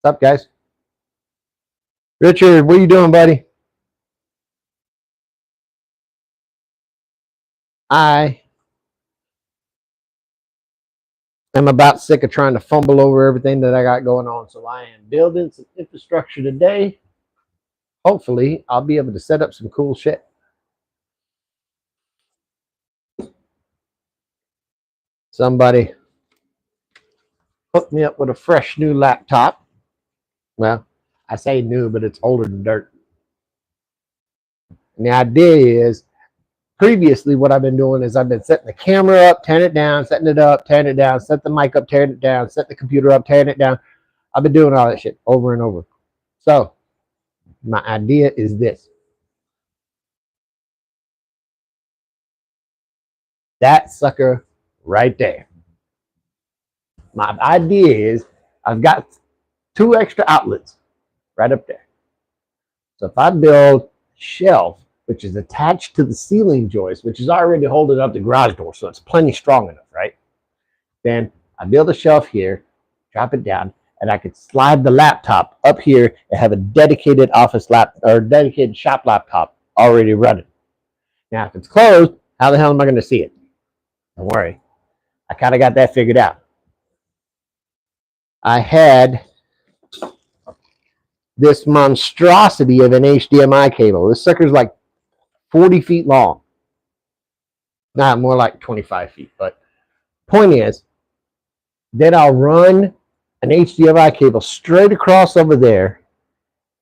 What's up, guys? Richard, what are you doing, buddy? I am about sick of trying to fumble over everything that I got going on. So I am building some infrastructure today. Hopefully, I'll be able to set up some cool shit. Somebody hooked me up with a fresh new laptop. Well, I say new, but it's older than dirt. And the idea is, previously what I've been doing is I've been setting the camera up, tearing it down, setting it up, tearing it down, set the mic up, tearing it down, set the computer up, tearing it down. I've been doing all that shit over and over. So my idea is this. That sucker right there. My idea is I've got 2 extra outlets right up there. So if I build a shelf, which is attached to the ceiling joist, which is already holding up the garage door, so it's plenty strong enough, right? Then I build a shelf here, drop it down, and I could slide the laptop up here and have a dedicated office lap or dedicated shop laptop already running. Now, if it's closed, how the hell am I going to see it? Don't worry. I kind of got that figured out. I had this monstrosity of an HDMI cable. This sucker's like 40 feet long. Not more like 25 feet. But point is, then I'll run an HDMI cable straight across over there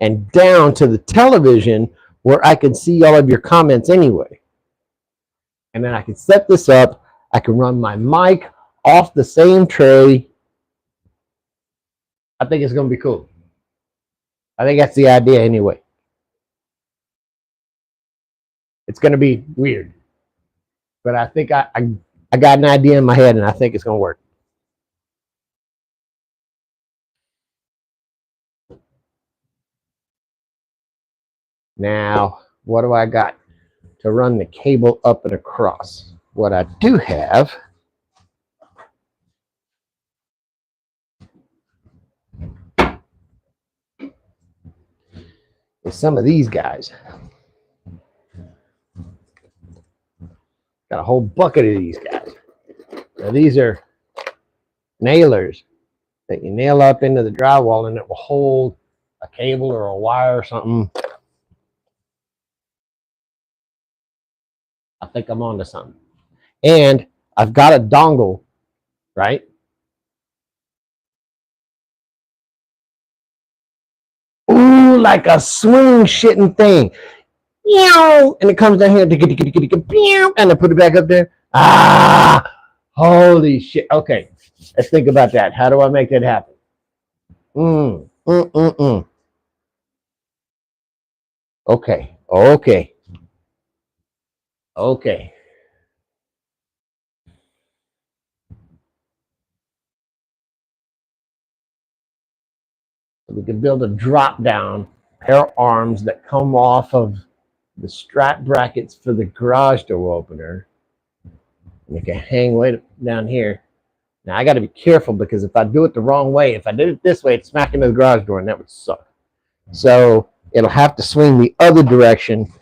and down to the television where I can see all of your comments anyway. And then I can set this up. I can run my mic off the same tray. I think it's going to be cool. I think that's the idea anyway. It's going to be weird. But I think I got an idea in my head, and I think it's going to work. Now, what do I got to run the cable up and across? What I do have is some of these guys. Got a whole bucket of these guys. Now, these are nailers that you nail up into the drywall, and it will hold a cable or a wire or something. I think I'm onto something. And I've got a dongle, right? Ooh, like a swing shitting thing. And it comes down here, and I put it back up there. Ah, holy shit. Okay, let's think about that. How do I make that happen? Okay. We could build a drop down pair of arms that come off of the strap brackets for the garage door opener. And it can hang way down here. Now I got to be careful because if I do it the wrong way, if I did it this way, it's smack into the garage door and that would suck. So it'll have to swing the other direction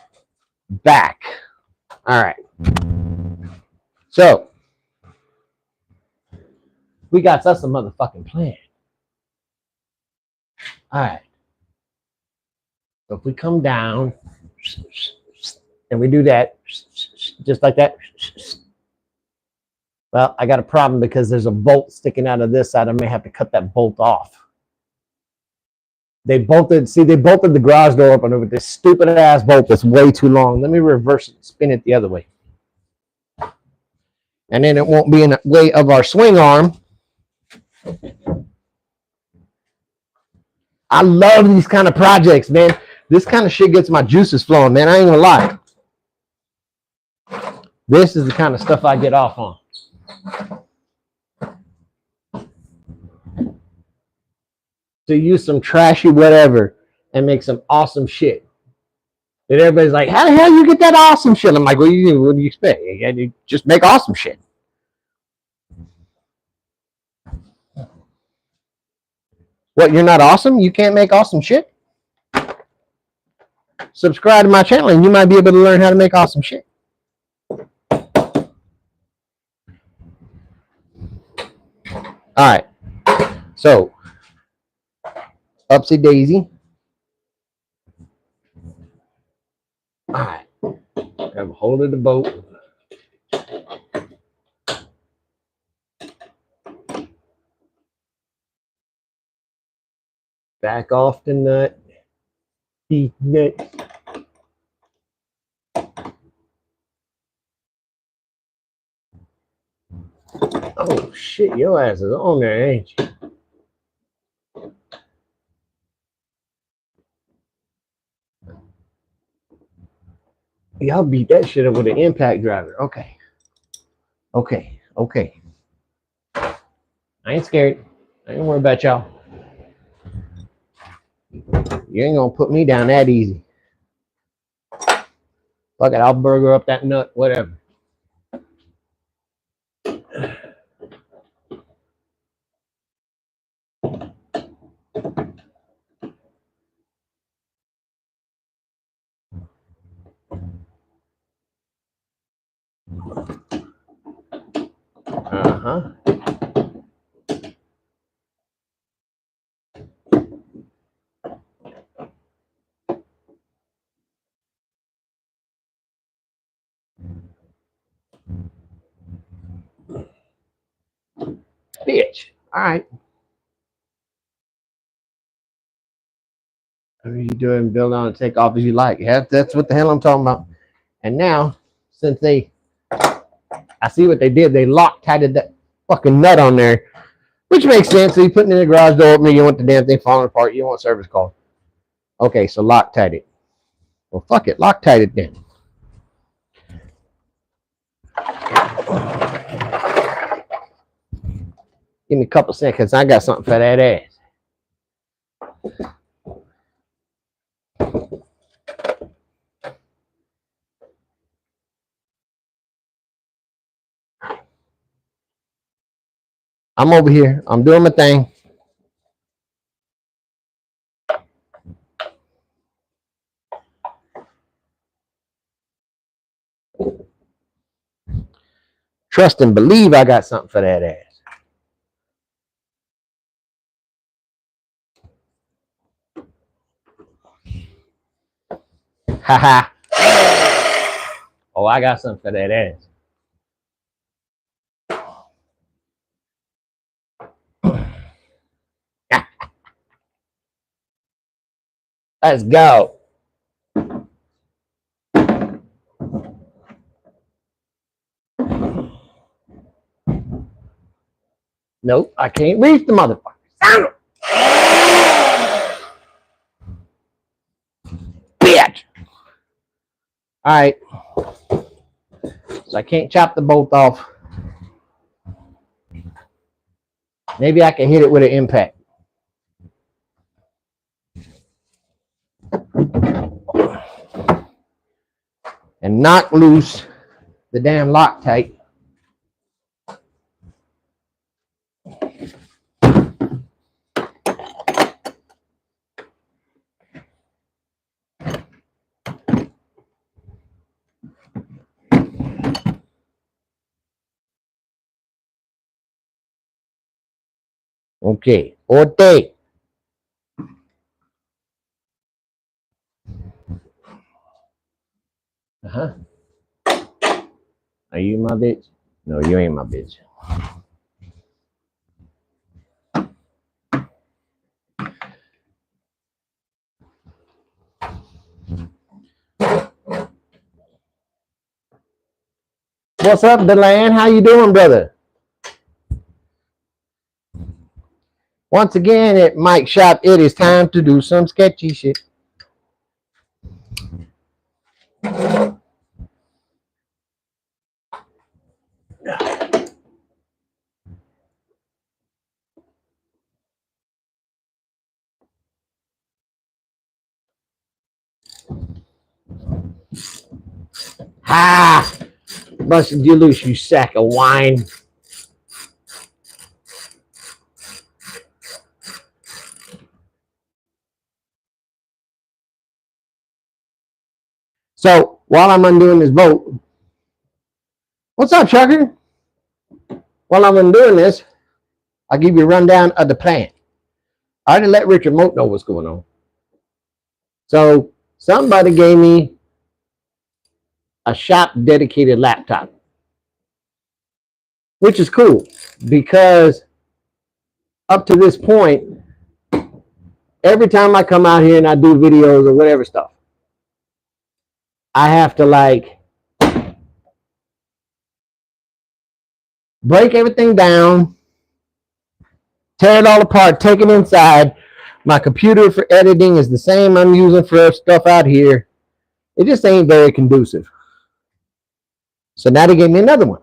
back. All right. So we got us a motherfucking plan. All right. So if we come down and we do that, just like that. Well, I got a problem because there's a bolt sticking out of this side. I may have to cut that bolt off. They bolted the garage door open with this stupid ass bolt that's way too long. Let me reverse it and spin it the other way. And then it won't be in the way of our swing arm. I love these kind of projects, man. This kind of shit gets my juices flowing, man. I ain't gonna lie. This is the kind of stuff I get off on. To use some trashy whatever and make some awesome shit. And everybody's like, how the hell you get that awesome shit? I'm like, what do you expect? You just make awesome shit. What, you're not awesome? You can't make awesome shit? Subscribe to my channel and you might be able to learn how to make awesome shit. All right. So, upsy daisy. All right. Grab a hold of the bolt. Back off the nut. Teeth nut. Oh shit, your ass is on there, ain't you? Y'all beat that shit up with an impact driver. Okay. Okay. Okay. I ain't scared. I ain't worried about y'all. You ain't gonna put me down that easy. Fuck it, I'll burger up that nut, whatever. Uh-huh. Bitch. All right. What are you doing? Build on and take off as you like. Yeah, that's what the hell I'm talking about. And now, since I see what they did. They Loctited that fucking nut on there, which makes sense. So you put it in the garage door opener, you want the damn thing falling apart, you want service call. Okay, so Loctite it. Well, fuck it, Loctite it then. Give me a couple seconds. I got something for that ass. I'm over here. I'm doing my thing. Trust and believe I got something for that ass. Haha. Oh, I got something for that ass. Let's go. Nope, I can't reach the motherfucker. Sound it. Bitch. All right. So I can't chop the bolt off. Maybe I can hit it with an impact. And knock loose the damn Loctite. Okay, Orte. Uh-huh. Are you my bitch? No, you ain't my bitch. What's up, Deland? How you doing, brother? Once again at Mike Shop, it is time to do some sketchy shit. Ha! Busted you loose, you sack of wine. So while I'm undoing this bolt, what's up, Chucker? While I'm undoing this, I'll give you a rundown of the plan. I already let Richard Moat know what's going on. So somebody gave me a shop dedicated laptop, which is cool because up to this point, every time I come out here and I do videos or whatever stuff, I have to like break everything down, tear it all apart, take it inside. My computer for editing is the same I'm using for stuff out here. It just ain't very conducive. So now they gave me another one.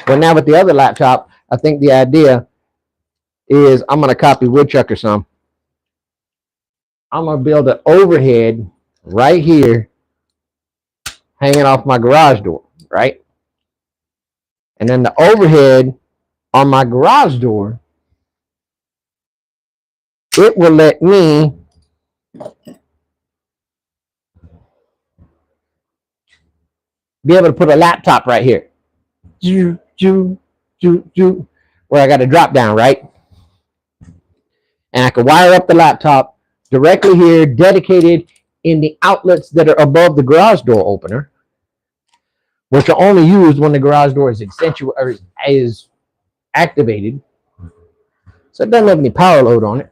But now with the other laptop, I think the idea is I'm going to copy Woodchucker some. I'm going to build an overhead right here hanging off my garage door, right? And then the overhead on my garage door, it will let me be able to put a laptop right here. Where I got a drop down, right? And I can wire up the laptop directly here, dedicated in the outlets that are above the garage door opener, which are only used when the garage door is activated. So it doesn't have any power load on it.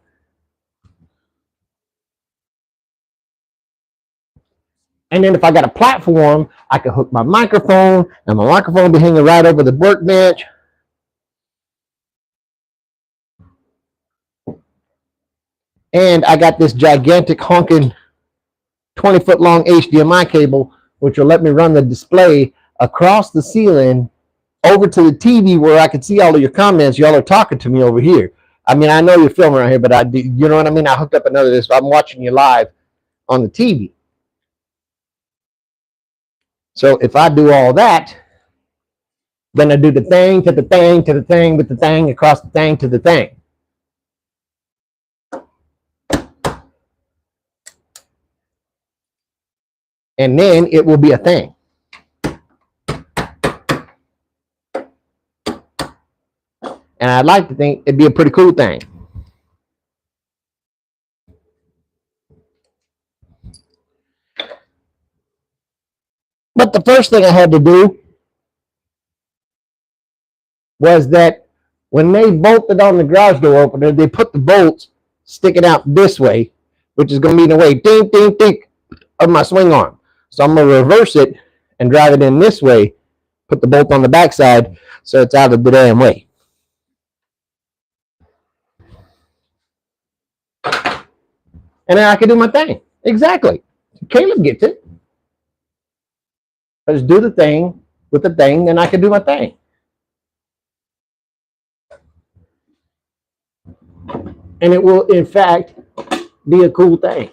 And then if I got a platform, I can hook my microphone, and my microphone will be hanging right over the workbench. And I got this gigantic honking 20-foot long HDMI cable, which will let me run the display across the ceiling over to the TV where I can see all of your comments. Y'all are talking to me over here. I mean, I know you're filming right here, but you know what I mean? I hooked up another this. I'm watching you live on the TV. So if I do all that, then I do the thing to the thing to the thing with the thing across the thing to the thing. And then it will be a thing. And I'd like to think it'd be a pretty cool thing. But the first thing I had to do was that when they bolted on the garage door opener, they put the bolts sticking out this way, which is going to be in the way, ding, ding, ding, of my swing arm. So I'm going to reverse it and drive it in this way, put the bolt on the backside so it's out of the damn way. And then I can do my thing. Exactly. Caleb gets it. I just do the thing with the thing, and I can do my thing. And it will, in fact, be a cool thing.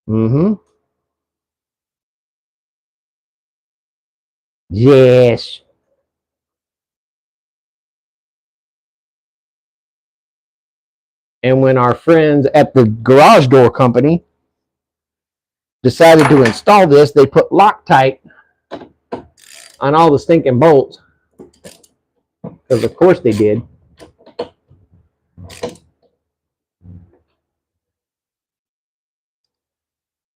Mm-hmm. Yes. And when our friends at the garage door company decided to install this, they put Loctite on all the stinking bolts. Because of course they did.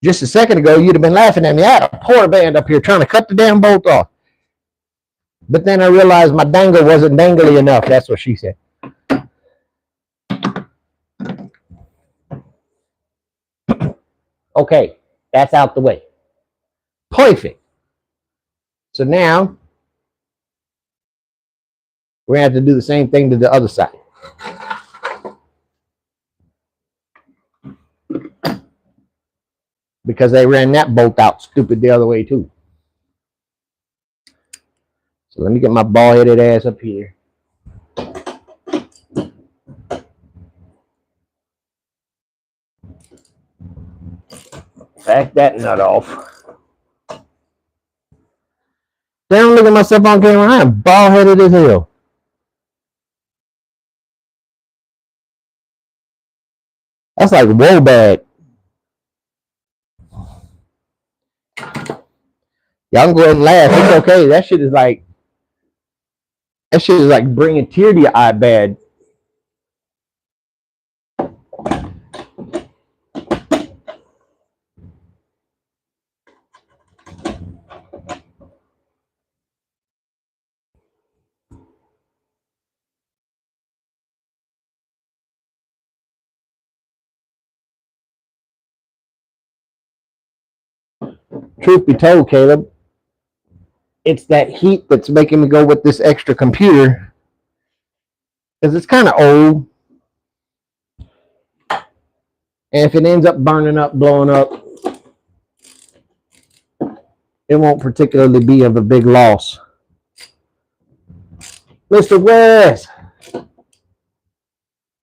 Just a second ago, you'd have been laughing at me. I had a porter band up here trying to cut the damn bolt off. But then I realized my dangle wasn't dangly enough. That's what she said. Okay, that's out the way. Perfect. So now we're going to have to do the same thing to the other side. Because they ran that bolt out stupid the other way too. So let me get my bald-headed ass up here. Back that nut off. Damn, look at myself on camera. I am bald-headed as hell. That's like whoa bad. Y'all can go ahead and laugh. It's okay. That shit is like bringing a tear to your eye bad. Truth be told, Caleb, it's that heat that's making me go with this extra computer because it's kind of old. And if it ends up burning up, blowing up, it won't particularly be of a big loss. Mr. West,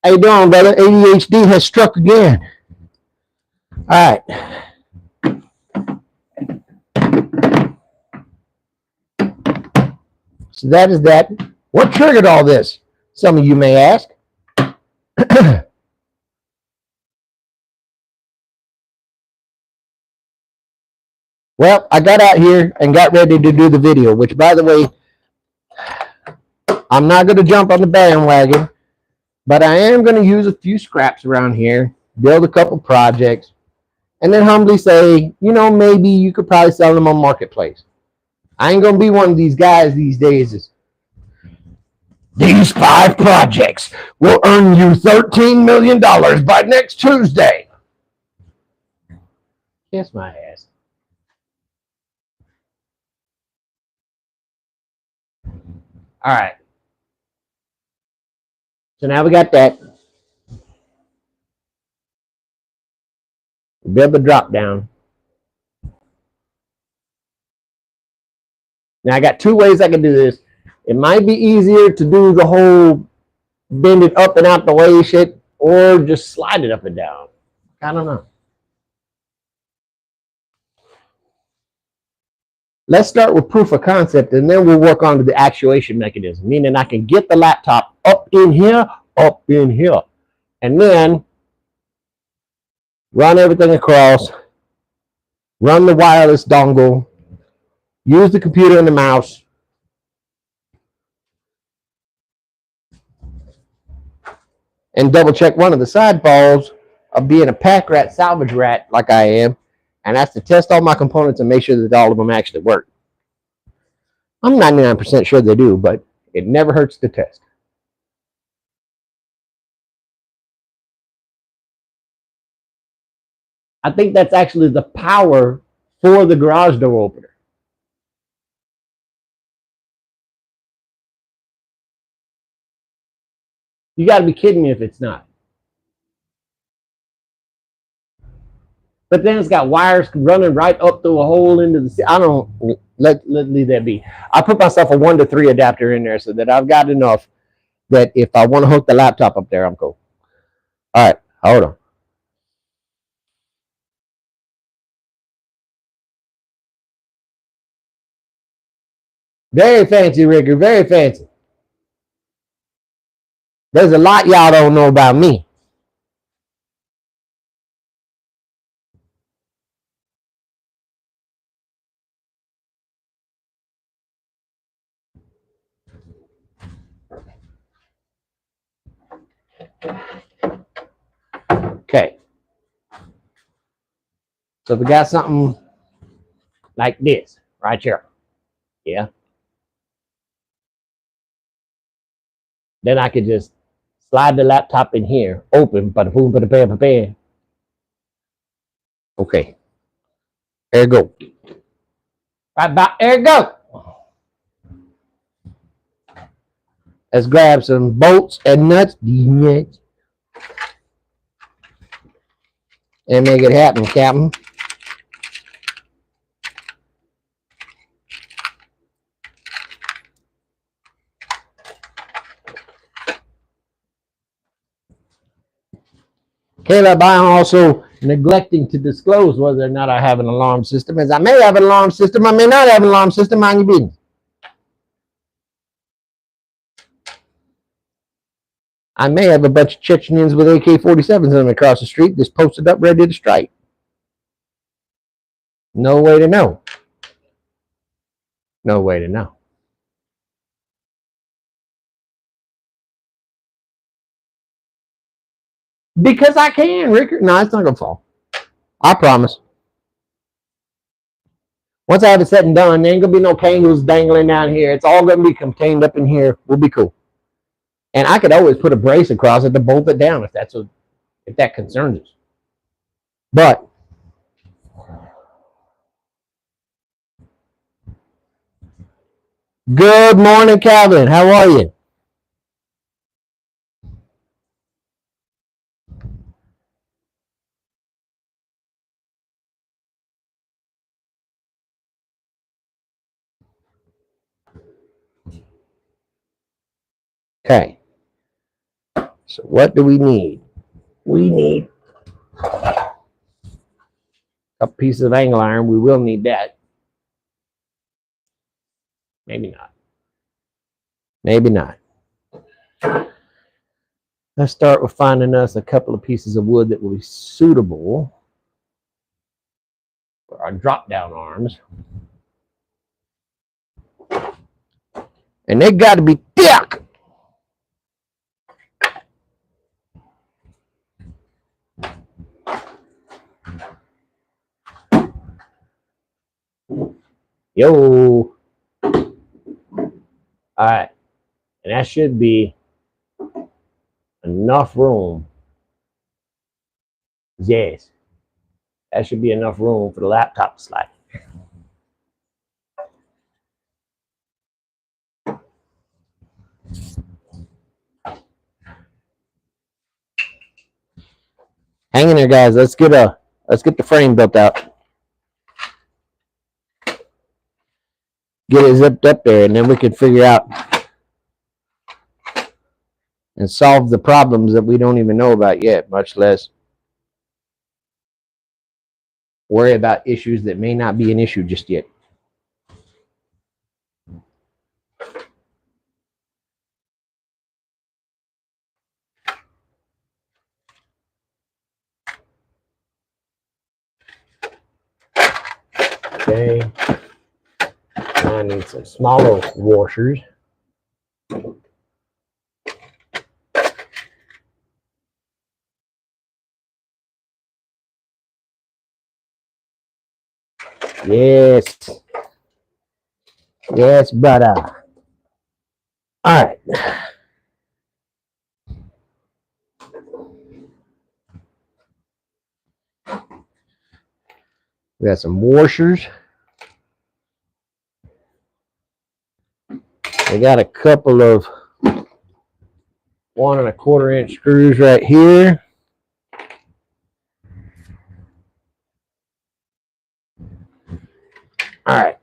how you doing, brother? ADHD has struck again. All right. So that is that. What triggered all this? Some of you may ask. Well, I got out here and got ready to do the video, which, by the way, I'm not going to jump on the bandwagon, but I am going to use a few scraps around here, build a couple projects, and then humbly say, you know, maybe you could probably sell them on Marketplace. I ain't going to be one of these guys these days. These 5 projects will earn you $13 million by next Tuesday. Kiss my ass. All right. So now we got that. Build the drop down. Now I got 2 ways I can do this. It might be easier to do the whole bend it up and out the way shit, or just slide it up and down. I don't know. Let's start with proof of concept, and then we'll work on the actuation mechanism, meaning I can get the laptop up in here, and then run everything across, run the wireless dongle, use the computer and the mouse, and double check one of the sidebars of being a pack rat salvage rat like I am, and that's to test all my components and make sure that all of them actually work. I'm 99% sure they do, but it never hurts to test. I think that's actually the power for the garage door opener. You got to be kidding me if it's not. But then it's got wires running right up through a hole into the. I don't let leave that be. I put myself a 1 to 3 adapter in there so that I've got enough that if I want to hook the laptop up there, I'm cool. All right, hold on. Very fancy, Ricker. Very fancy. There's a lot y'all don't know about me. Okay. So if we got something like this right here, yeah, then I could just slide the laptop in here, open, bada boom, bada bam, bada bam. Okay. There you go. Right about there you go. Let's grab some bolts and nuts, and make it happen, Captain. Caleb, I am also neglecting to disclose whether or not I have an alarm system, as I may have an alarm system, I may not have an alarm system, mind your business. I may have a bunch of Chechens with AK-47s on across the street just posted up ready to strike. No way to know. No way to know. Because I can, Rick. No, it's not going to fall. I promise. Once I have it said and done, there ain't going to be no kangles dangling down here. It's all going to be contained up in here. We'll be cool. And I could always put a brace across it to bolt it down if that concerns us. But good morning, Calvin. How are you? Okay. So what do we need? We need a couple pieces of angle iron. We will need that. Maybe not. Maybe not. Let's start with finding us a couple of pieces of wood that will be suitable for our drop down arms. And they got to be thick. Yo. All right. And that should be enough room. Yes. That should be enough room for the laptop to slide. Hang in there, guys. Let's get the frame built out. Get it zipped up there, and then we can figure out and solve the problems that we don't even know about yet, much less worry about issues that may not be an issue just yet. Okay. I need some smaller washers. Yes. Yes, brother. All right. We got some washers. We got a couple of 1 1/4 inch screws right here. All right.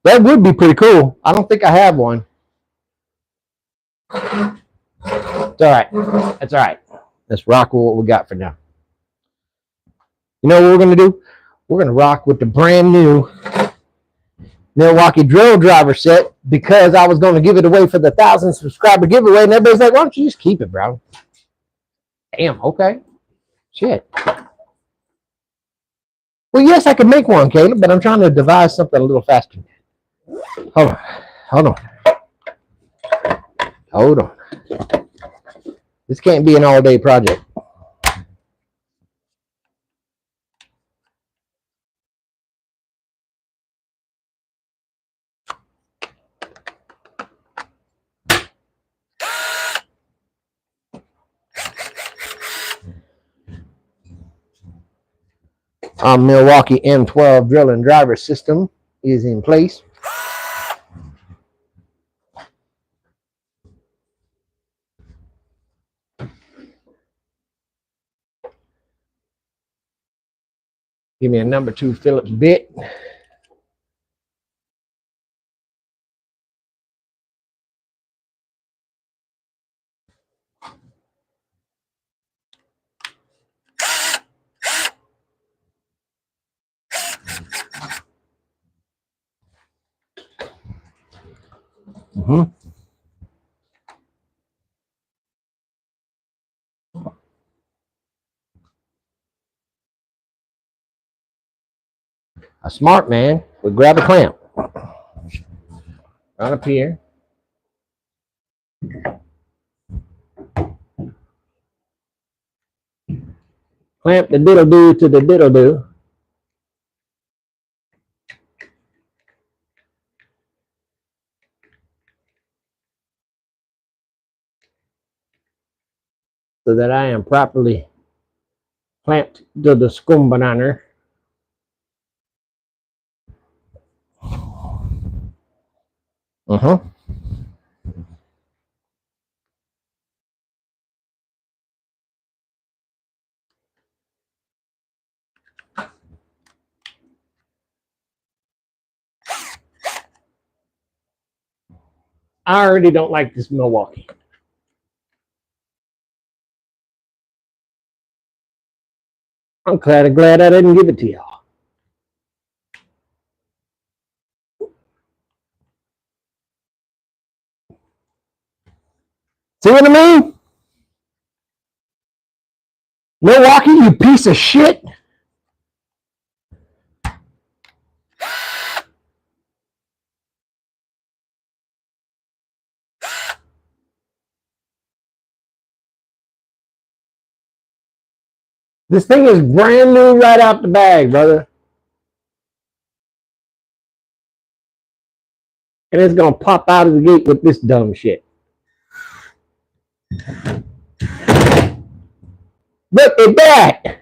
That would be pretty cool. I don't think I have one. It's all right. That's all right. Let's rock with what we got for now. You know what we're going to do? We're going to rock with the brand new Milwaukee drill driver set because I was going to give it away for the 1,000 subscriber giveaway, and everybody's like, why don't you just keep it, bro? Damn, okay. Shit. Well, yes, I could make one, Caleb, but I'm trying to devise something a little faster. Hold on. This can't be an all-day project. Our Milwaukee M12 drill and driver system is in place. Give me a number 2 Phillips bit. Mm-hmm. A smart man would grab a clamp right up here. Clamp the diddle-do to the diddle-do. So that I am properly clamped to the scum banana. Uh-huh. I already don't like this Milwaukee. I'm glad I didn't give it to y'all. See what I mean? Milwaukee, you piece of shit. This thing is brand new right out the bag, brother. And it's going to pop out of the gate with this dumb shit. Look at that.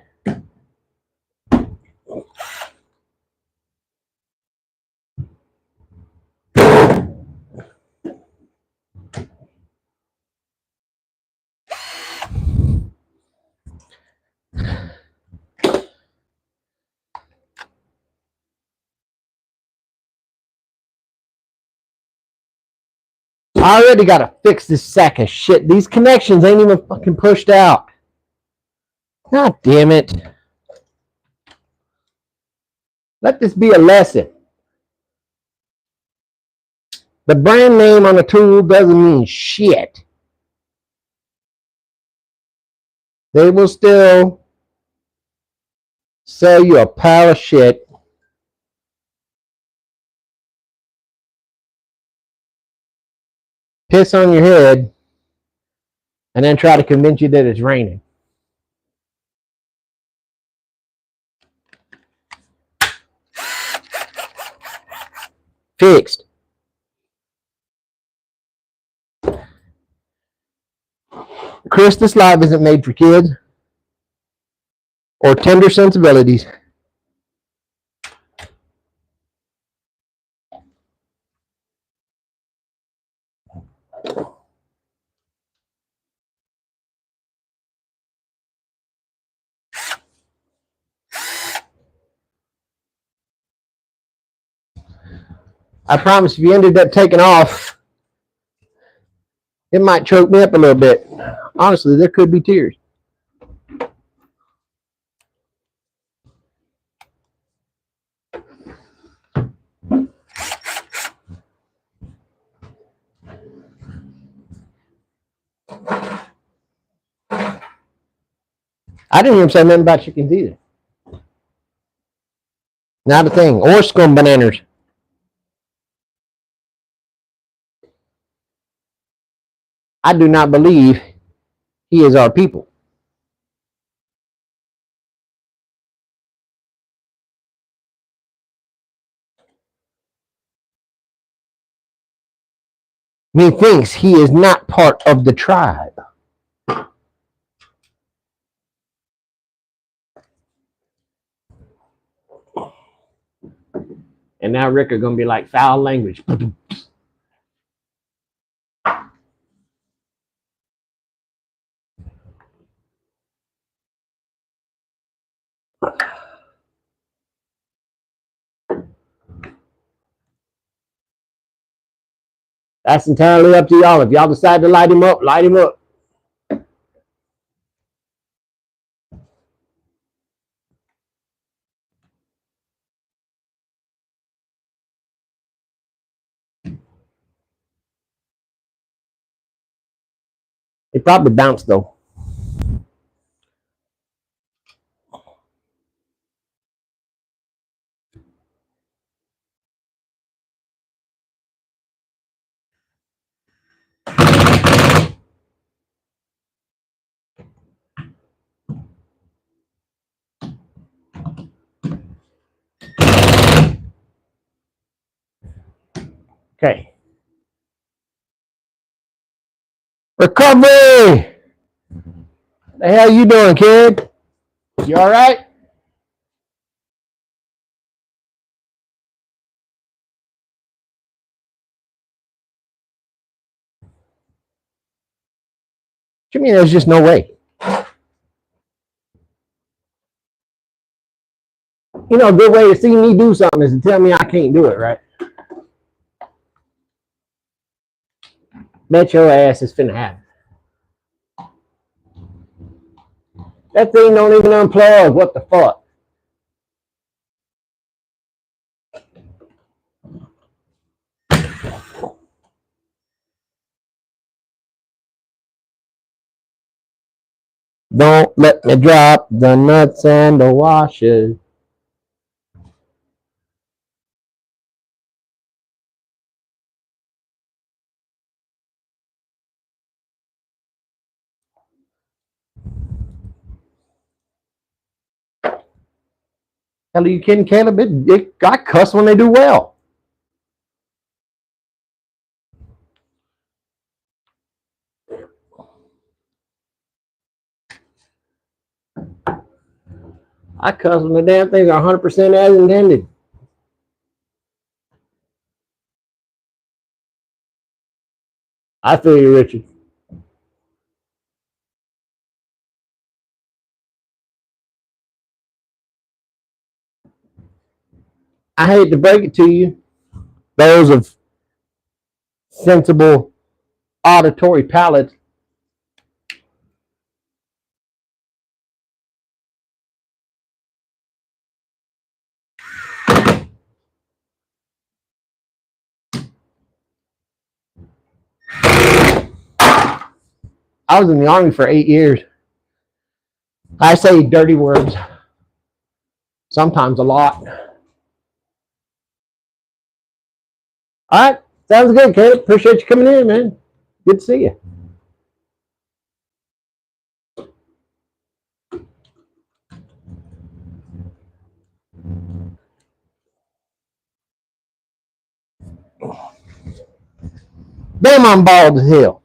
I already got to fix this sack of shit. These connections ain't even fucking pushed out. God damn it. Let this be a lesson. The brand name on the tool doesn't mean shit. They will still sell you a pile of shit. Piss on your head. And then try to convince you that it's raining. Fixed. Chris, this live isn't made for kids or tender sensibilities. I promise if you ended up taking off, it might choke me up a little bit. Honestly, there could be tears. I didn't even say nothing about chickens either. Not a thing. Or scum bananas. I do not believe he is our people. Methinks he is not part of the tribe. And now Rick are going to be like foul language. That's entirely up to y'all. If y'all decide to light him up, light him up. It probably bounced though. Okay. Recovery! The hell you doing, kid? You all right? What you mean there's just no way? You know, a good way to see me do something is to tell me I can't do it, right? Bet your ass is finna happen. That thing don't even unplug. What the fuck? Don't let me drop the nuts and the washers. Hell, are you kidding, Caleb? I cuss when they do well. I cuss when the damn things are 100% as intended. I feel you, Richard. I hate to break it to you, those of sensible auditory palates. I was in the Army for 8 years. I say dirty words, sometimes a lot. All right, sounds good, Caleb. Appreciate you coming in, man. Good to see you. Damn, I'm bald as hell.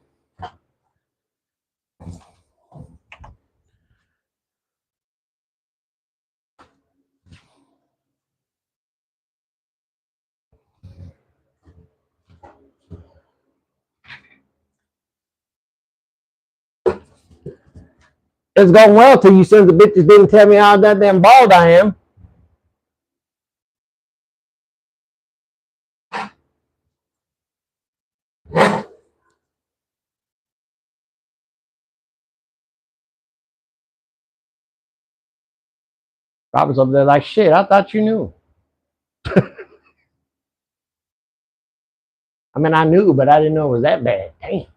It's going well till you sons of bitches didn't tell me how goddamn bald I am. I was over there like, shit, I thought you knew. I mean, I knew, but I didn't know it was that bad. Damn.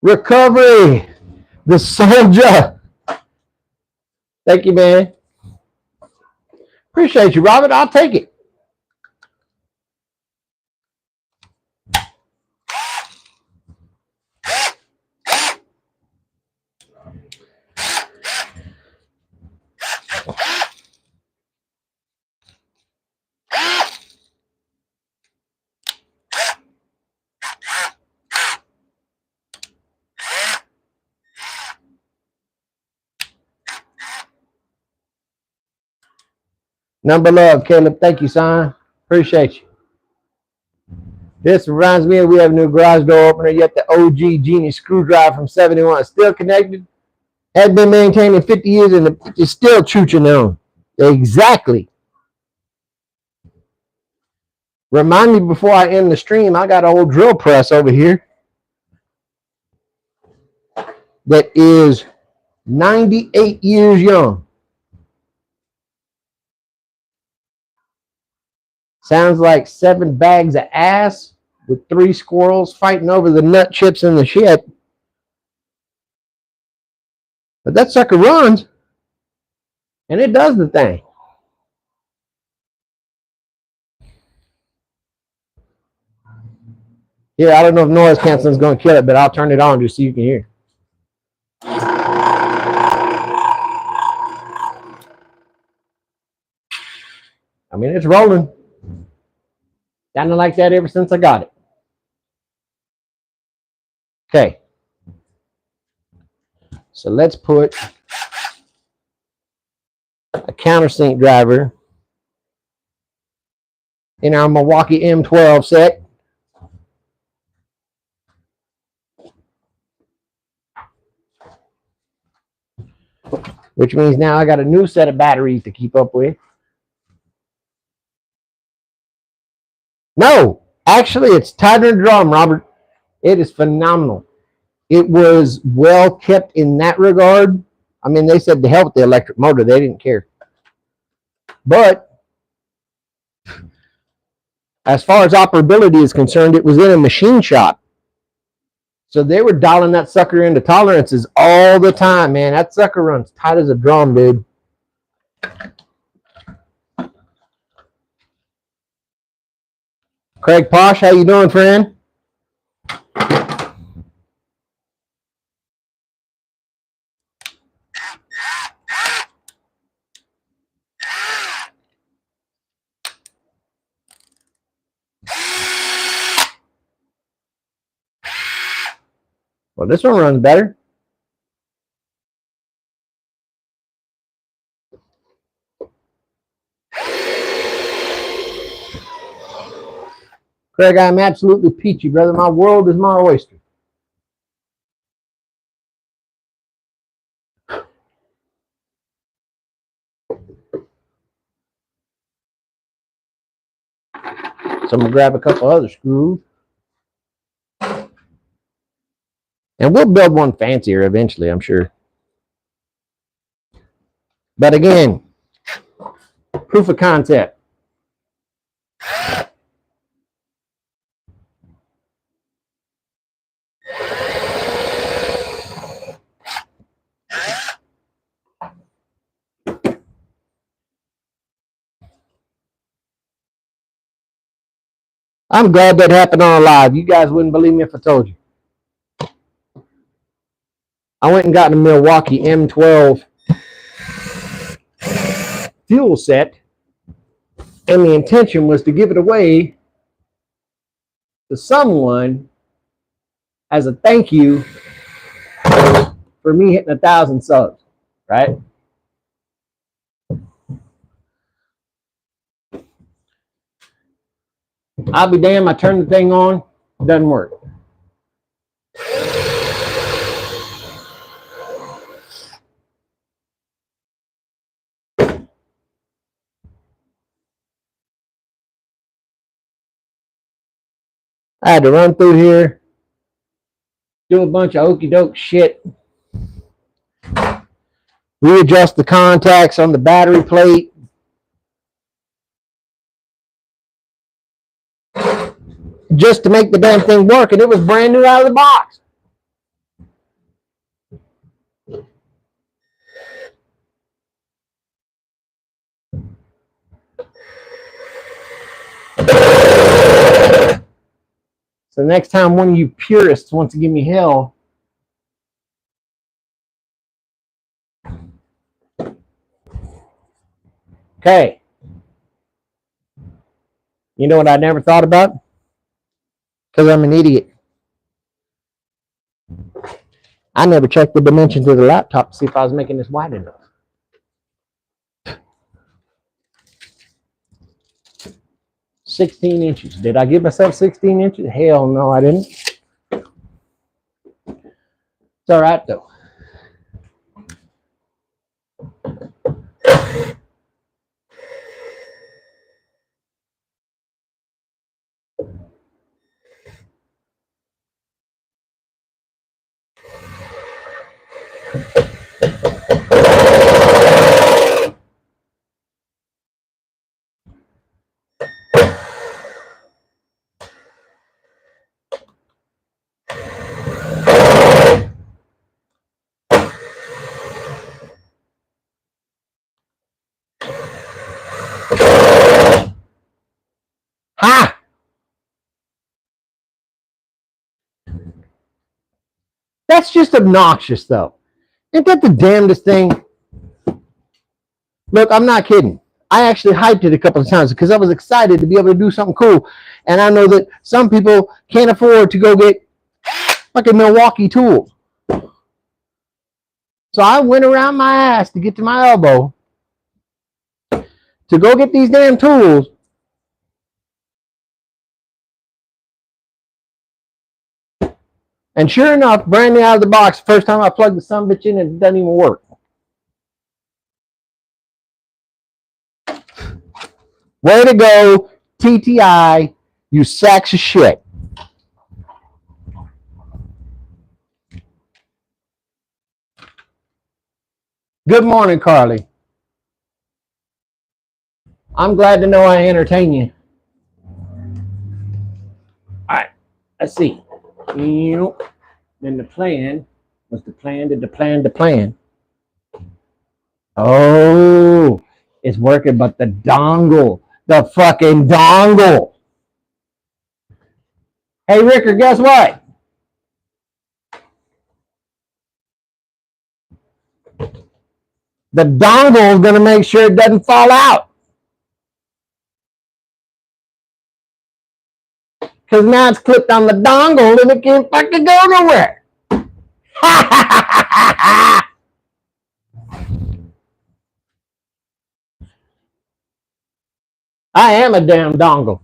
Recovery, the soldier. Thank you, man. Appreciate you, Robert. I'll take it. Number love, Caleb. Thank you, son. Appreciate you. This reminds me of we have a new garage door opener, yet the OG Genius screwdriver from 71 is still connected. Had been maintained in 50 years and it's still chooching on. Exactly. Remind me before I end the stream, I got an old drill press over here that is 98 years young. Sounds like 7 bags of ass with 3 squirrels fighting over the nut chips in the shit. But that sucker runs, and it does the thing. Here, I don't know if noise canceling is going to kill it, but I'll turn it on just so you can hear. I mean, it's rolling. Sounded like that ever since I got it. Okay. So let's put a countersink driver in our Milwaukee M12 set. Which means now I got a new set of batteries to keep up with. No, actually, it's tighter than drum, Robert. It is phenomenal. It was well kept in that regard. I mean, they said to hell with the electric motor. They didn't care. But as far as operability is concerned, it was in a machine shop. So they were dialing that sucker into tolerances all the time, man. That sucker runs tight as a drum, dude. Craig Posh, how you doing, friend? Well, this one runs better. Craig, I'm absolutely peachy, brother. My world is my oyster. So I'm going to grab a couple other screws. And we'll build one fancier eventually, I'm sure. But again, proof of concept. I'm glad that happened on live. You guys wouldn't believe me if I told you. I went and got a Milwaukee M12 fuel set, and the intention was to give it away to someone as a thank you for me hitting 1,000 subs, right? I'll be damned, I turned the thing on, doesn't work. I had to run through here, do a bunch of okey doke shit, readjust the contacts on the battery plate, just to make the damn thing work, and it was brand new out of the box. So next time one of you purists wants to give me hell, okay. You know what I never thought about? Because I'm an idiot. I never checked the dimensions of the laptop to see if I was making this wide enough. $16 inches. Did I give myself 16 inches? Hell no, I didn't. It's all right, though. Ha! That's just obnoxious, though. Ain't that the damnedest thing? Look, I'm not kidding. I actually hyped it a couple of times because I was excited to be able to do something cool. And I know that some people can't afford to go get fucking Milwaukee tools. So I went around my ass to get to my elbow to go get these damn tools. And sure enough, brand new out of the box, first time I plugged the sumbitch in, it doesn't even work. Way to go, TTI, you sacks of shit. Good morning, Carly. I'm glad to know I entertain you. All right, let's see. Then the plan was the plan. Oh, it's working, but the fucking dongle. Hey, Ricker, guess what? The dongle is going to make sure it doesn't fall out. Because now it's clipped on the dongle and it can't fucking go nowhere. I am a damn dongle.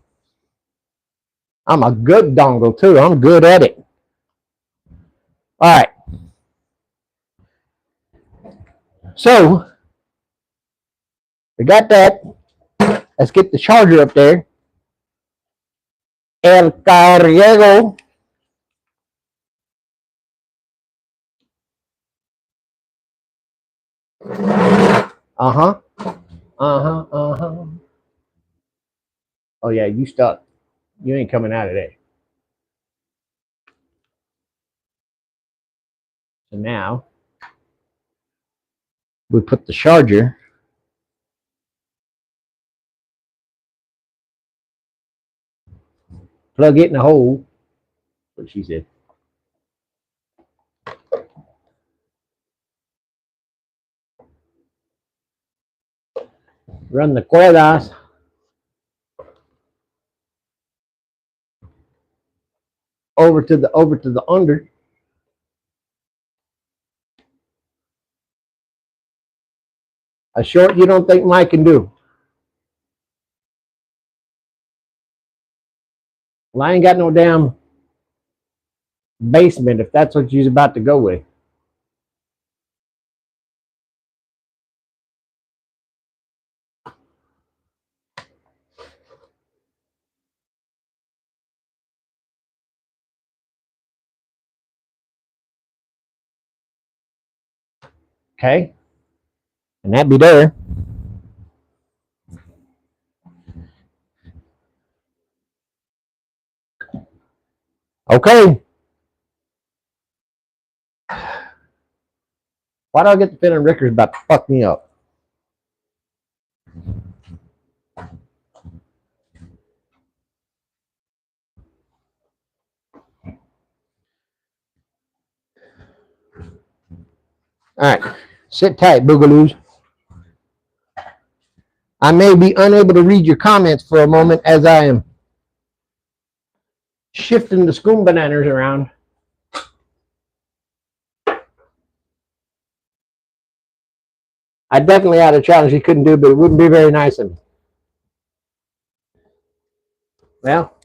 I'm a good dongle, too. I'm good at it. All right. So, we got that. Let's get the charger up there. El Carriego. Uh-huh. Oh, yeah, you stuck. You ain't coming out of there. So now, we put the charger plug it in the hole. What she said. Run the cuerdas over to the under. A short you don't think Mike can do. Well, I ain't got no damn basement if that's what you're about to go with. Okay? And that be there. Okay. Why do I get the feeling Ricker's about to fuck me up? All right. Sit tight, boogaloos. I may be unable to read your comments for a moment as I am shifting the schoon bananas around. I definitely had a challenge he couldn't do, but it wouldn't be very nice of me. Well,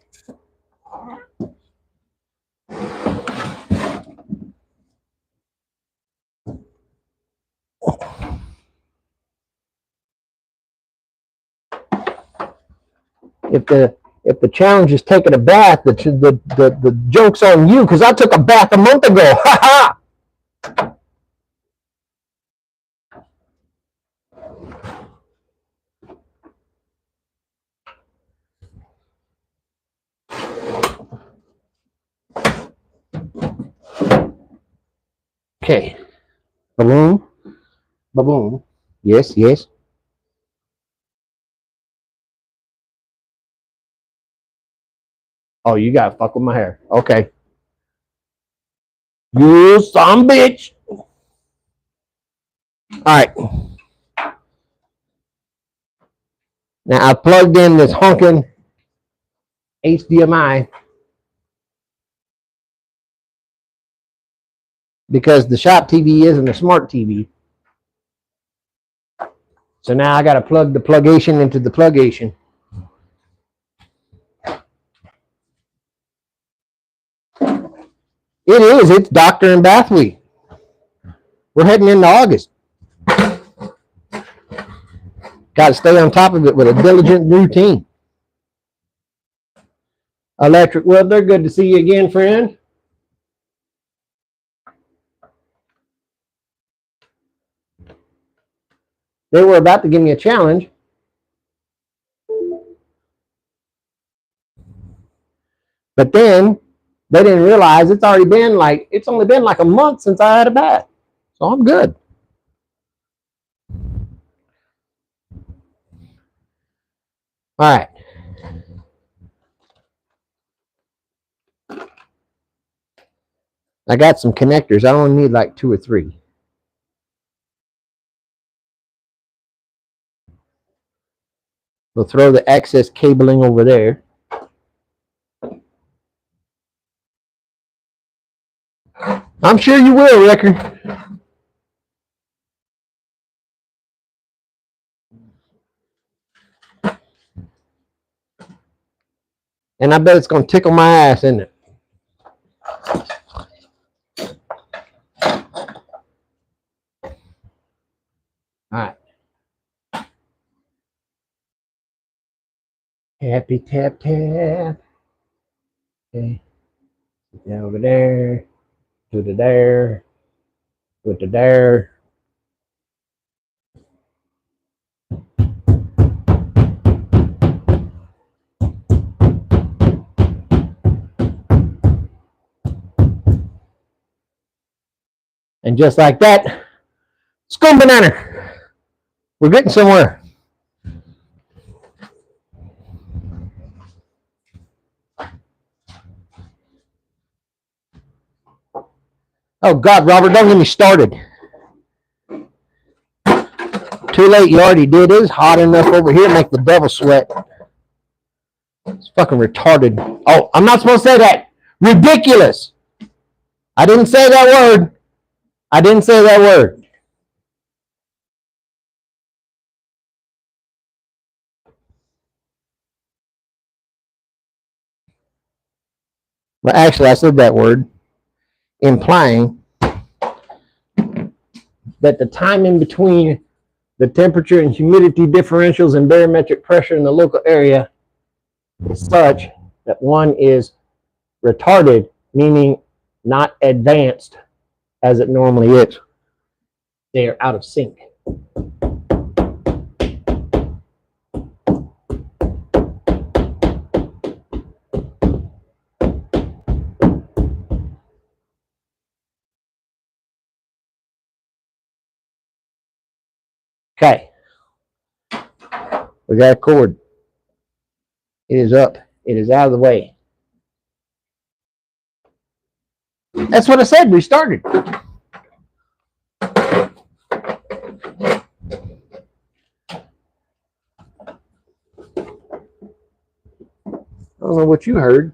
if the challenge is taking a bath, the joke's on you because I took a bath a month ago. Ha ha! Okay. Boom. Boom. Yes, yes. Oh, you gotta fuck with my hair. Okay. You some bitch. All right. Now I plugged in this honking HDMI because the shop TV isn't a smart TV. So now I got to plug the plugation into the plugation. It is. It's Doctor and Bath Week. We're heading into August. Got to stay on top of it with a diligent routine. Electric Welder, good to see you again, friend. They were about to give me a challenge. But then they didn't realize it's only been like a month since I had a bath. So I'm good. All right. I got some connectors. I only need like 2 or 3. We'll throw the excess cabling over there. I'm sure you will, Ricker. And I bet it's going to tickle my ass, isn't it? All right. Happy tap tap. Okay. Down over there. To the there. With the there. And just like that, scum banana. We're getting somewhere. Oh God, Robert, don't get me started. Too late, you already did. It's hot enough over here to make the devil sweat. It's fucking retarded. Oh, I'm not supposed to say that. Ridiculous. I didn't say that word. I didn't say that word. Well, actually, I said that word, implying that the time in between the temperature and humidity differentials and barometric pressure in the local area is such that one is retarded, meaning not advanced as it normally is. They are out of sync. Okay. We got a cord. It is up. It is out of the way. That's what I said. We started. I don't know what you heard.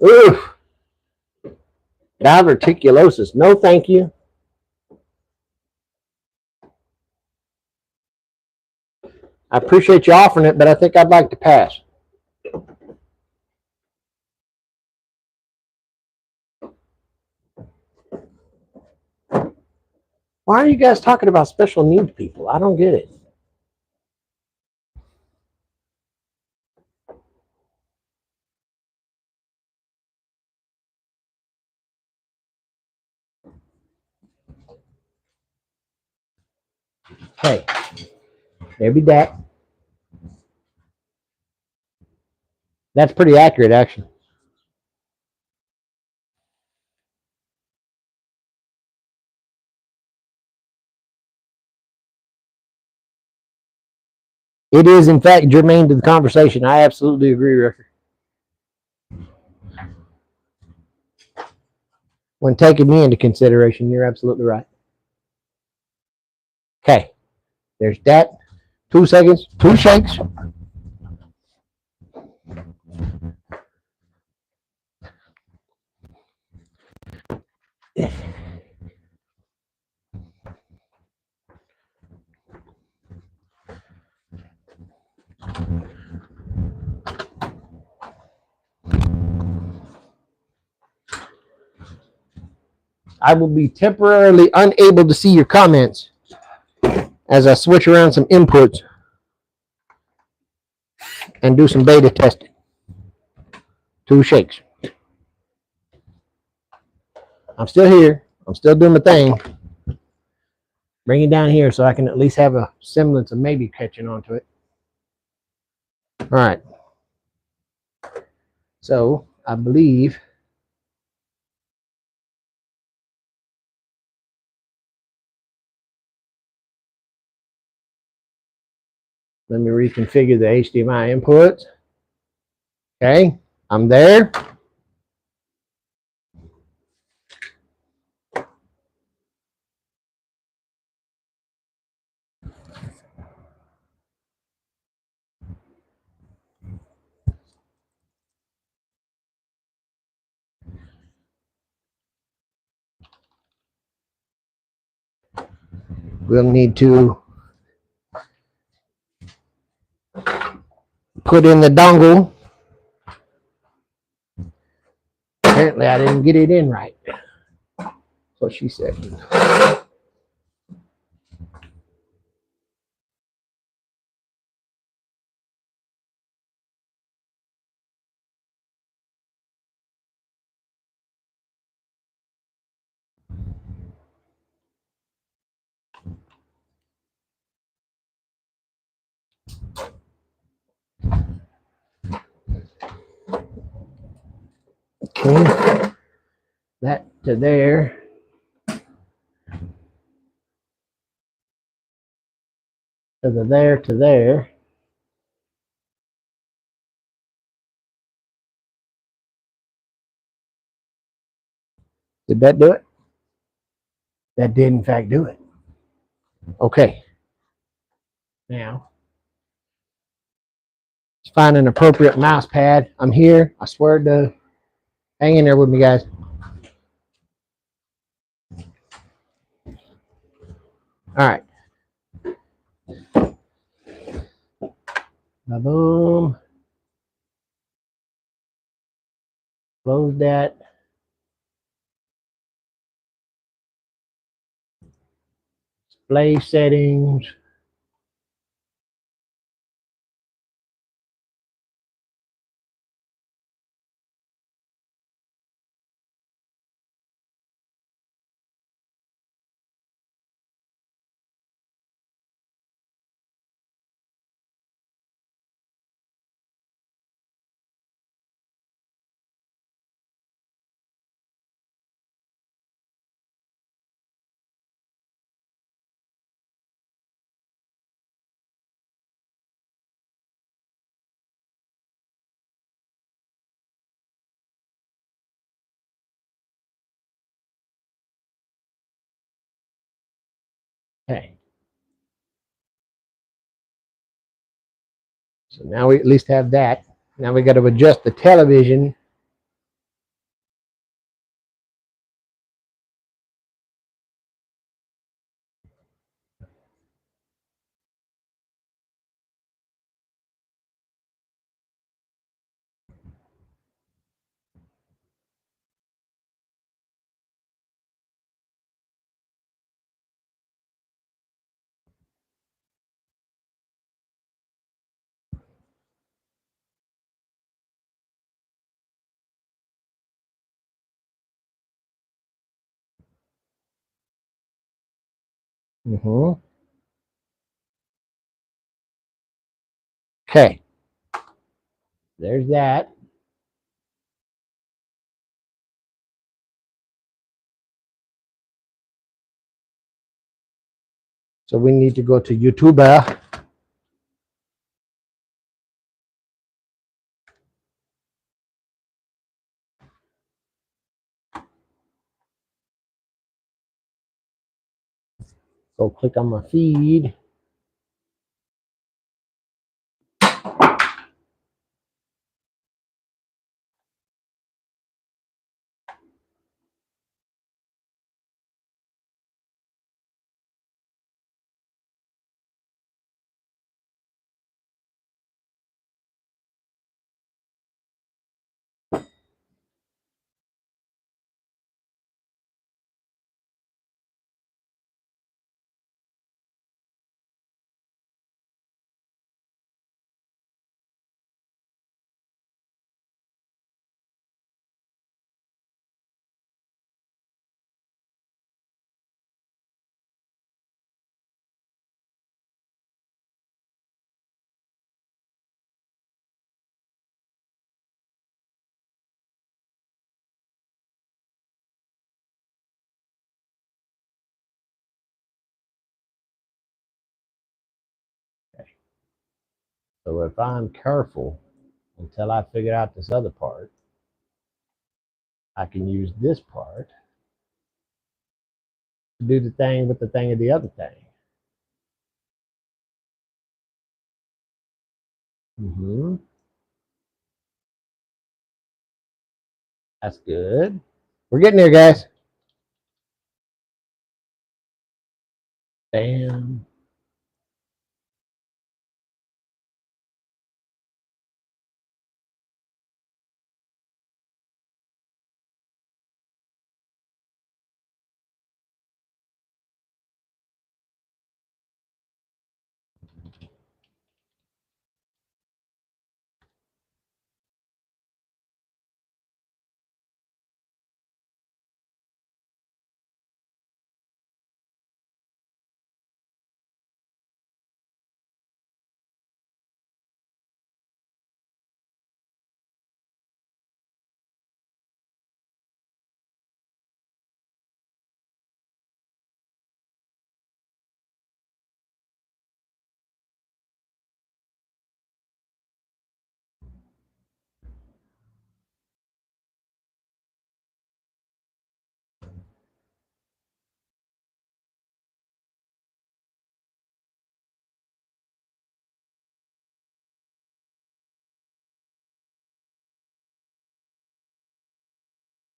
Oof. Diverticulosis. No, thank you. I appreciate you offering it, but I think I'd like to pass. Why are you guys talking about special needs people? I don't get it. Hey, there be that. That's pretty accurate, actually. It is, in fact, germane to the conversation. I absolutely agree, Ricker. When taking me into consideration, you're absolutely right. Okay, there's that. 2 seconds, 2 shakes. I will be temporarily unable to see your comments as I switch around some inputs and do some beta testing. 2 shakes. I'm still here. I'm still doing my thing. Bring it down here so I can at least have a semblance of maybe catching onto it. All right. So I believe let me reconfigure the HDMI inputs. Okay, I'm there. We'll need to put in the dongle. Apparently I didn't get it in right. That's what she said. Okay, that to there. To the there to there. Did that do it? That did in fact do it. Okay. Now, let's find an appropriate mouse pad. I'm here. I swear to hang in there with me, guys. All right. Boom. Close that. Display settings. Okay. So now we at least have that. Now we got to adjust the television. Okay. There's that. So we need to go to YouTube. Go click on my feed. So if I'm careful until I figure out this other part, I can use this part to do the thing with the thing of the other thing. That's good. We're getting there, guys. Bam.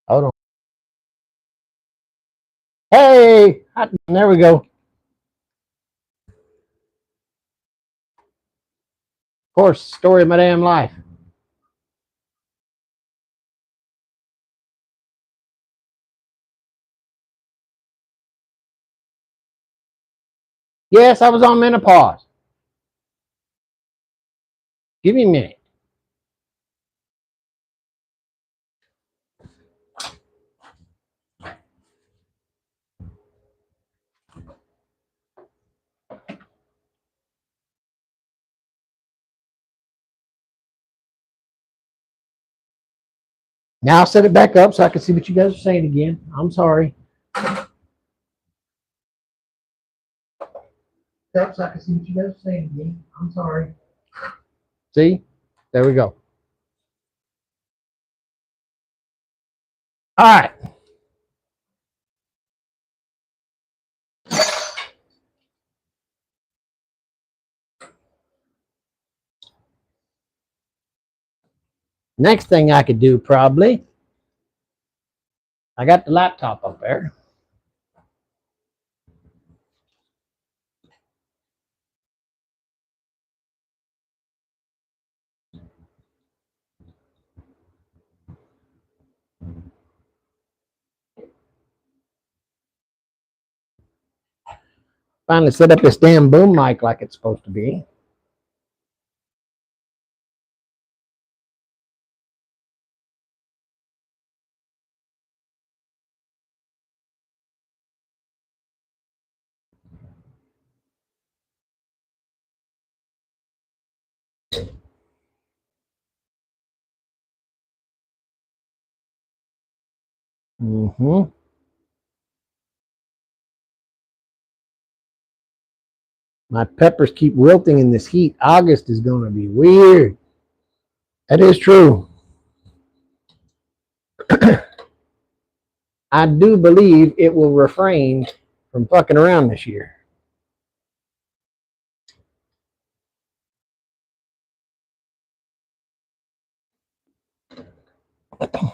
Hold on. Hey, there we go. Of course, story of my damn life. Yes, I was on menopause. Give me a minute. Now I'll set it back up so I can see what you guys are saying again. I'm sorry. Up so I can see what you guys are saying again. I'm sorry. See? There we go. All right. Next thing I could do probably, I got the laptop up there. Finally set up this damn boom mic like it's supposed to be. Mm-hmm. My peppers keep wilting in this heat. August is going to be weird. That is true. I do believe it will refrain from fucking around this year. I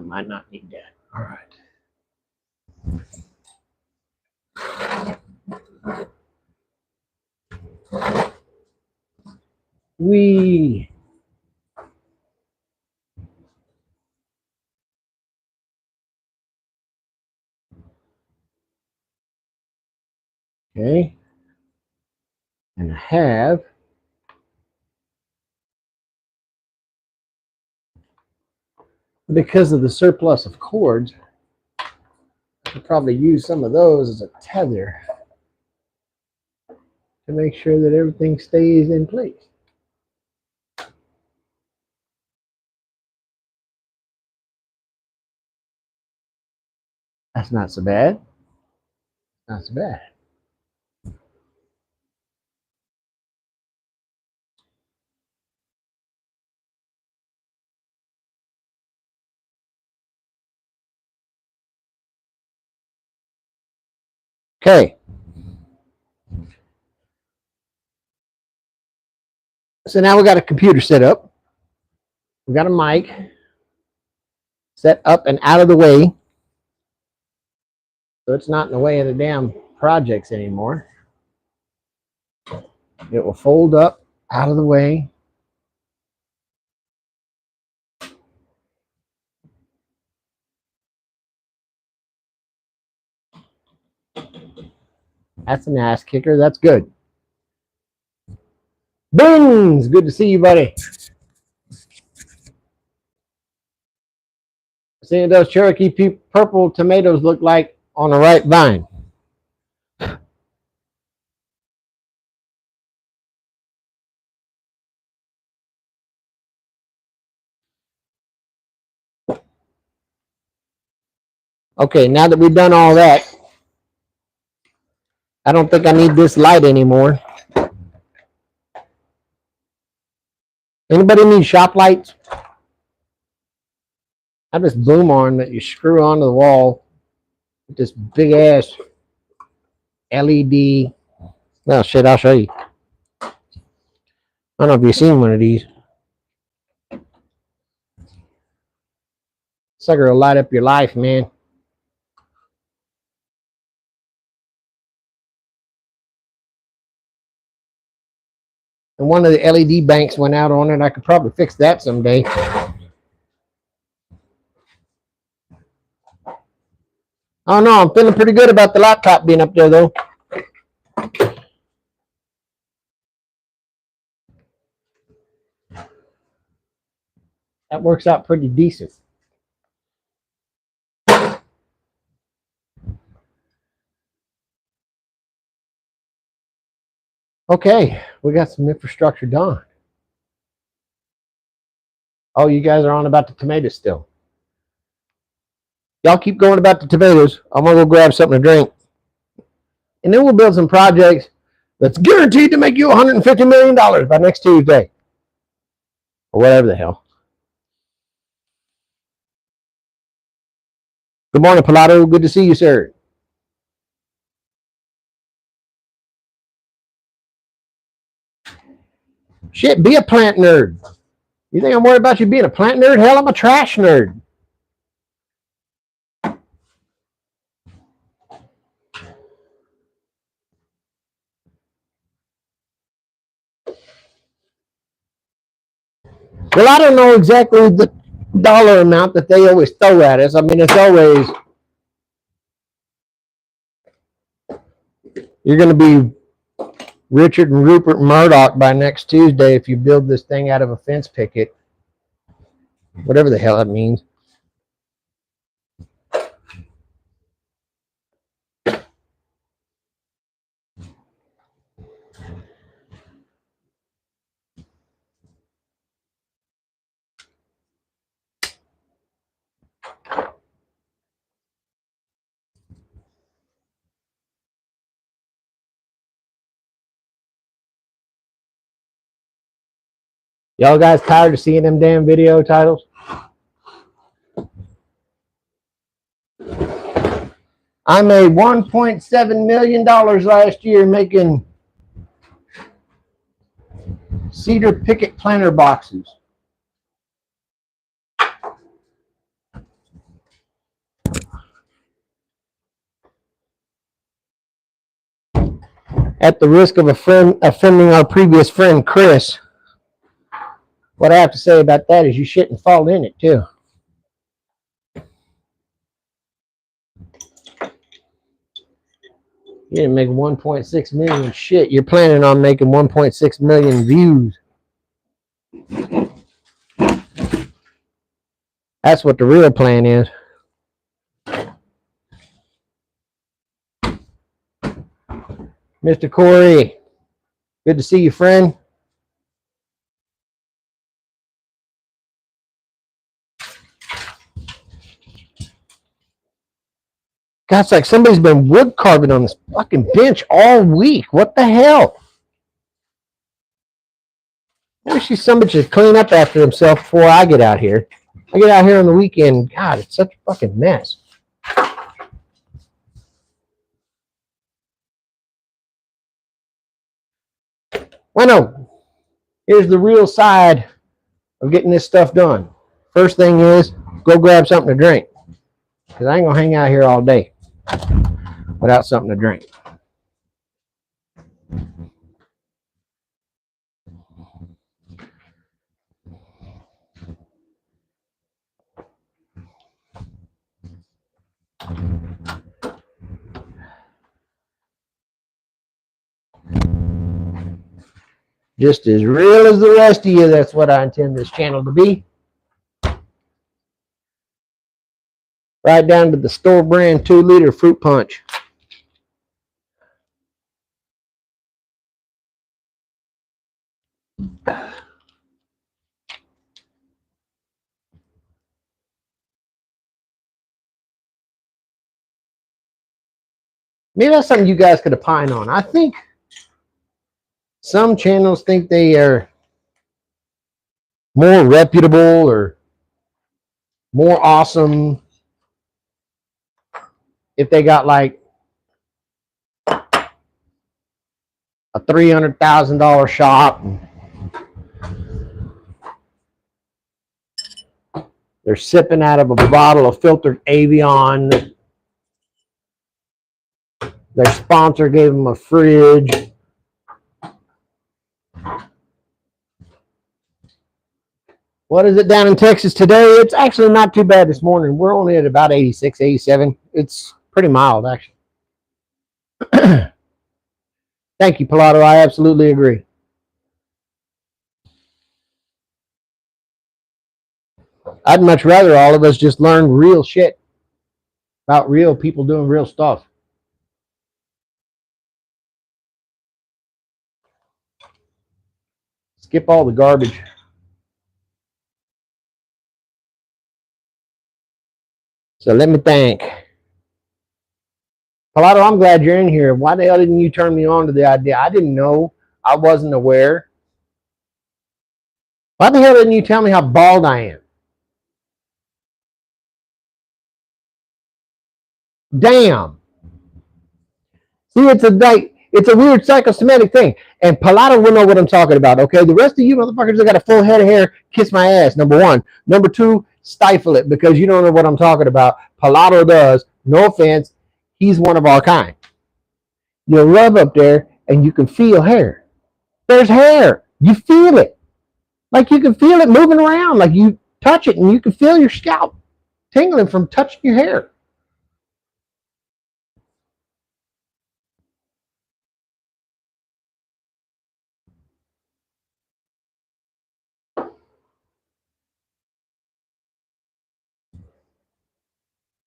might not need that. All right. Okay. And I have because of the surplus of cords, I could probably use some of those as a tether to make sure that everything stays in place. That's not so bad. Not so bad. Okay. So now we got a computer set up. We got a mic set up and out of the way. So it's not in the way of the damn projects anymore. It will fold up out of the way. That's an ass kicker. That's good. Beans, good to see you, buddy. Seeing those Cherokee purple tomatoes look like on the right vine. Okay, now that we've done all that, I don't think I need this light anymore. Anybody need shop lights? I have this boom arm that you screw onto the wall with this big ass LED. Oh shit, I'll show you. I don't know if you've seen one of these. Sucker will light up your life, man. And one of the LED banks went out on it. I could probably fix that someday. Oh no, I'm feeling pretty good about the laptop being up there though. That works out pretty decent. Okay, we got some infrastructure done. Oh, you guys are on about the tomatoes still. Y'all keep going about the tomatoes. I'm gonna go grab something to drink. And then we'll build some projects that's guaranteed to make you $150 million by next Tuesday. Or whatever the hell. Good morning, Pilato. Good to see you, sir. Shit, be a plant nerd. You think I'm worried about you being a plant nerd? Hell, I'm a trash nerd. Well, I don't know exactly the dollar amount that they always throw at us. I mean, it's always, you're going to be Richard and Rupert Murdoch by next Tuesday if you build this thing out of a fence picket. Whatever the hell that means. Y'all guys tired of seeing them damn video titles? I made $1.7 million last year making cedar picket planter boxes. At the risk of offending our previous friend Chris, what I have to say about that is you shouldn't fall in it too. You didn't make 1.6 million shit. You're planning on making 1.6 million views. That's what the real plan is. Mr. Corey, good to see you, friend. God, it's like somebody's been wood carving on this fucking bench all week. What the hell? I wish somebody should clean up after himself before I get out here. I get out here on the weekend. God, it's such a fucking mess. Bueno, here's the real side of getting this stuff done. First thing is, go grab something to drink. Because I ain't going to hang out here all day without something to drink. Just as real as the rest of you, that's what I intend this channel to be. Right down to the store brand 2-liter fruit punch. Maybe that's something you guys could opine on. I think some channels think they are more reputable or more awesome if they got like a $300,000 shop. They're sipping out of a bottle of filtered Avion. Their sponsor gave them a fridge. What is it down in Texas today? It's actually not too bad this morning. We're only at about 86, 87. It's pretty mild, actually. Thank you, Pilato. I absolutely agree. I'd much rather all of us just learn real shit about real people doing real stuff. Skip all the garbage. So let me think. Pilato, I'm glad you're in here. Why the hell didn't you turn me on to the idea? I didn't know. I wasn't aware. Why the hell didn't you tell me how bald I am? Damn. See, it's a weird psychosomatic thing. And Pilato will know what I'm talking about, okay? The rest of you motherfuckers that got a full head of hair, kiss my ass, number one. Number two, stifle it because you don't know what I'm talking about. Pilato does. No offense. He's one of our kind. You rub up there and you can feel hair. There's hair. You feel it. Like you can feel it moving around. Like you touch it and you can feel your scalp tingling from touching your hair.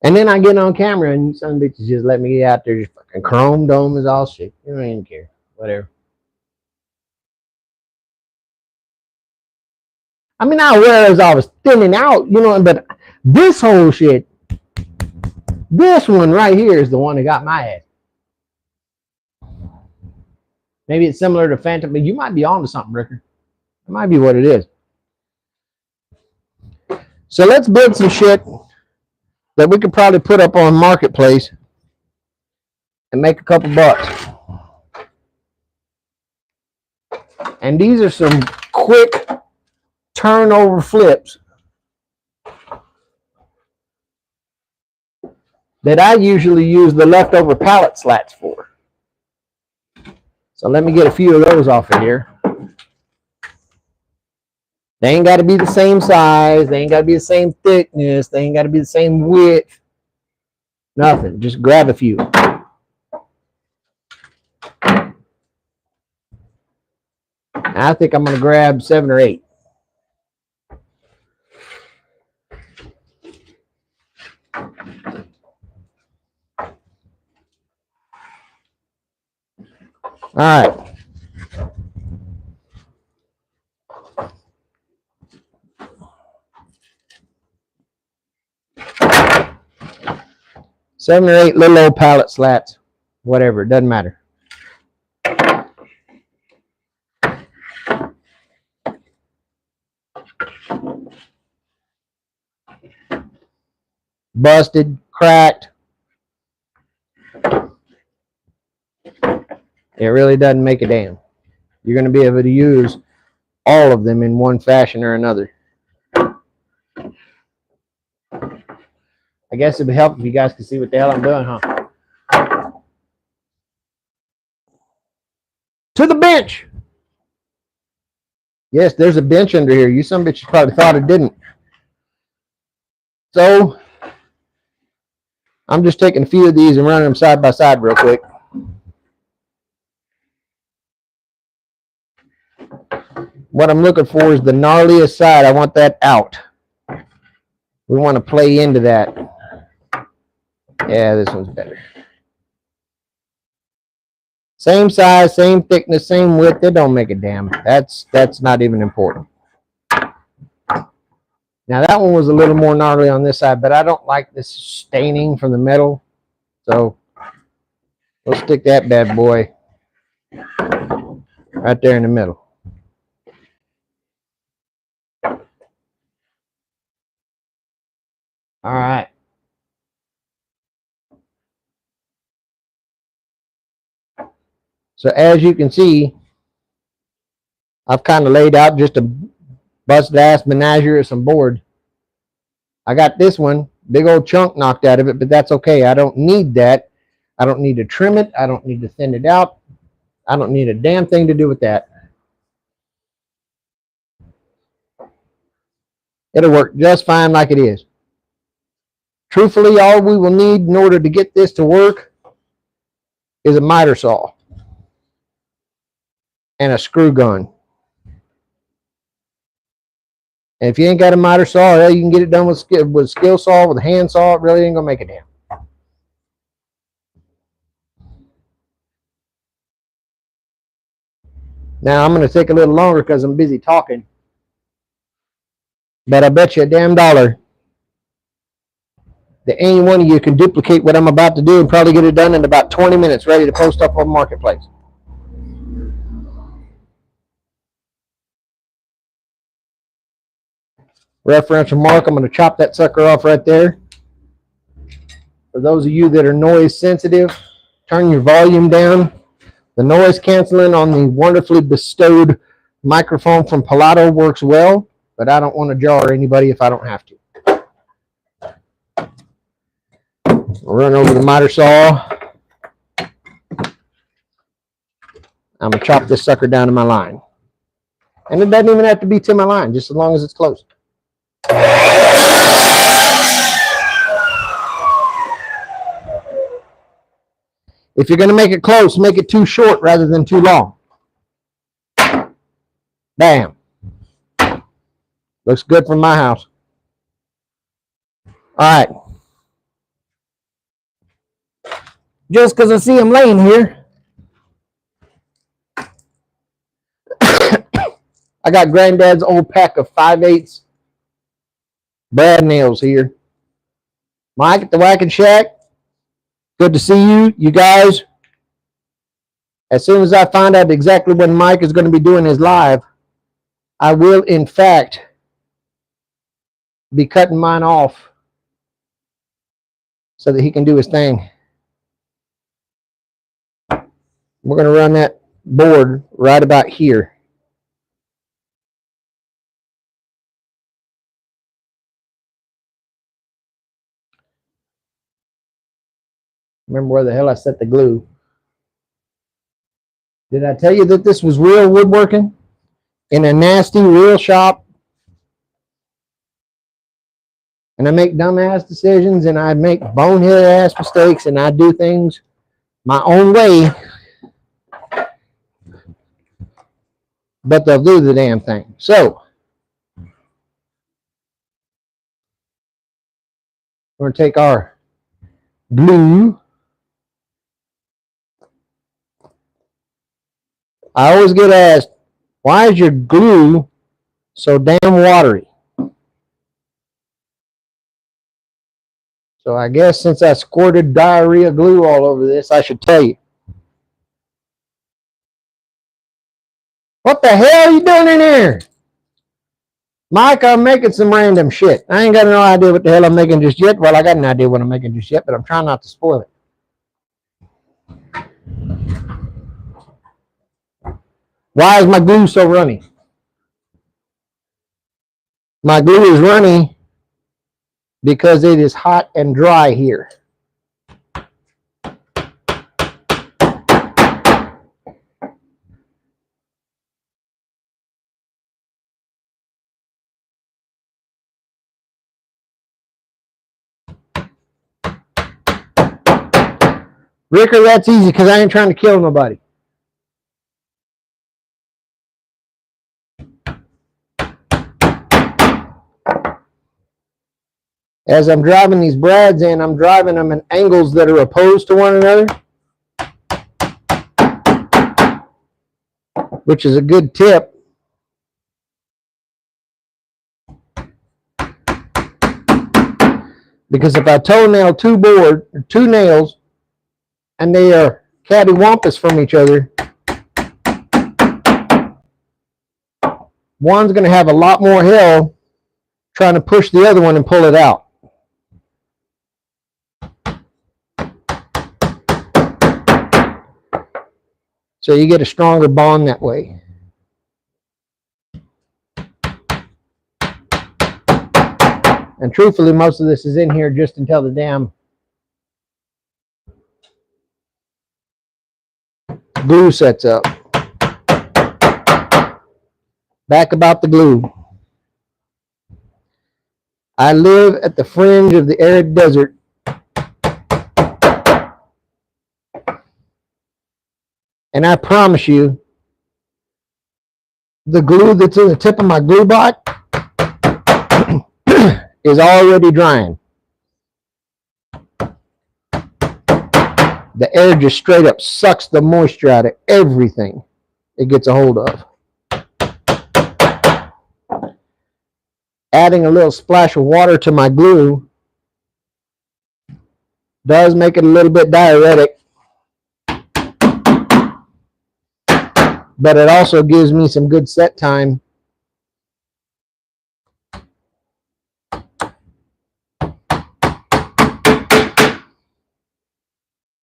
And then I get on camera and some bitches just let me get out there. Just fucking chrome dome is all shit. You don't even care. Whatever. I mean, I wear as I was thinning out, you know, but this whole shit, this one right here is the one that got my ass. Maybe it's similar to Phantom, but you might be on to something, Ricker. It might be what it is. So let's build some shit that we could probably put up on Marketplace and make a couple bucks. And these are some quick turnover flips that I usually use the leftover pallet slats for. So let me get a few of those off of here. They ain't got to be the same size. They ain't got to be the same thickness. They ain't got to be the same width. Nothing. Just grab a few. I think I'm going to grab 7 or 8. All right. Seven or 8 little old pallet slats. Whatever. It doesn't matter. Busted, cracked. It really doesn't make a damn. You're going to be able to use all of them in one fashion or another. I guess it'd help if you guys could see what the hell I'm doing, huh? To the bench. Yes, there's a bench under here. You some bitches probably thought it didn't. So I'm just taking a few of these and running them side by side real quick. What I'm looking for is the gnarliest side. I want that out. We want to play into that. Yeah, this one's better. Same size, same thickness, same width. It don't make a damn. That's not even important. Now that one was a little more gnarly on this side, but I don't like this staining from the metal. So we'll stick that bad boy right there in the middle. All right. So as you can see, I've kind of laid out just a busted ass menagerie of some board. I got this one, big old chunk knocked out of it, but that's okay. I don't need that. I don't need to trim it. I don't need to thin it out. I don't need a damn thing to do with that. It'll work just fine like it is. Truthfully, all we will need in order to get this to work is a miter saw and a screw gun. And if you ain't got a miter saw, hell, you can get it done with a skill saw, with a hand saw. It really ain't gonna make a damn. Now I'm gonna take a little longer because I'm busy talking. But I bet you a damn dollar that any one of you can duplicate what I'm about to do and probably get it done in about 20 minutes, ready to post up on Marketplace. Referential mark, I'm going to chop that sucker off right there. For those of you that are noise sensitive, turn your volume down. The noise canceling on the wonderfully bestowed microphone from Palato works well, but I don't want to jar anybody if I don't have to. I'll run over the miter saw. I'm going to chop this sucker down to my line. And it doesn't even have to be to my line, just as long as it's close. If you're going to make it close, make it too short rather than too long. Bam. Looks good from my house. All right. Just because I see him laying here, I got Granddad's old pack of 5/8 brad nails here. Mike at the Whacking Shack, good to see you. You guys, as soon as I find out exactly when Mike is going to be doing his live, I will, in fact, be cutting mine off so that he can do his thing. We're going to run that board right about here. Remember where the hell I set the glue. Did I tell you that this was real woodworking in a nasty real shop? And I make dumbass decisions and I make bonehead ass mistakes and I do things my own way, but they'll do the damn thing. So we're going to take our glue. I always get asked, why is your glue so damn watery? So I guess since I squirted diarrhea glue all over this, I should tell you. What the hell are you doing in here? Mike, I'm making some random shit. I ain't got no idea what the hell I'm making just yet. Well, I got an idea what I'm making just yet, but I'm trying not to spoil it. Why is my glue so runny? My glue is runny because it is hot and dry here. Ricker, that's easy because I ain't trying to kill nobody. As I'm driving these brads in, I'm driving them in angles that are opposed to one another, which is a good tip. Because if I toenail two nails, and they are cattywampus from each other, one's going to have a lot more hell trying to push the other one and pull it out. So you get a stronger bond that way. And truthfully, most of this is in here just until the damn glue sets up. Back about the glue. I live at the fringe of the arid desert. And I promise you, the glue that's in the tip of my glue bot is already drying. The air just straight up sucks the moisture out of everything it gets a hold of. Adding a little splash of water to my glue does make it a little bit diuretic, but it also gives me some good set time.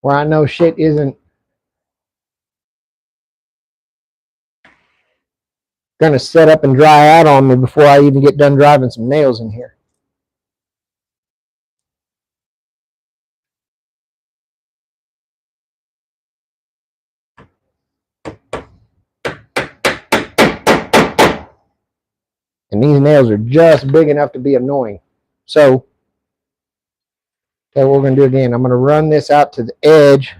Where I know shit isn't going to set up and dry out on me before I even get done driving some nails in here. And these nails are just big enough to be annoying. So, okay, what we're going to do again, I'm going to run this out to the edge.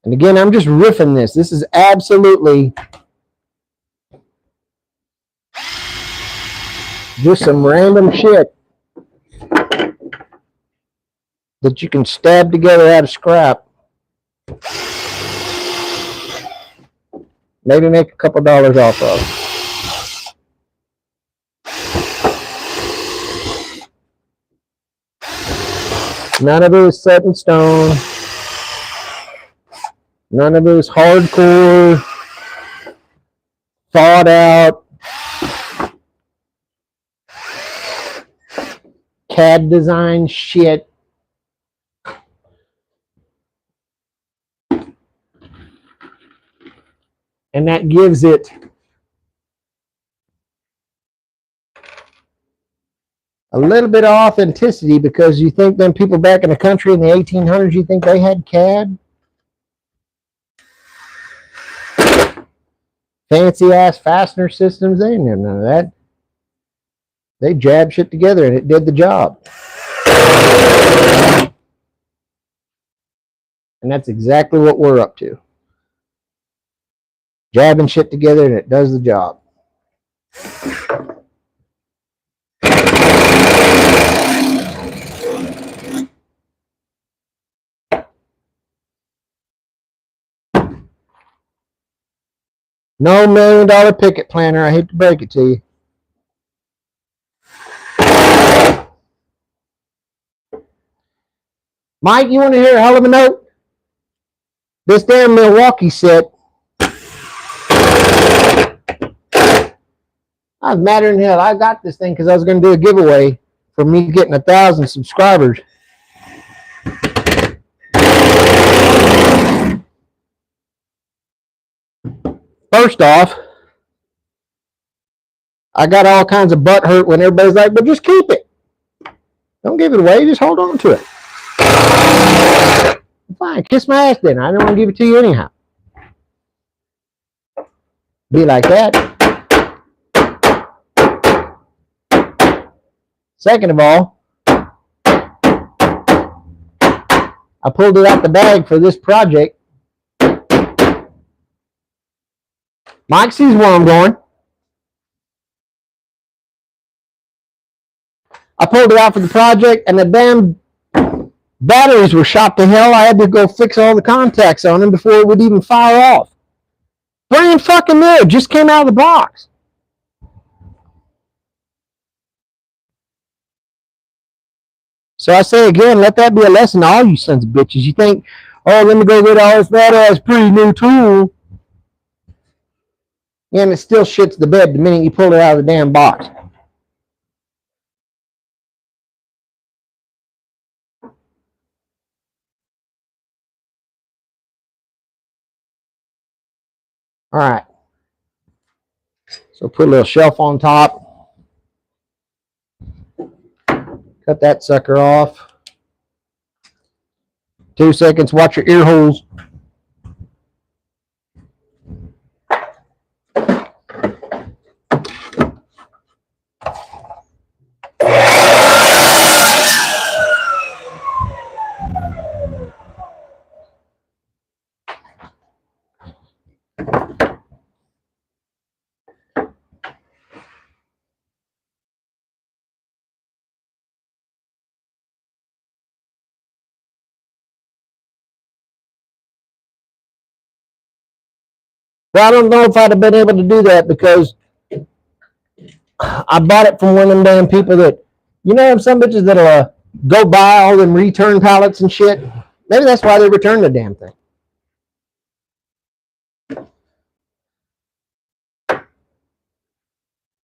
And again, I'm just riffing this. This is absolutely just some random shit that you can stab together out of scrap. Maybe make a couple dollars off of. None of it is set in stone. None of it is hardcore, thought out, CAD design shit. And that gives it a little bit of authenticity, because you think them people back in the country in the 1800s, you think they had CAD? Fancy ass fastener systems, they didn't have none of that. They jabbed shit together and it did the job. And that's exactly what we're up to. Jabbing shit together and it does the job. No $1 million picket planner, I hate to break it to you. Mike, you want to hear a hell of a note? This damn Milwaukee set, I was madder than hell. I got this thing because I was going to do a giveaway for me getting 1,000 subscribers. First off, I got all kinds of butt hurt when everybody's like, but just keep it. Don't give it away. Just hold on to it. Fine. Kiss my ass then. I don't want to give it to you anyhow. Be like that. Second of all, I pulled it out the bag for this project. Mike sees where I'm going. I pulled it out for the project, and the damn batteries were shot to hell. I had to go fix all the contacts on them before it would even fire off. Brand fucking new. Just came out of the box. So I say again, let that be a lesson to all you sons of bitches. You think, oh, let me go get all this badass pretty new tool. Yeah, and it still shits the bed the minute you pull it out of the damn box. All right. So put a little shelf on top. Cut that sucker off. 2 seconds. Watch your ear holes. Well, I don't know if I'd have been able to do that because I bought it from one of them damn people that, you know, some bitches that'll go buy all them return pallets and shit. Maybe that's why they returned the damn thing.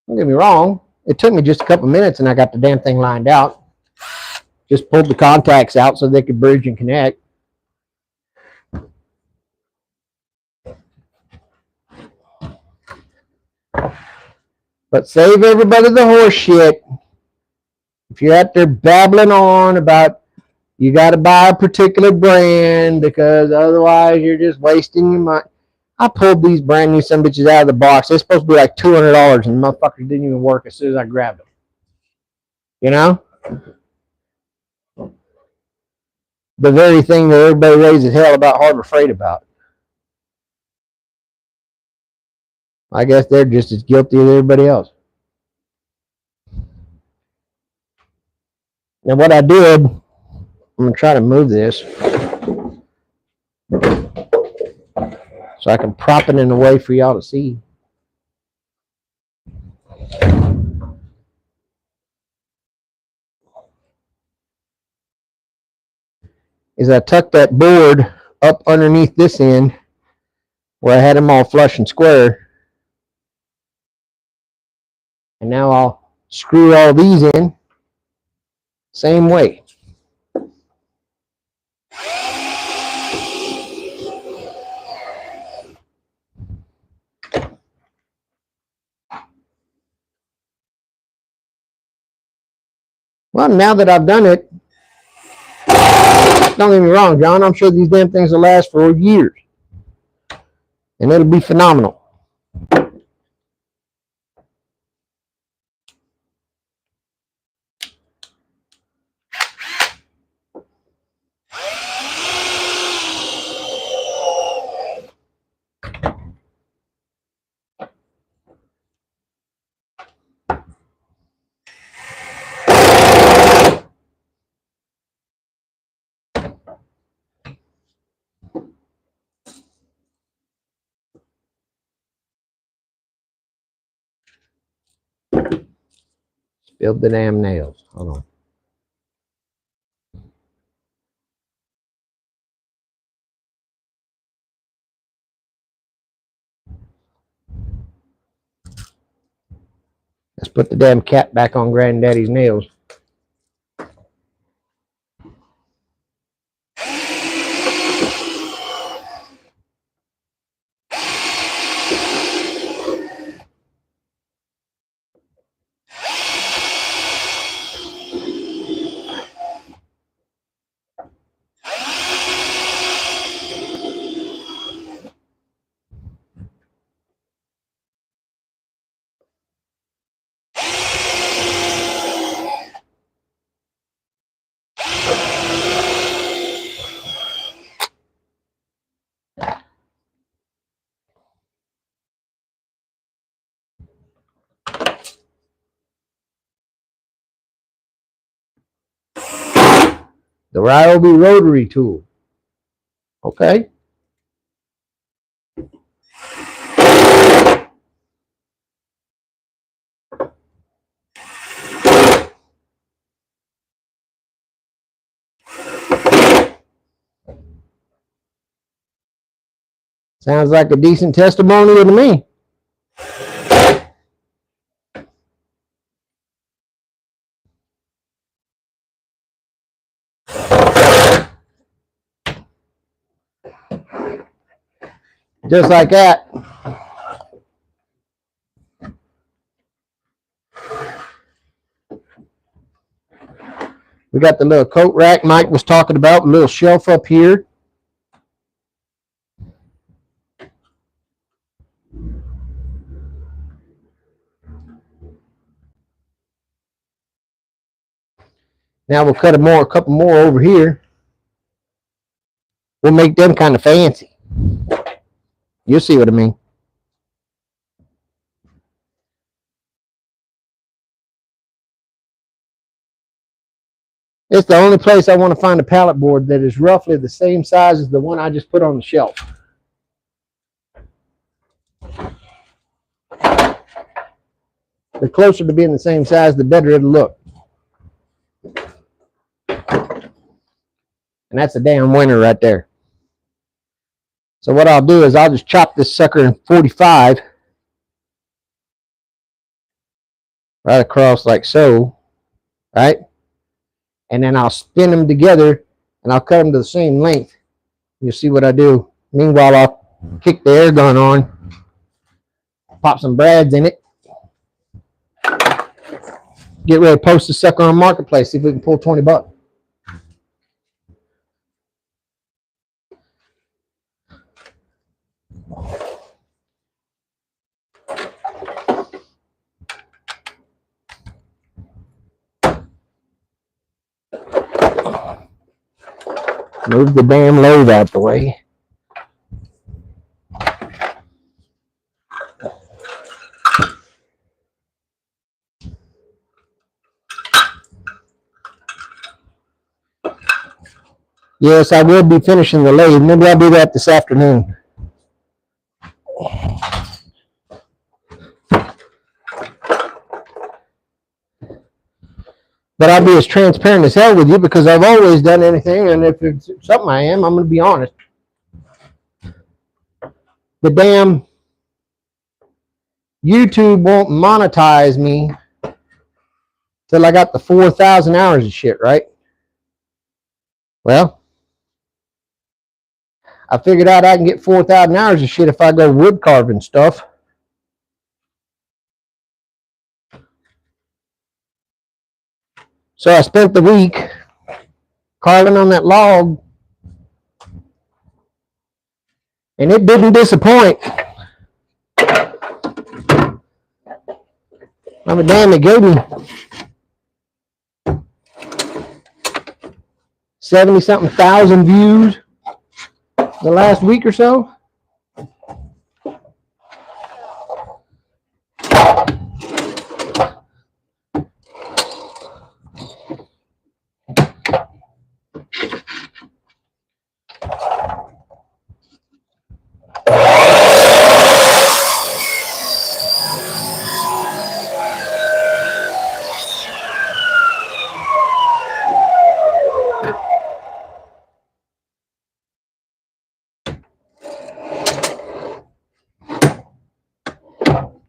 Don't get me wrong. It took me just a couple minutes and I got the damn thing lined out. Just pulled the contacts out so they could bridge and connect. But save everybody the horse shit. If you're out there babbling on about you got to buy a particular brand because otherwise you're just wasting your money. I pulled these brand new some bitches out of the box. They're supposed to be like $200 and the motherfuckers didn't even work as soon as I grabbed them. You know? The very thing that everybody raises hell about Harbor Freight about. I guess they're just as guilty as everybody else. Now what I did, I'm going to try to move this so I can prop it in a way for y'all to see. Is I tucked that board up underneath this end where I had them all flush and square. And now I'll screw all these in same way. Well, now that I've done it, don't get me wrong, John, I'm sure these damn things will last for years. And it'll be phenomenal. Build the damn nails. Hold on. Let's put the damn cap back on Granddaddy's nails. The Ryobi rotary tool. Okay. Sounds like a decent testimonial to me. Just like that. We got the little coat rack Mike was talking about, a little shelf up here. Now we'll cut a couple more over here. We'll make them kind of fancy. You'll see what I mean. It's the only place I want to find a pallet board that is roughly the same size as the one I just put on the shelf. The closer to being the same size, the better it'll look. And that's a damn winner right there. So what I'll do is I'll just chop this sucker in 45 right across like so, right? And then I'll spin them together and I'll cut them to the same length. You'll see what I do. Meanwhile, I'll kick the air gun on, pop some brads in it, get ready to post the sucker on Marketplace, see if we can pull 20 bucks. Move the damn load out the way. Yes, I will be finishing the lathe. Maybe I'll do that this afternoon. But I'll be as transparent as hell with you because I've always done anything, and if it's something I'm going to be honest. The damn YouTube won't monetize me till I got the 4,000 hours of shit, right? Well, I figured out I can get 4,000 hours of shit if I go wood carving stuff. So I spent the week carving on that log, and it didn't disappoint. I'm a damn, it gave me 70-something thousand views the last week or so.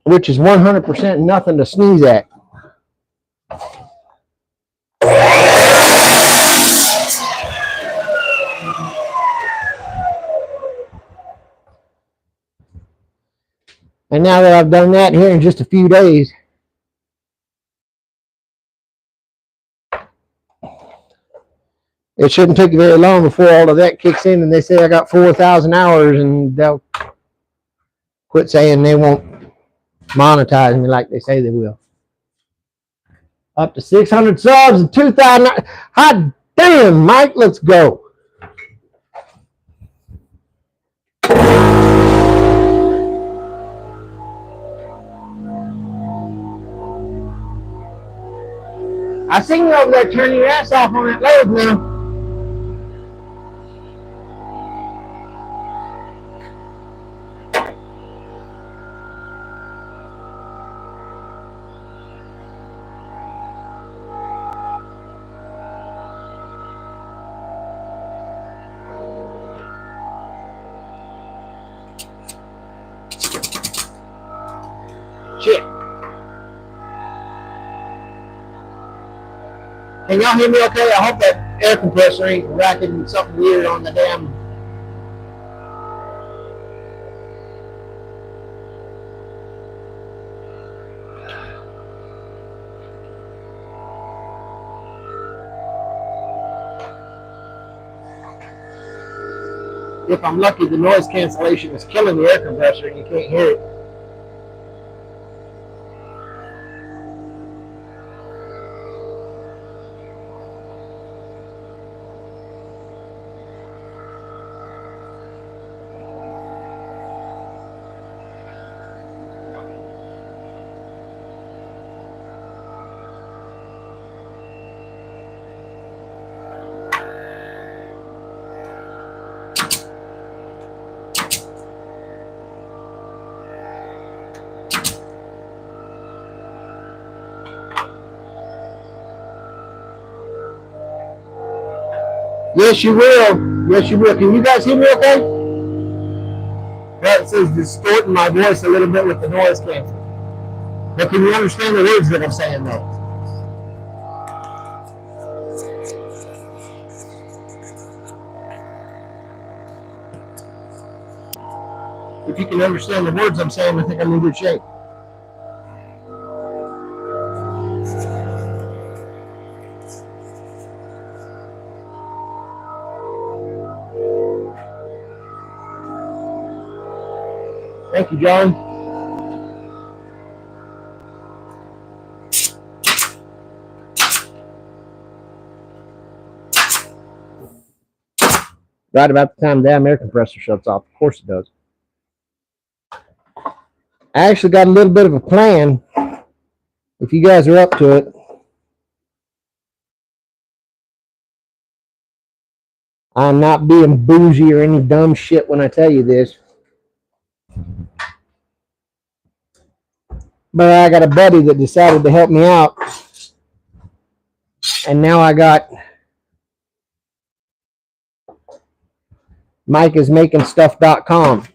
Which is 100% nothing to sneeze at. And now that I've done that here in just a few days, it shouldn't take very long before all of that kicks in and they say I got 4,000 hours, and they'll quit saying they won't monetize me like they say they will. Up to 600 subs and 2,000. Hot damn, Mike, let's go. I seen you over there turning your ass off on that load now. Shit. Can y'all hear me okay? I hope that air compressor ain't racking something weird on the damn. If I'm lucky, the noise cancellation is killing the air compressor and you can't hear it. Yes, you will. Yes, you will. Can you guys hear me okay? That says distorting my voice a little bit with the noise cancel. But can you understand the words that I'm saying, though? If you can understand the words I'm saying, I think I'm in good shape. Thank you, John. Right about the time the damn air compressor shuts off. Of course it does. I actually got a little bit of a plan, if you guys are up to it. I'm not being bougie or any dumb shit when I tell you this. But I got a buddy that decided to help me out. And now I got MikeIsMakingStuff.com.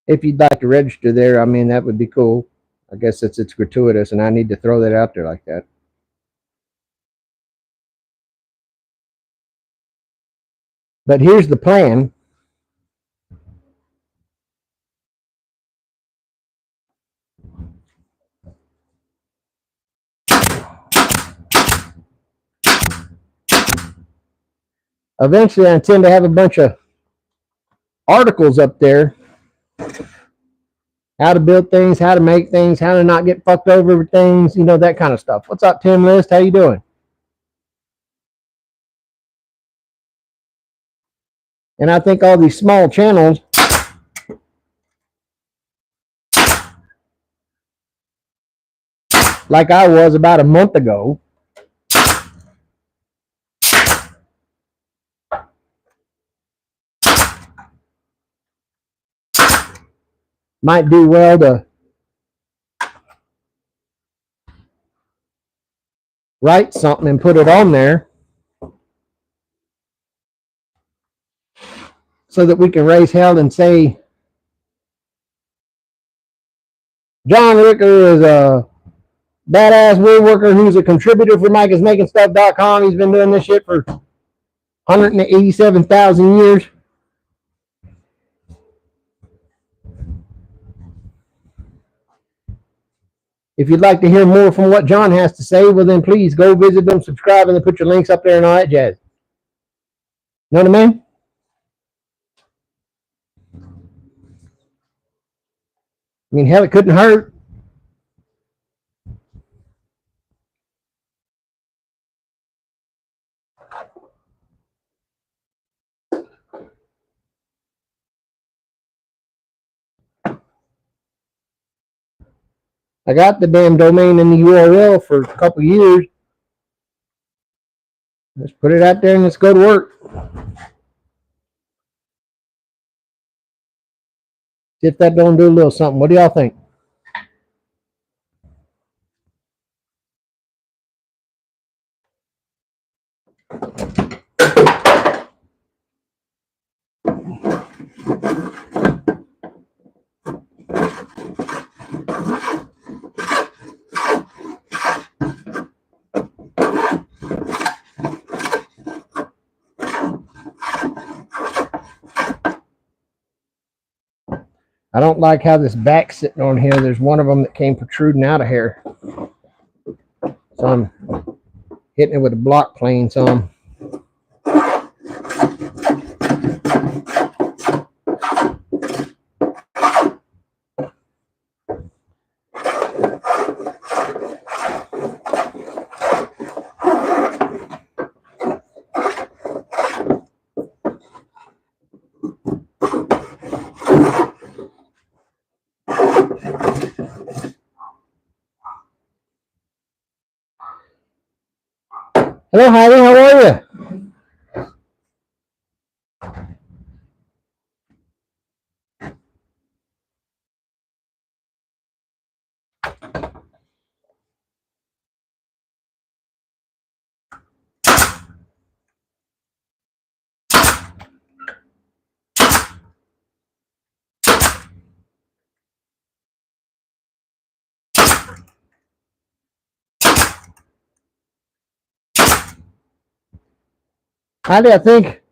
If you'd like to register there, I mean, that would be cool. I guess it's gratuitous, and I need to throw that out there like that. But here's the plan. Eventually, I intend to have a bunch of articles up there. How to build things, how to make things, how to not get fucked over with things, you know, that kind of stuff. What's up, Tim List? How you doing? And I think all these small channels like I was about a month ago might do well to write something and put it on there so that we can raise hell and say John Ricker is a badass woodworker who's a contributor for MikeIsMakingStuff.com. He's been doing this shit for 187,000 years. If you'd like to hear more from what John has to say, well, then please go visit them, subscribe, and then put your links up there and all that jazz. You know what I mean? I mean, hell, it couldn't hurt. I got the damn domain and the URL for a couple years. Let's put it out there and let's go to work. See if that don't do a little something. What do y'all think? I don't like how this back's sitting on here. There's one of them that came protruding out of here. So I'm hitting it with a block plane some. Hello, Heidi. How are you? Heidi, I think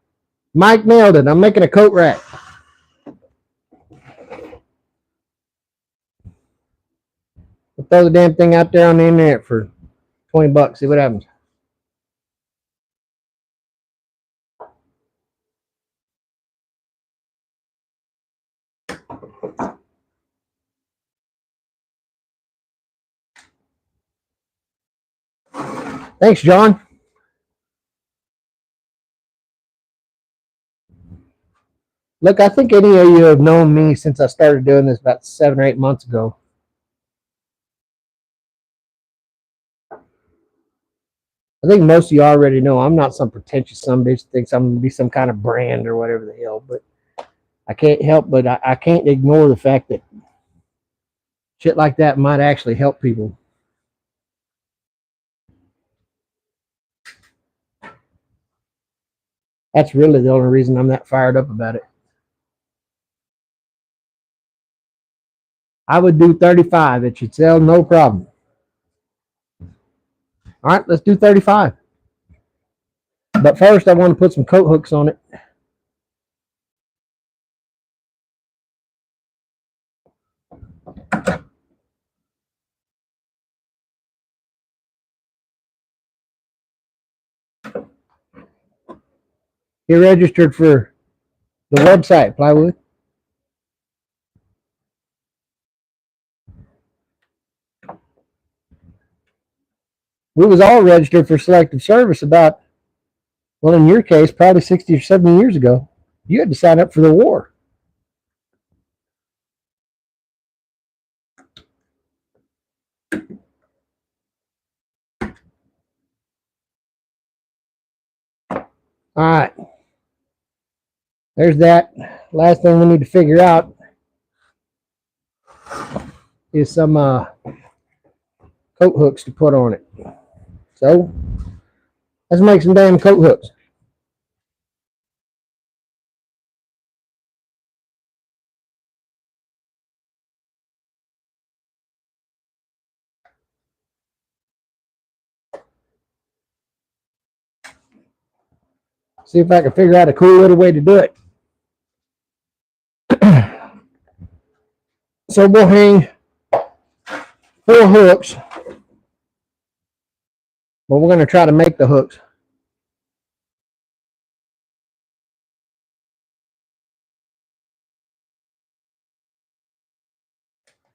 Mike nailed it. I'm making a coat rack. We'll throw the damn thing out there on the internet for $20. See what happens. Thanks, John. Look, I think any of you have known me since I started doing this about 7 or 8 months ago. I think most of you already know I'm not some pretentious some bitch that thinks I'm going to be some kind of brand or whatever the hell, but I can't help but I can't ignore the fact that shit like that might actually help people. That's really the only reason I'm that fired up about it. I would do 35. It should sell no problem. All right, let's do 35. But first, I want to put some coat hooks on it. He registered for the website, Plywood. We was all registered for selective service about, well, in your case, probably 60 or 70 years ago. You had to sign up for the war. All right. There's that. Last thing we need to figure out is some coat hooks to put on it. So let's make some damn coat hooks. See if I can figure out a cool little way to do it. So we'll hang 4 hooks, but we're going to try to make the hooks.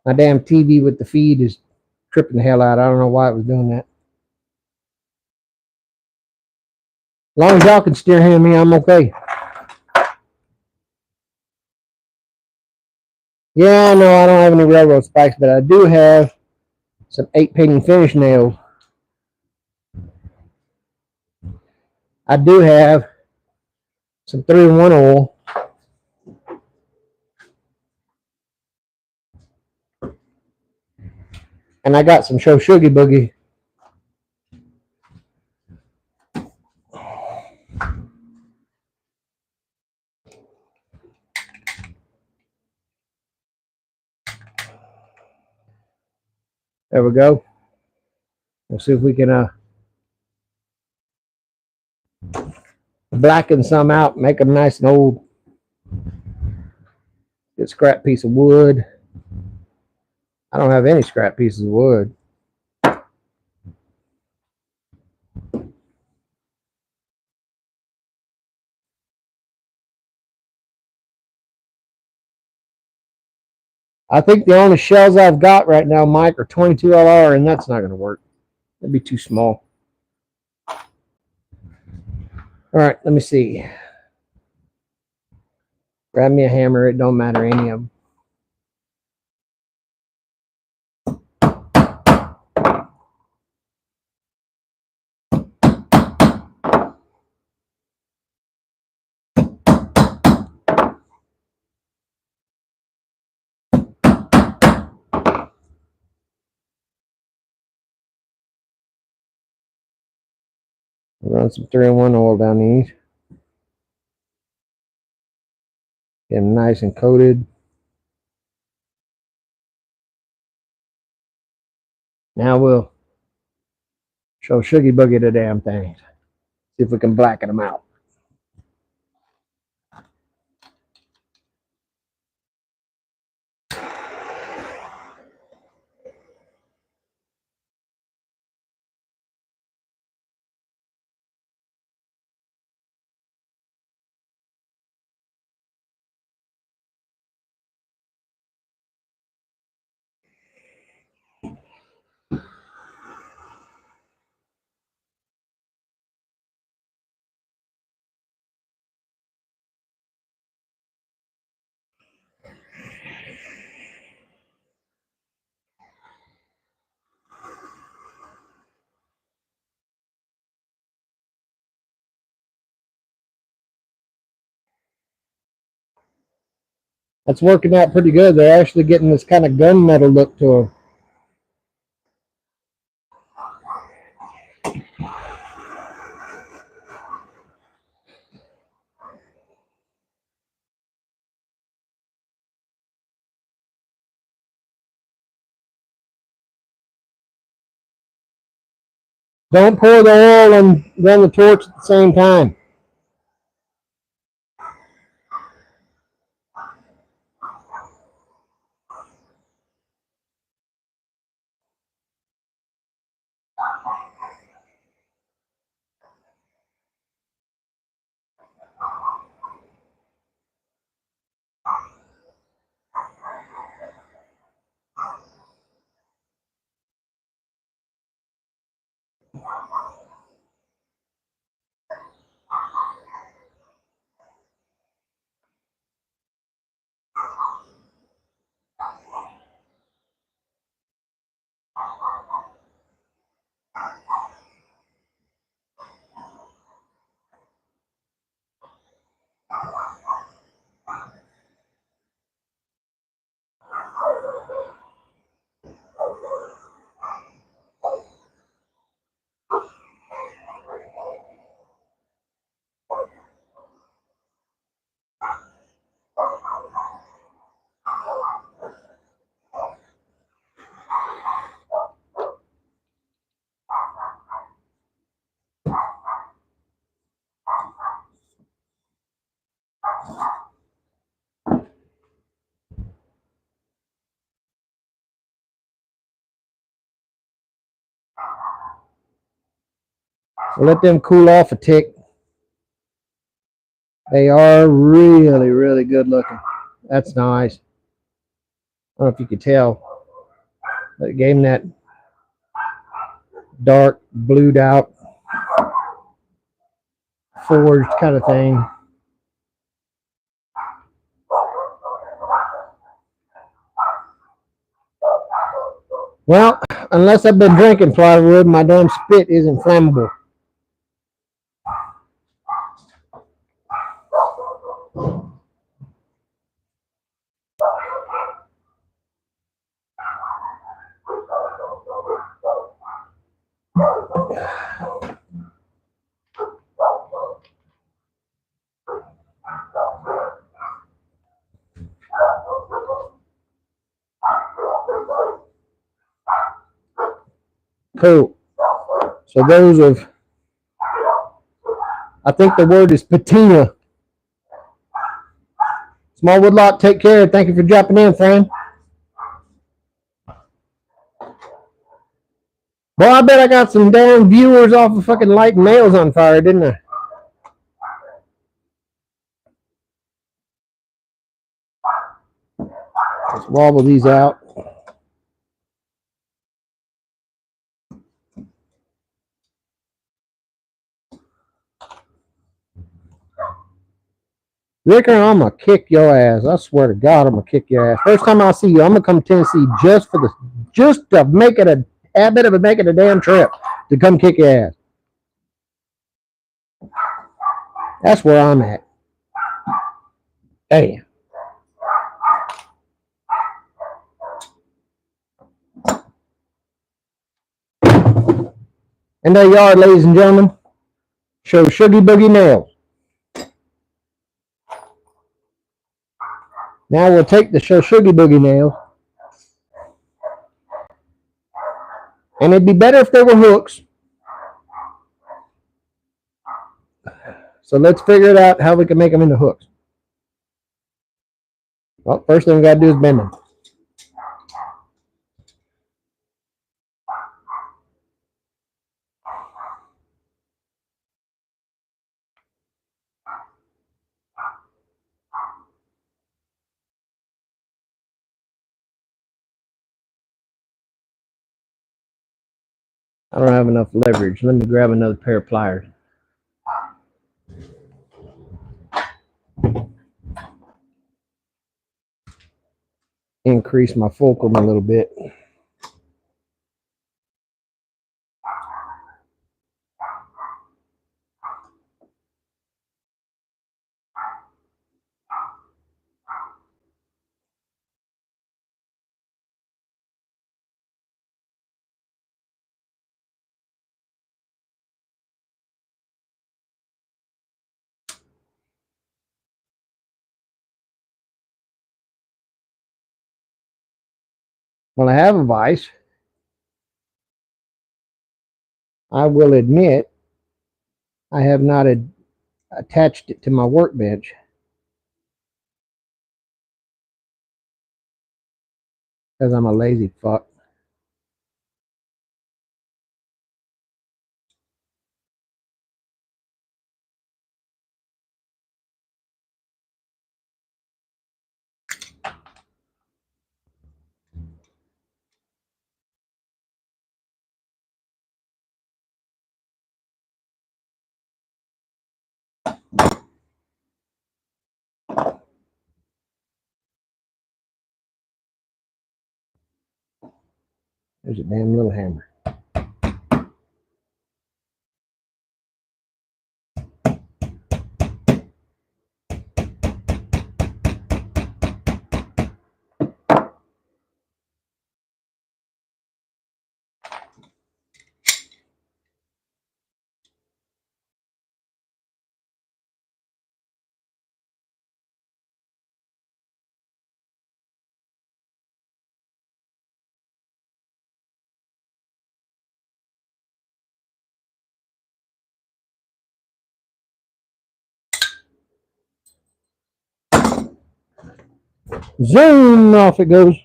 My damn TV with the feed is tripping the hell out. I don't know why it was doing that. As long as y'all can steer hand me, I'm okay. Yeah, no, I don't have any railroad spikes, but I do have some 8 painting finish nails. I do have some 3-in-1 oil. And I got some Show Shoogie Boogie. There we go. We'll see if we can blacken some out, make them nice and old. Get a scrap piece of wood. I don't have any scrap pieces of wood. I think the only shells I've got right now, Mike, are 22 LR, and that's not going to work. That'd be too small. All right, let me see. Grab me a hammer. It don't matter, any of them. Run some 3-in-1 oil down these. Get them nice and coated. Now we'll Show Shoogie Boogie the damn things. See if we can blacken them out. That's working out pretty good. They're actually getting this kind of gunmetal look to them. Don't pour the oil and run the torch at the same time. Let them cool off a tick. They are really, really good looking. That's nice. I don't know if you could tell, but it gave them that dark, blued out, forged kind of thing. Well, unless I've been drinking plywood, my damn spit isn't flammable. Cool. So those of, I think the word is patina. Small Woodlock, take care. Thank you for dropping in, friend. Boy, I bet I got some damn viewers off of fucking lighting nails on fire, didn't I? Let's wobble these out. Ricker, I'm gonna kick your ass. I swear to God, I'm gonna kick your ass. First time I see you, I'm gonna come to Tennessee just to make it a habit of making a damn trip to come kick your ass. That's where I'm at. Damn. And there you are, ladies and gentlemen. Show Shuggy Boogie nails. Now we'll take the Show Shuggy Boogie nails. And it'd be better if they were hooks. So let's figure it out how we can make them into hooks. Well, first thing we gotta do is bend them. I don't have enough leverage. Let me grab another pair of pliers. Increase my fulcrum a little bit. Well, I have a vise. I will admit I have not attached it to my workbench. Because I'm a lazy fuck. There's a damn little hammer. Zoom, off it goes.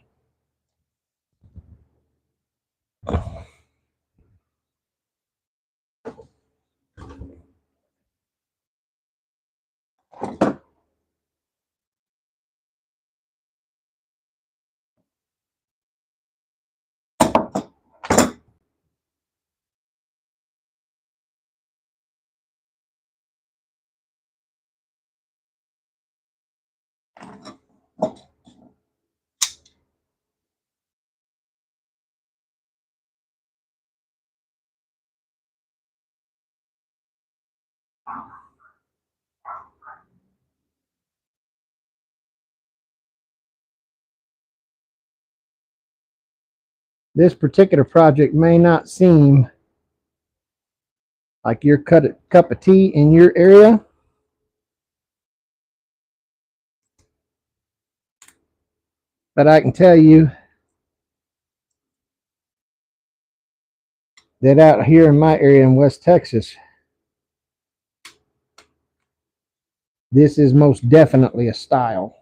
This particular project may not seem like your cup of tea in your area, but I can tell you that out here in my area in West Texas, this is most definitely a style.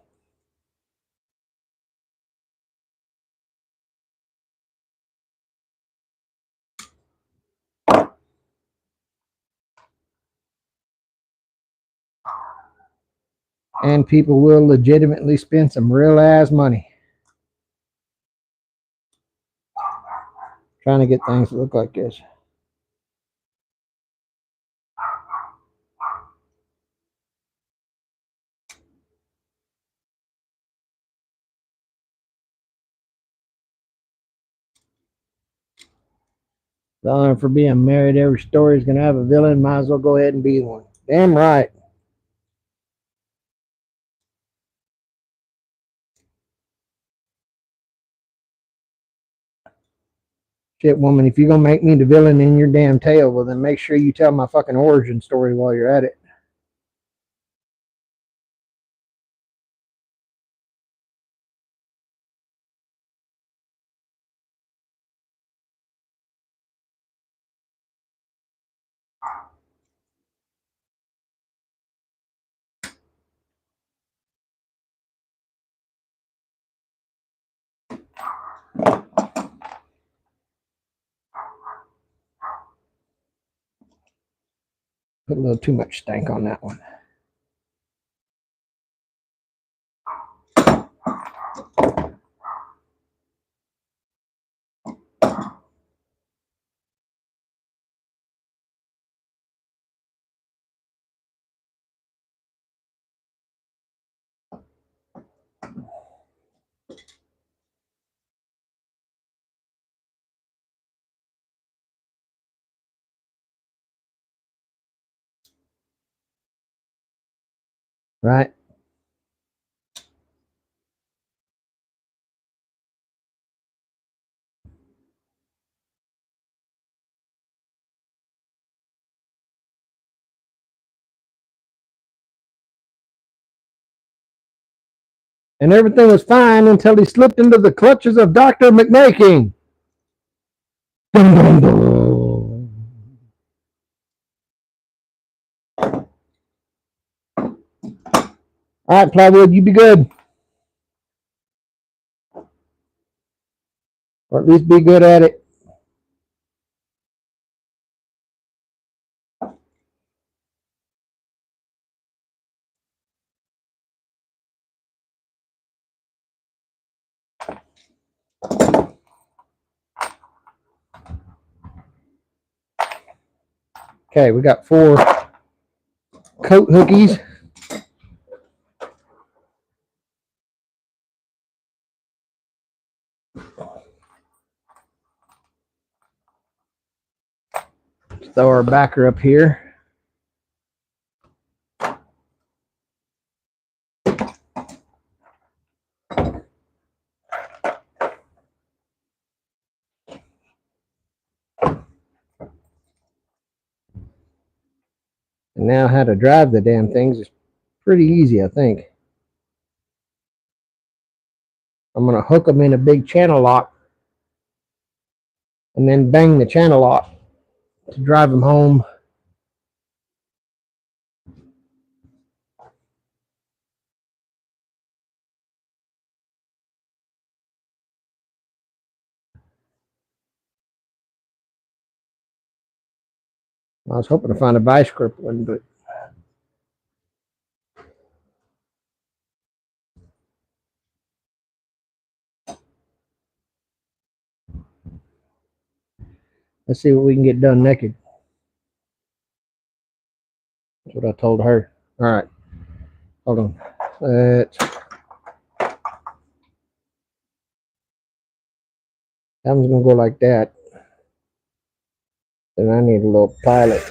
And people will legitimately spend some real ass money trying to get things to look like this. For being married, every story is going to have a villain. Might as well go ahead and be one. Damn right. Shit, woman, if you're going to make me the villain in your damn tale, well, then make sure you tell my fucking origin story while you're at it. Put a little too much stank on that one. Right? And everything was fine until he slipped into the clutches of Dr. McMaking. Dum, dum, dum. All right, Plywood, you be good. Or at least be good at it. Okay, we got 4 coat hookies. Let's throw our backer up here. And now how to drive the damn things is pretty easy, I think. I'm going to hook them in a big channel lock and then bang the channel lock to drive them home. I was hoping to find a vice grip one, but let's see what we can get done naked. That's what I told her. All right, hold on. That one's gonna go like that. Then I need a little pilot.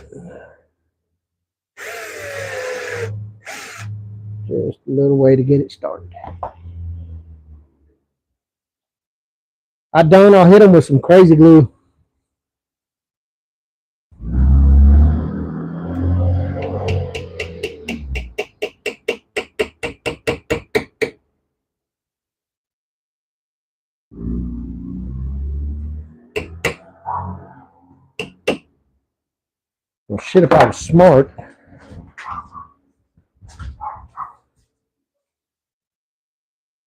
Just a little way to get it started. I don't. I'll hit them with some crazy glue. Well, shit, if I was smart,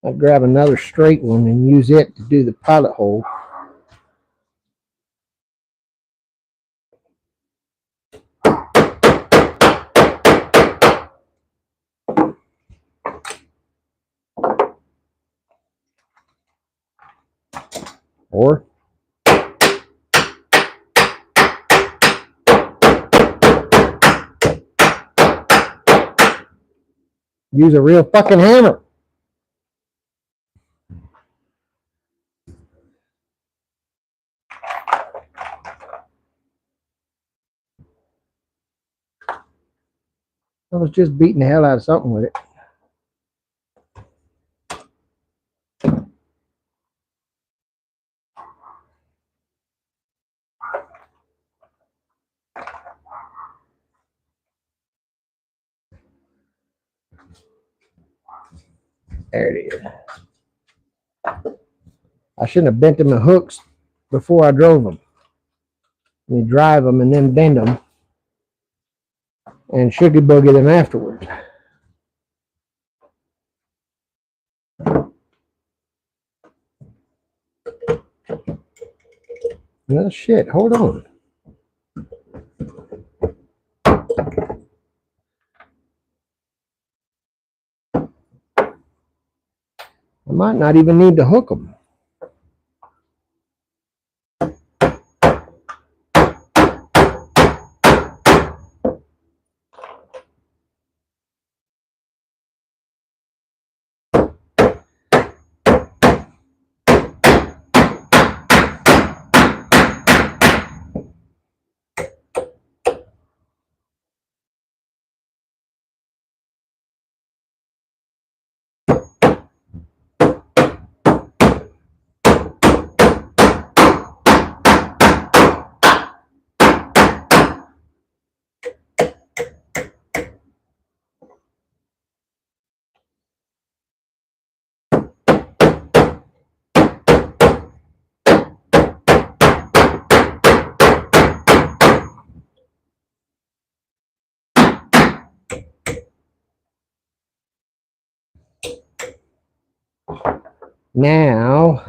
I'd grab another straight one and use it to do the pilot hole. Or use a real fucking hammer. I was just beating the hell out of something with it. There it is. I shouldn't have bent them in hooks before I drove them. You drive them and then bend them and sugar boogie them afterwards. Well, shit, hold on. I might not even need to hook them. Now,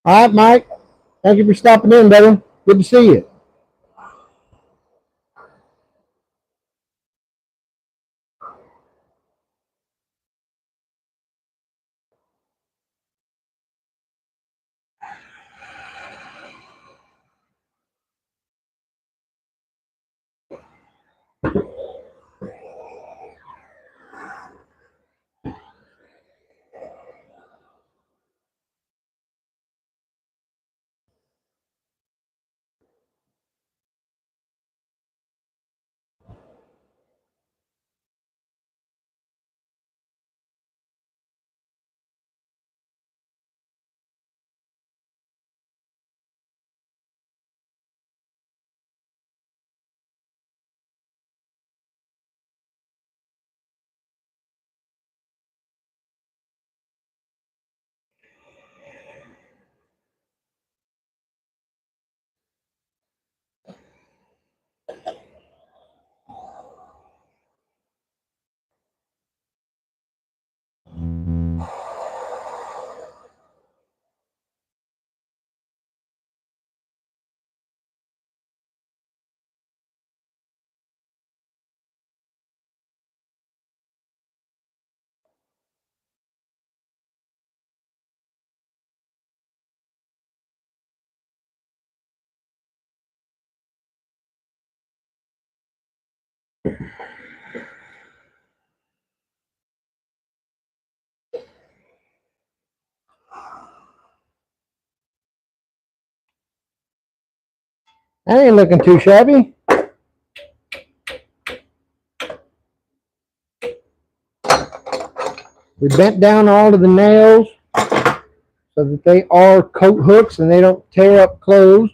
All right, Mike. Thank you for stopping in, brother. Good to see you. I ain't looking too shabby. We bent down all of the nails so that they are coat hooks and they don't tear up clothes.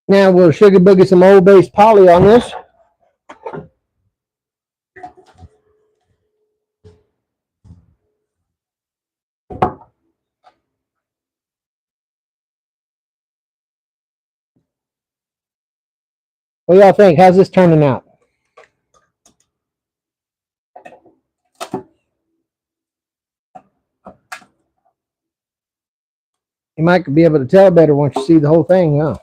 Now we'll sugar boogie some old base poly on this. What do y'all think? How's this turning out? You might be able to tell better once you see the whole thing, huh?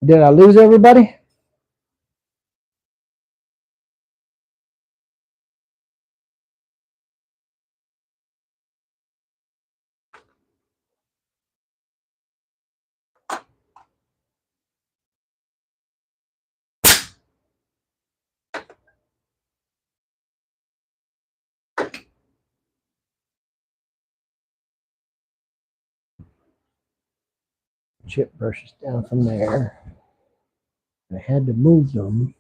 Did I lose everybody? Chip brushes down from there. I had to move them.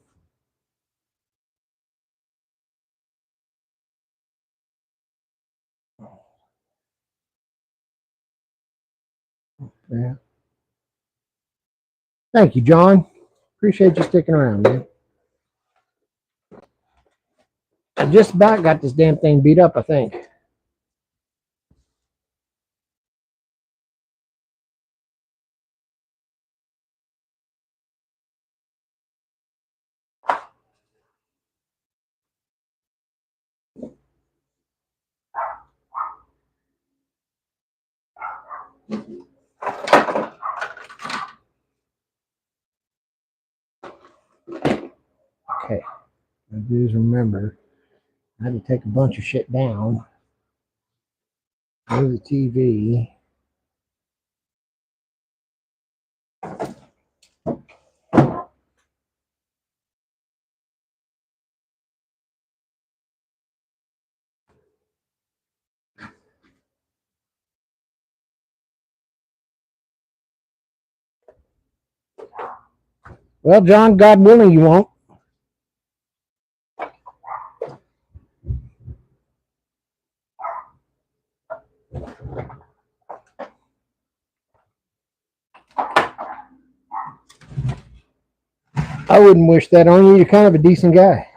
Yeah. Thank you, John. Appreciate you sticking around, man. I just about got this damn thing beat up, I think. Okay. I do is remember I had to take a bunch of shit down. Move the TV. Well, John, God willing, you won't. I wouldn't wish that on you. You're kind of a decent guy.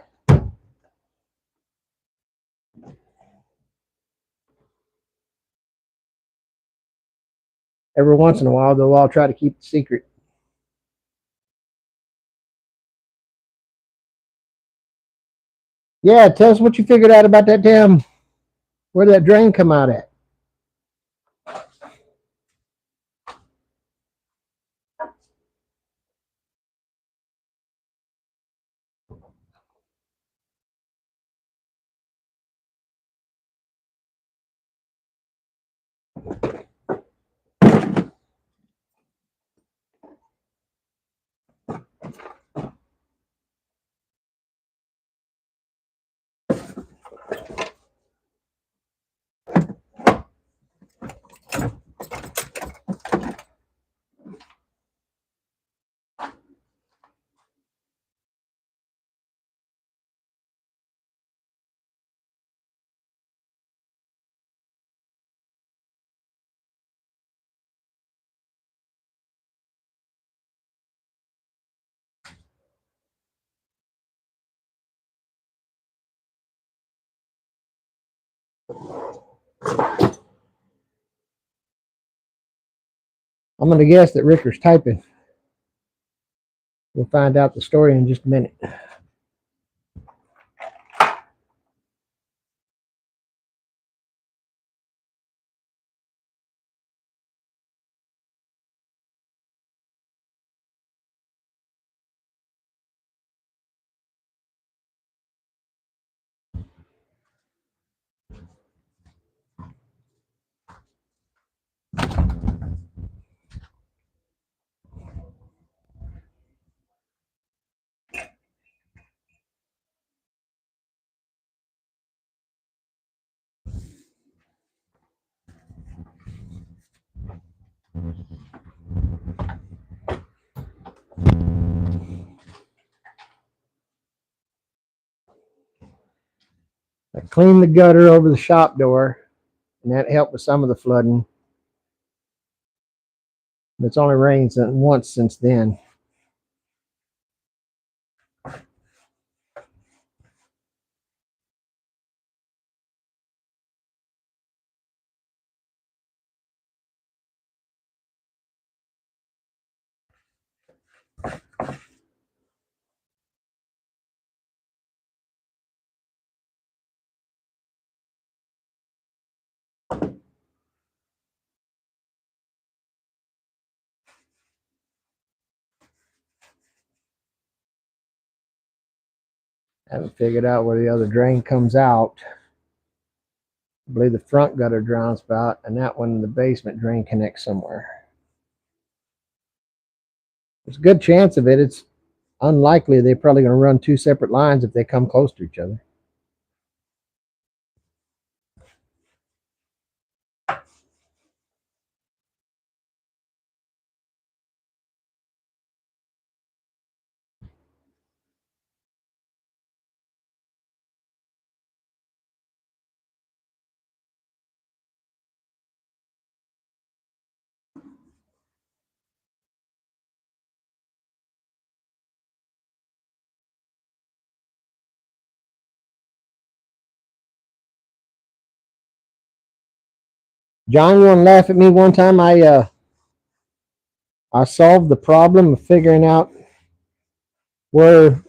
Every once in a while, they'll all try to keep the secret. Yeah, tell us what you figured out about that damn, where did that drain come out at? I'm going to guess that Ricker's typing. We'll find out the story in just a minute. I cleaned the gutter over the shop door, and that helped with some of the flooding. It's only rained once since then. I haven't figured out where the other drain comes out. I believe the front gutter downspout, and that one in the basement drain connects somewhere. There's a good chance of it. It's unlikely they're probably going to run two separate lines if they come close to each other. John, you want to laugh at me? One time I solved the problem of figuring out where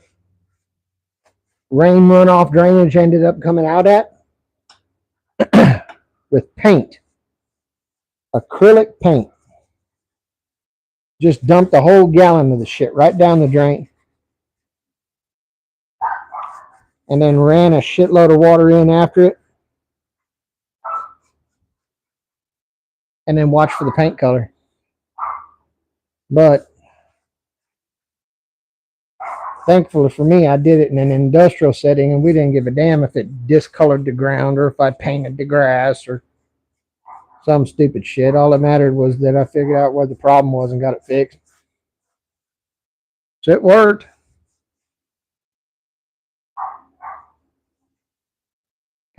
rain runoff drainage ended up coming out at with paint, acrylic paint. Just dumped a whole gallon of the shit right down the drain, and then ran a shitload of water in after it. and then watch for the paint color. But thankfully for me, I did it in an industrial setting, and we didn't give a damn if it discolored the ground or if I painted the grass or some stupid shit. All that mattered was that I figured out what the problem was and got it fixed. So it worked.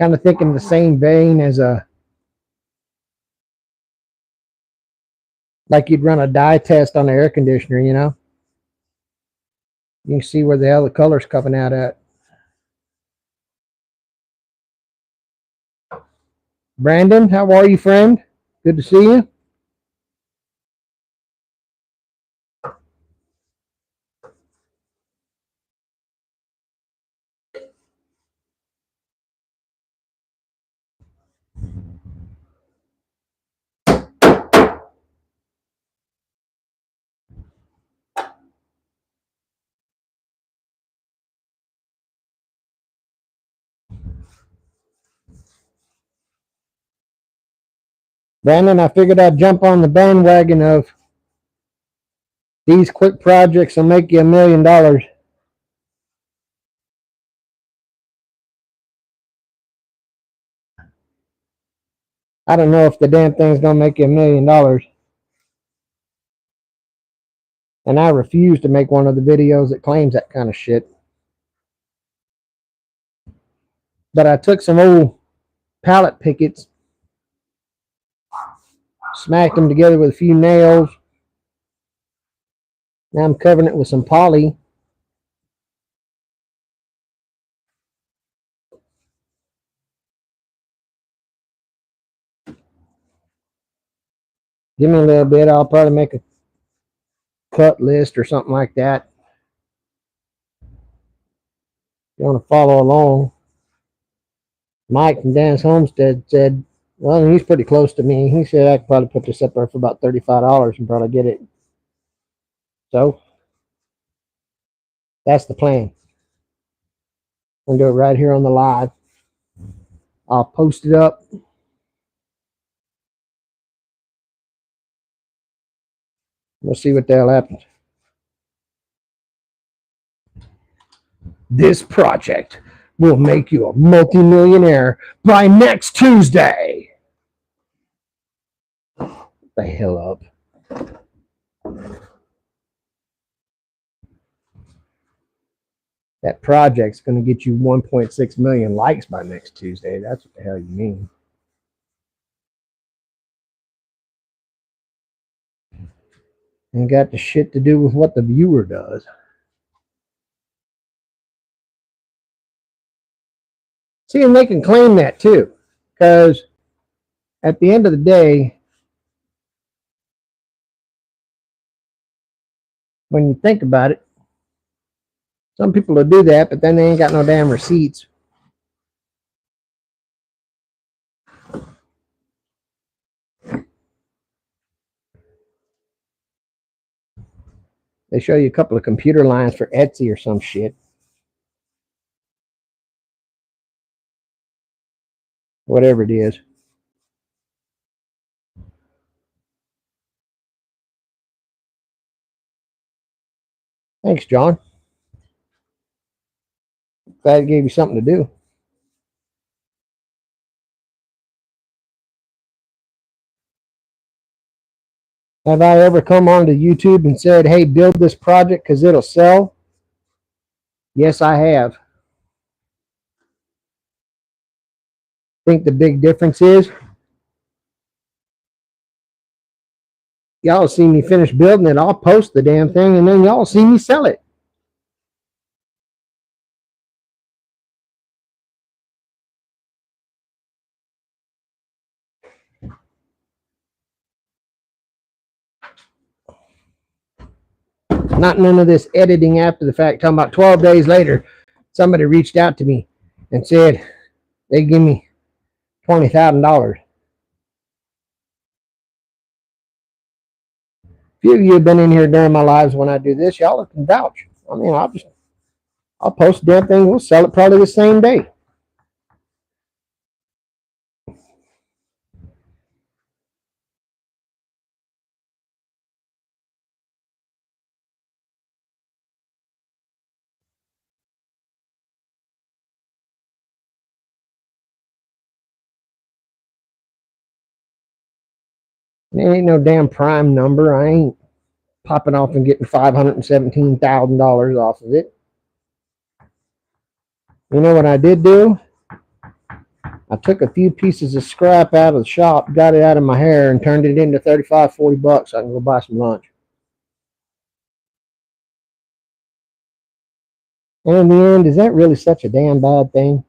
Kind of thinking the same vein as like you'd run a dye test on the air conditioner, you know? You can see where the hell the color's coming out at. Brandon, how are you, friend? Good to see you. Brandon, I figured I'd jump on the bandwagon of these quick projects will make you $1 million. I don't know if the damn thing's gonna make you $1 million. And I refuse to make one of the videos that claims that kind of shit. But I took some old pallet pickets, smacked them together with a few nails. Now I'm covering it with some poly. Give me a little bit. I'll probably make a cut list or something like that. If you want to follow along. Mike from Dan's Homestead said, well, he's pretty close to me. He said I could probably put this up there for about $35 and probably get it. So that's the plan. I'm going to do it right here on the live. I'll post it up. We'll see what the hell happens. This project will make you a multimillionaire by next Tuesday. The hell up. That project's going to get you 1.6 million likes by next Tuesday. That's what the hell you mean. Ain't got the shit to do with what the viewer does. See, and they can claim that too, because at the end of the day, when you think about it, some people will do that, but then they ain't got no damn receipts. They show you a couple of computer lines for Etsy or some shit. Whatever it is. Thanks, John. Glad it gave you something to do. Have I ever come onto YouTube and said, hey, build this project because it'll sell? Yes, I have. Think the big difference is y'all see me finish building it, I'll post the damn thing, and then y'all see me sell it. Not none of this editing after the fact. Talking about 12 days later, somebody reached out to me and said they give me $20,000. A few of you have been in here during my lives when I do this. Y'all can vouch. I mean, I'll post the damn thing. We'll sell it probably the same day. It ain't no damn prime number. I ain't popping off and getting $517,000 off of it. You know what I did do? I took a few pieces of scrap out of the shop, got it out of my hair, and turned it into 35, 40 bucks so I can go buy some lunch. And in the end, is that really such a damn bad thing?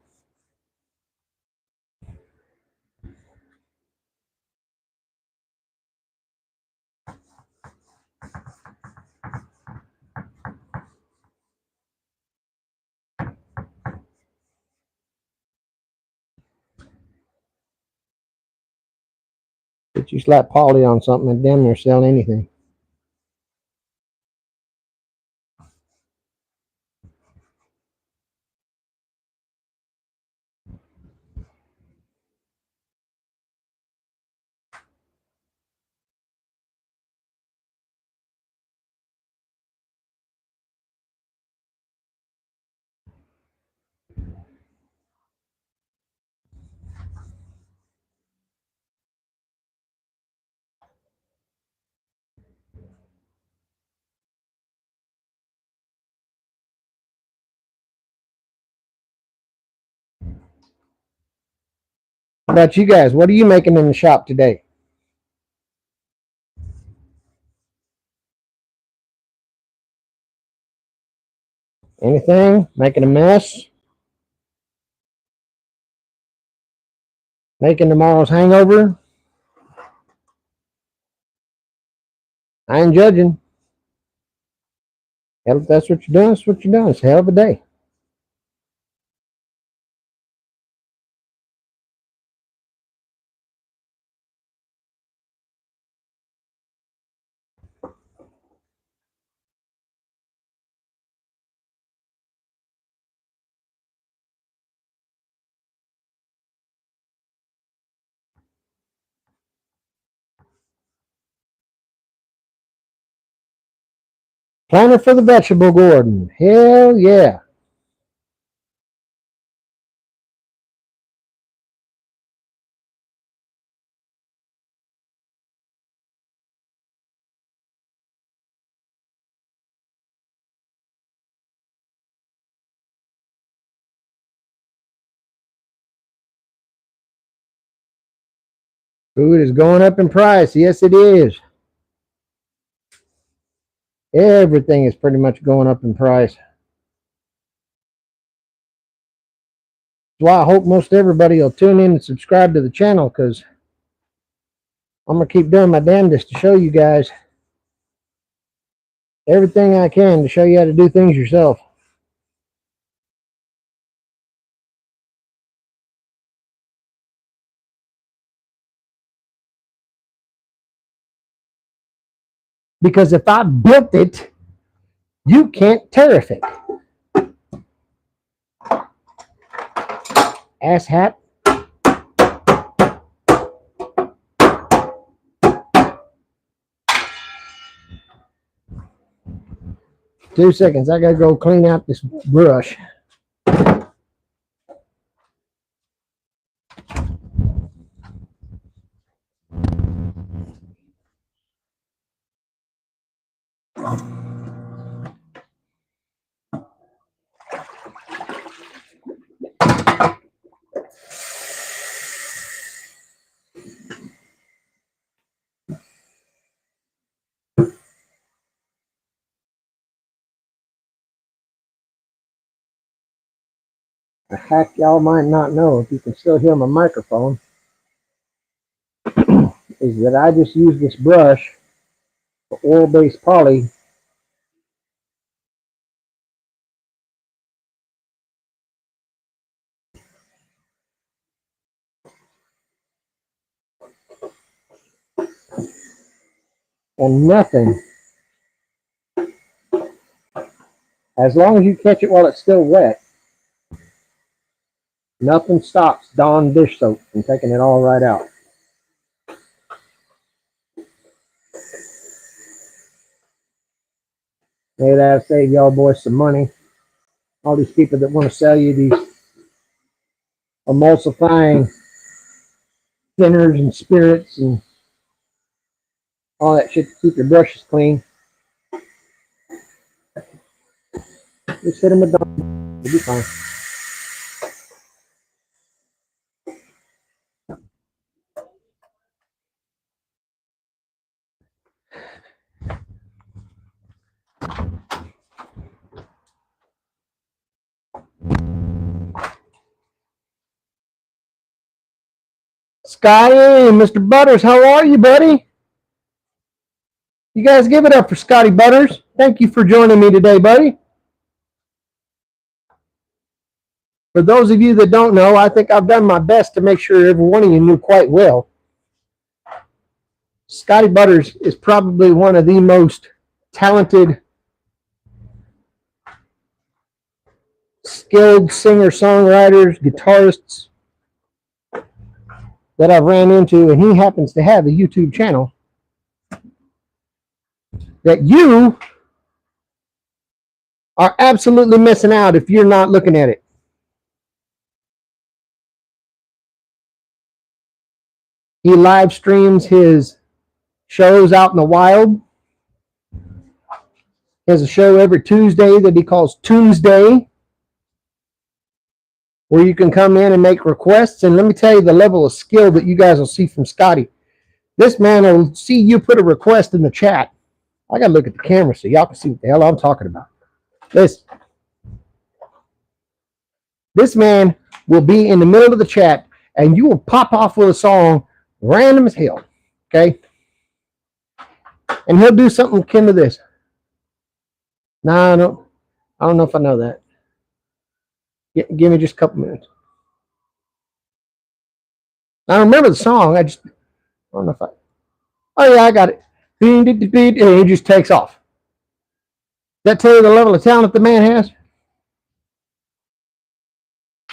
But you slap Polly on something and damn near sell anything. How about you guys? What are you making in the shop today? Anything? Making a mess? Making tomorrow's hangover? I ain't judging. Hell, if that's what you're doing, that's what you're doing. It's a hell of a day. Planner for the vegetable garden. Hell yeah. Food is going up in price. Yes, it is. Everything is pretty much going up in price. That's why I hope most everybody will tune in and subscribe to the channel, because I'm going to keep doing my damnedest to show you guys everything I can to show you how to do things yourself. Because if I built it, you can't tariff it. Ass hat. Two seconds. I got to go clean out this brush. A hack y'all might not know, if you can still hear my microphone, is that I just use this brush for oil-based poly and nothing, as long as you catch it while it's still wet, nothing stops Dawn dish soap from taking it all right out. Maybe that'll save y'all boys some money. All these people that want to sell you these emulsifying thinners and spirits and all that shit to keep your brushes clean. Just hit them with them. You'll be fine. Scotty, Mr. Butters, how are you, buddy? You guys give it up for Scotty Butters. Thank you for joining me today, buddy. For those of you that don't know, I think I've done my best to make sure every one of you knew quite well. Scotty Butters is probably one of the most talented, skilled singer-songwriters, guitarists that I've ran into, and he happens to have a YouTube channel that you are absolutely missing out if you're not looking at it. He live streams his shows out in the wild. He has a show every Tuesday that he calls Tuesday, where you can come in and make requests. And let me tell you the level of skill that you guys will see from Scotty. This man will see you put a request in the chat. I got to look at the camera so y'all can see what the hell I'm talking about. This man will be in the middle of the chat and you will pop off with a song random as hell. Okay? And he'll do something akin to this. No, I don't know if I know that. Give me just a couple minutes. I remember the song. I don't know if I. Oh yeah, I got it. And he just takes off. Does that tell you the level of talent the man has?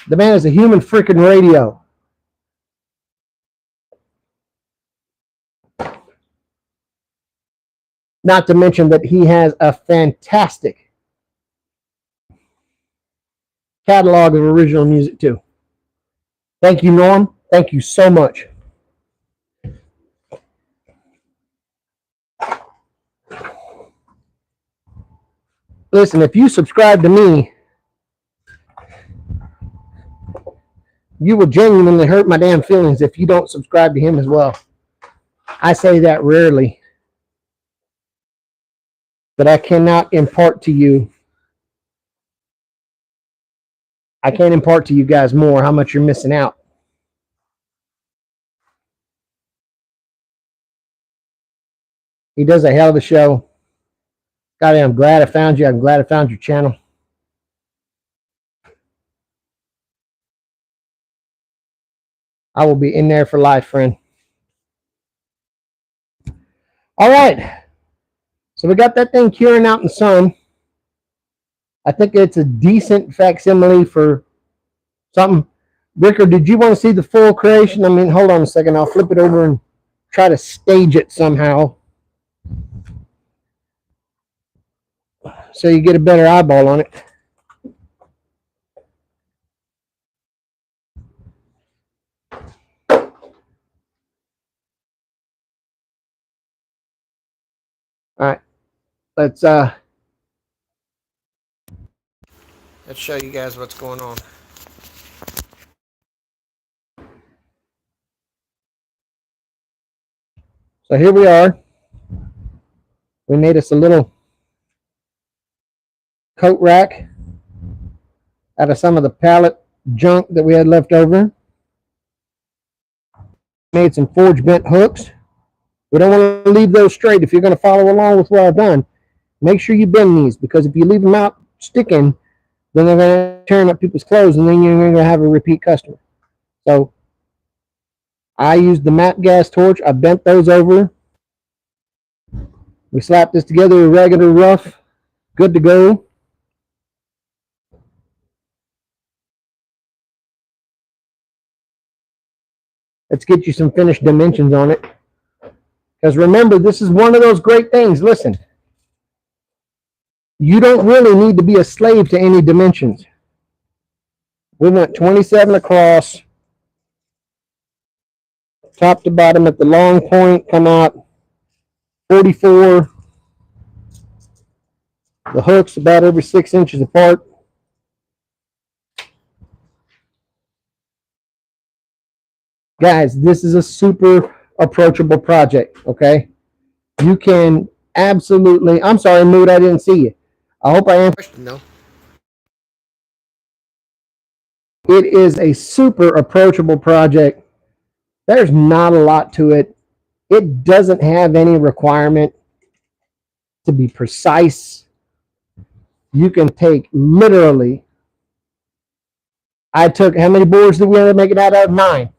The man is a human freaking radio. Not to mention that he has a fantastic catalog of original music too. Thank you, Norm. Thank you so much. Listen, if you subscribe to me, you will genuinely hurt my damn feelings if you don't subscribe to him as well. I say that rarely, but I cannot impart to you. I can't impart to you guys more how much you're missing out. He does a hell of a show. God, I'm glad I found you. I'm glad I found your channel. I will be in there for life, friend. All right. So we got that thing curing out in the sun. I think it's a decent facsimile for something. Ricker, did you want to see the full creation? I mean, hold on a second. I'll flip it over and try to stage it somehow so you get a better eyeball on it. All right. Let's show you guys what's going on. So here we are. We made us a little coat rack out of some of the pallet junk that we had left over. Made some forge bent hooks. We don't want to leave those straight. If you're going to follow along with what I've done, make sure you bend these, because if you leave them out sticking, then they're going to turn up people's clothes and then you're going to have a repeat customer. So I used the matte gas torch. I bent those over. We slapped this together, regular rough, good to go. Let's get you some finished dimensions on it. Because remember, this is one of those great things. Listen, you don't really need to be a slave to any dimensions. We went 27 across, top to bottom at the long point, come out 44. The hook's about every 6 inches apart. Guys, this is a super approachable project, okay? You can absolutely, I'm sorry, Mood, I didn't see you. I hope I answered. No. It is a super approachable project. There's not a lot to it. It doesn't have any requirement to be precise. You can take literally, I took, how many boards did we end up making out of? 9.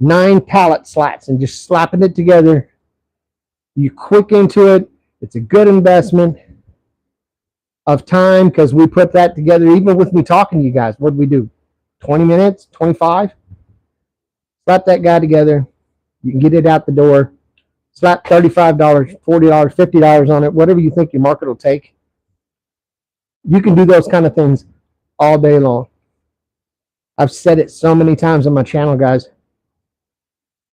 9 pallet slats and just slapping it together. You quick into it. It's a good investment of time because we put that together. Even with me talking to you guys, what did we do? 20 minutes, 25? Slap that guy together. You can get it out the door. Slap $35, $40, $50 on it, whatever you think your market will take. You can do those kind of things all day long. I've said it so many times on my channel, guys.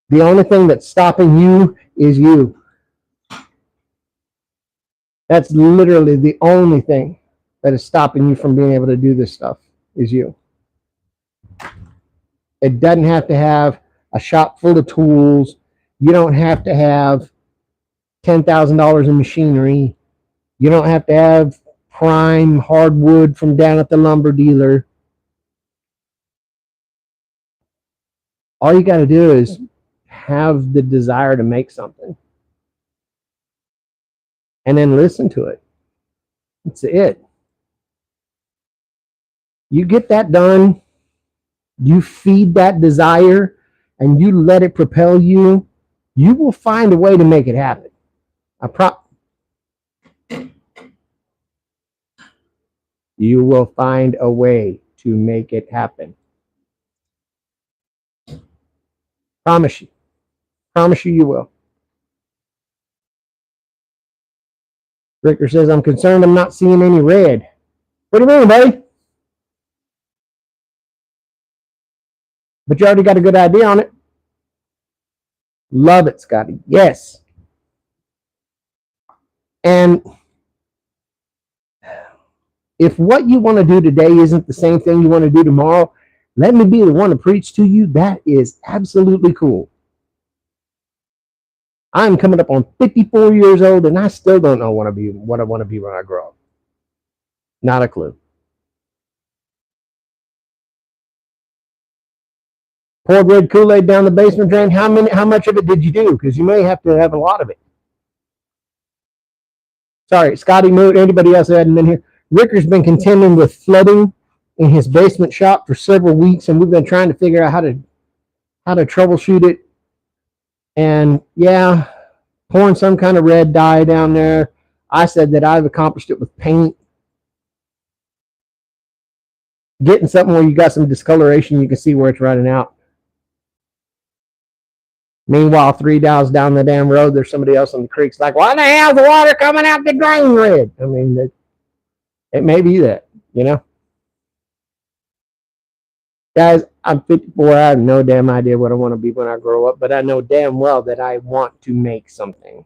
The only thing that's stopping you is you. That's literally the only thing that is stopping you from being able to do this stuff is you. It doesn't have to have a shop full of tools. You don't have to have $10,000 in machinery. You don't have to have prime hardwood from down at the lumber dealer. All you got to do is have the desire to make something and then listen to it. That's it. You get that done, you feed that desire, and you let it propel you, you will find a way to make it happen. You will find a way to make it happen. Promise you. Promise you, you will. Ricker says, I'm concerned I'm not seeing any red. What do you mean, buddy? But you already got a good idea on it. Love it, Scotty. Yes. And if what you want to do today isn't the same thing you want to do tomorrow, let me be the one to preach to you. That is absolutely cool. I'm coming up on 54 years old, and I still don't know what I want to be when I grow up. Not a clue. Poured red Kool-Aid down the basement drain. How much of it did you do? Because you may have to have a lot of it. Sorry, Scotty Moot, anybody else that hadn't been here. Ricker's been contending with flooding in his basement shop for several weeks, and we've been trying to figure out how to troubleshoot it. And yeah, pouring some kind of red dye down there. I said that I've accomplished it with paint. Getting something where you got some discoloration, you can see where it's running out. Meanwhile, 3 dials down the damn road, there's somebody else on the creek. It's like, why the hell's the water coming out the drain red? I mean, it may be that, you know. Guys, I'm 54. I have no damn idea what I want to be when I grow up, but I know damn well that I want to make something.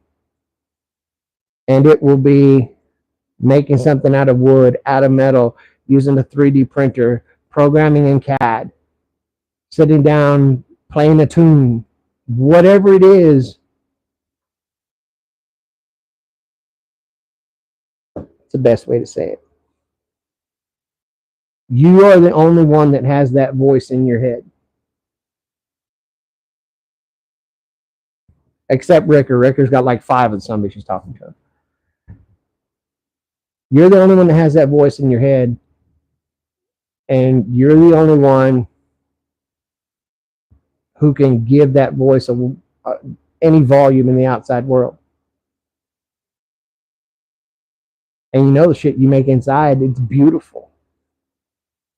And it will be making something out of wood, out of metal, using a 3D printer, programming in CAD, sitting down, playing a tune, whatever it is. It's the best way to say it. You are the only one that has that voice in your head. Except Ricker. Ricker's got like 5 of somebody she's talking to. You're the only one that has that voice in your head. And you're the only one who can give that voice any volume in the outside world. And you know the shit you make inside, it's beautiful.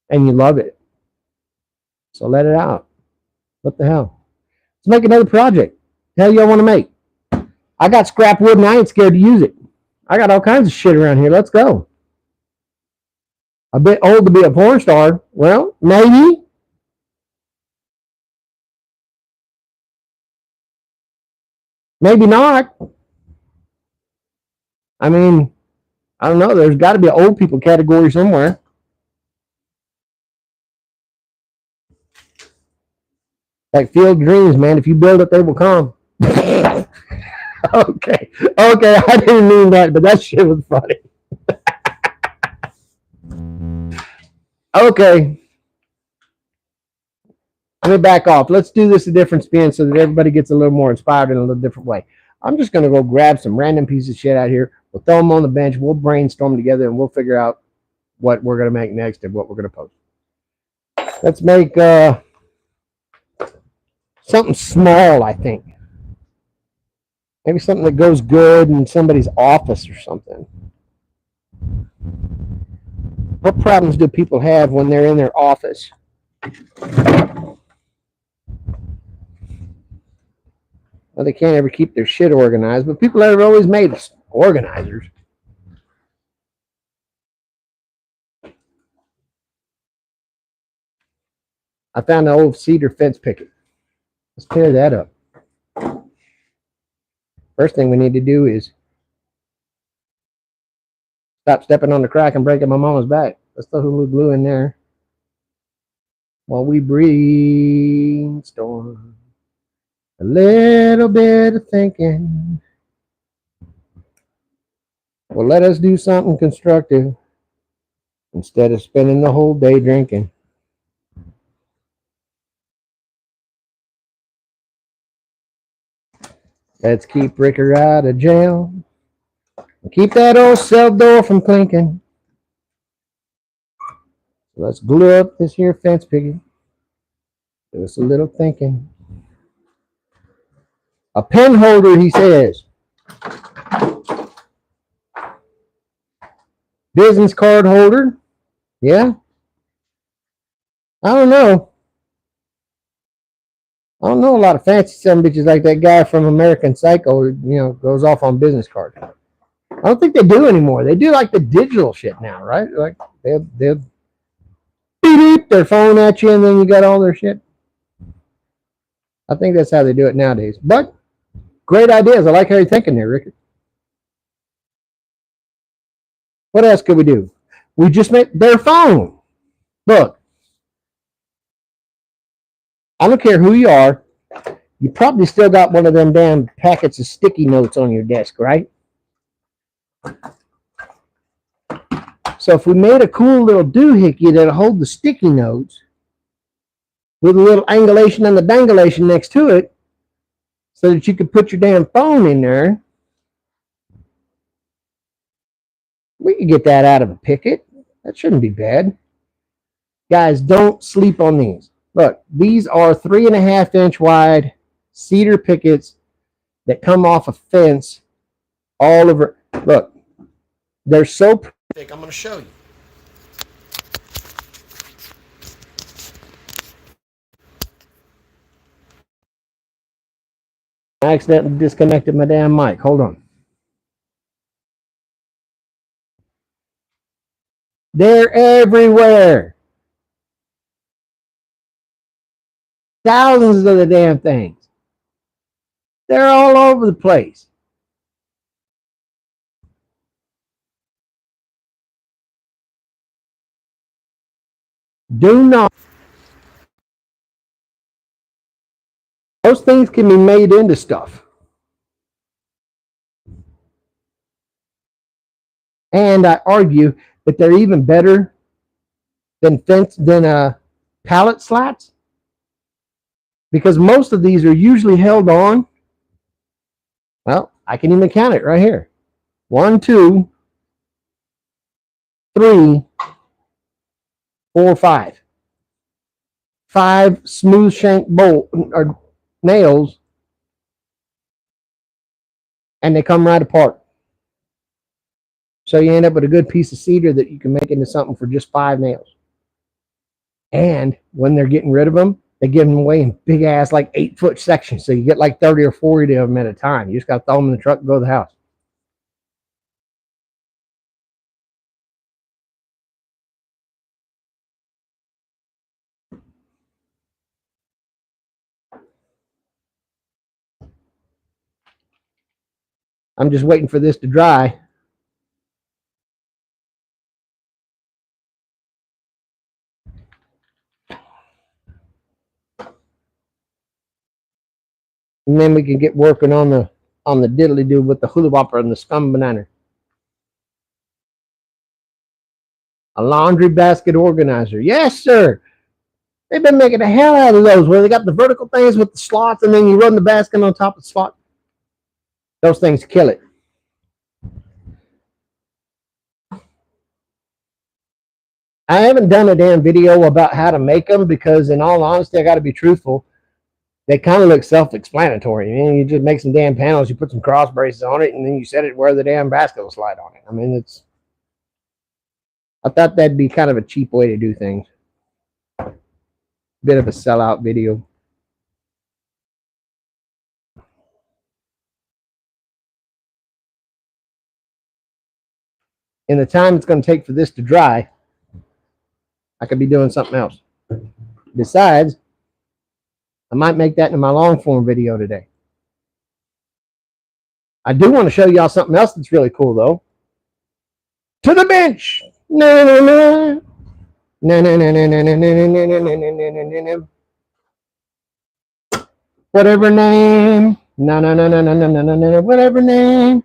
And you love it. So let it out. What the hell? Let's make another project. The hell y'all want to make? I got scrap wood and I ain't scared to use it. I got all kinds of shit around here. Let's go. A bit old to be a porn star. Well, maybe. Maybe not. I mean, I don't know. There's got to be an old people category somewhere. Like Field Dreams, man. If you build it, they will come. Okay. Okay. I didn't mean that, but that shit was funny. Okay. Let me back off. Let's do this a different spin so that everybody gets a little more inspired in a little different way. I'm just going to go grab some random pieces of shit out here. We'll throw them on the bench. We'll brainstorm together and we'll figure out what we're going to make next and what we're going to post. Let's make something small, I think. Maybe something that goes good in somebody's office or something. What problems do people have when they're in their office? Well, they can't ever keep their shit organized, but people have always made organizers. I found an old cedar fence picket. Let's tear that up. First thing we need to do is stop stepping on the crack and breaking my mama's back. Let's throw a little glue in there while we brainstorm. A little bit of thinking will let us do something constructive instead of spending the whole day drinking. Let's keep Ricker out of jail. Keep that old cell door from clinking. So let's glue up this here fence picket. Do us a little thinking. A pen holder, he says. Business card holder. Yeah. I don't know. I don't know a lot of fancy some bitches like that guy from American Psycho, you know, goes off on business cards. I don't think they do anymore. They do like the digital shit now, right? Like they'll beep their phone at you and then you got all their shit. I think that's how they do it nowadays. But great ideas. I like how you're thinking there, Ricky. What else could we do? We just made their phone. Look, I don't care who you are. You probably still got one of them damn packets of sticky notes on your desk, right? So if we made a cool little doohickey that'll hold the sticky notes with a little angulation and the dangulation next to it so that you could put your damn phone in there, we could get that out of a picket. That shouldn't be bad. Guys, don't sleep on these. Look, these are 3.5 inch wide cedar pickets that come off a fence all over. Look, they're so thick. I'm going to show you. I accidentally disconnected my damn mic. Hold on. They're everywhere. Thousands of the damn things. They're all over the place. Do not. Those things can be made into stuff. And I argue that they're even better than pallet slats, because most of these are usually held on. Well, I can even count it right here. 1, 2, 3, 4, 5. 5 smooth shank bolt or nails, and they come right apart. So you end up with a good piece of cedar that you can make into something for just 5 nails. And when they're getting rid of them, they give them away in big ass, like 8-foot sections. So you get like 30 or 40 of them at a time. You just got to throw them in the truck and go to the house. I'm just waiting for this to dry And then we can get working on the diddly do with the hula whopper and the scum banana. A laundry basket organizer. Yes, sir. They've been making the hell out of those where they got the vertical things with the slots and then you run the basket on top of the slot. Those things kill it. I haven't done a damn video about how to make them because, in all honesty, I got to be truthful. They kind of look self-explanatory. I mean, you just make some damn panels, you put some cross braces on it, and then you set it where the damn basket will slide on it. I mean, I thought that'd be kind of a cheap way to do things. Bit of a sellout video. In the time it's going to take for this to dry, I could be doing something else. Besides, I might make that in my long form video today. I do want to show y'all something else that's really cool, though. To the bench! No, no, no. No, no, no, no, no, no, no, no, no, no, no, no, no, no. Whatever name. No, no, no, no, no, no, no, no, no, whatever name.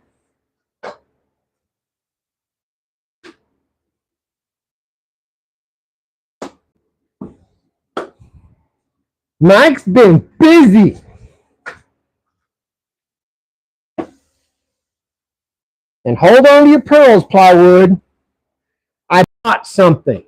Mike's been busy. And hold on to your pearls, plywood. I bought something.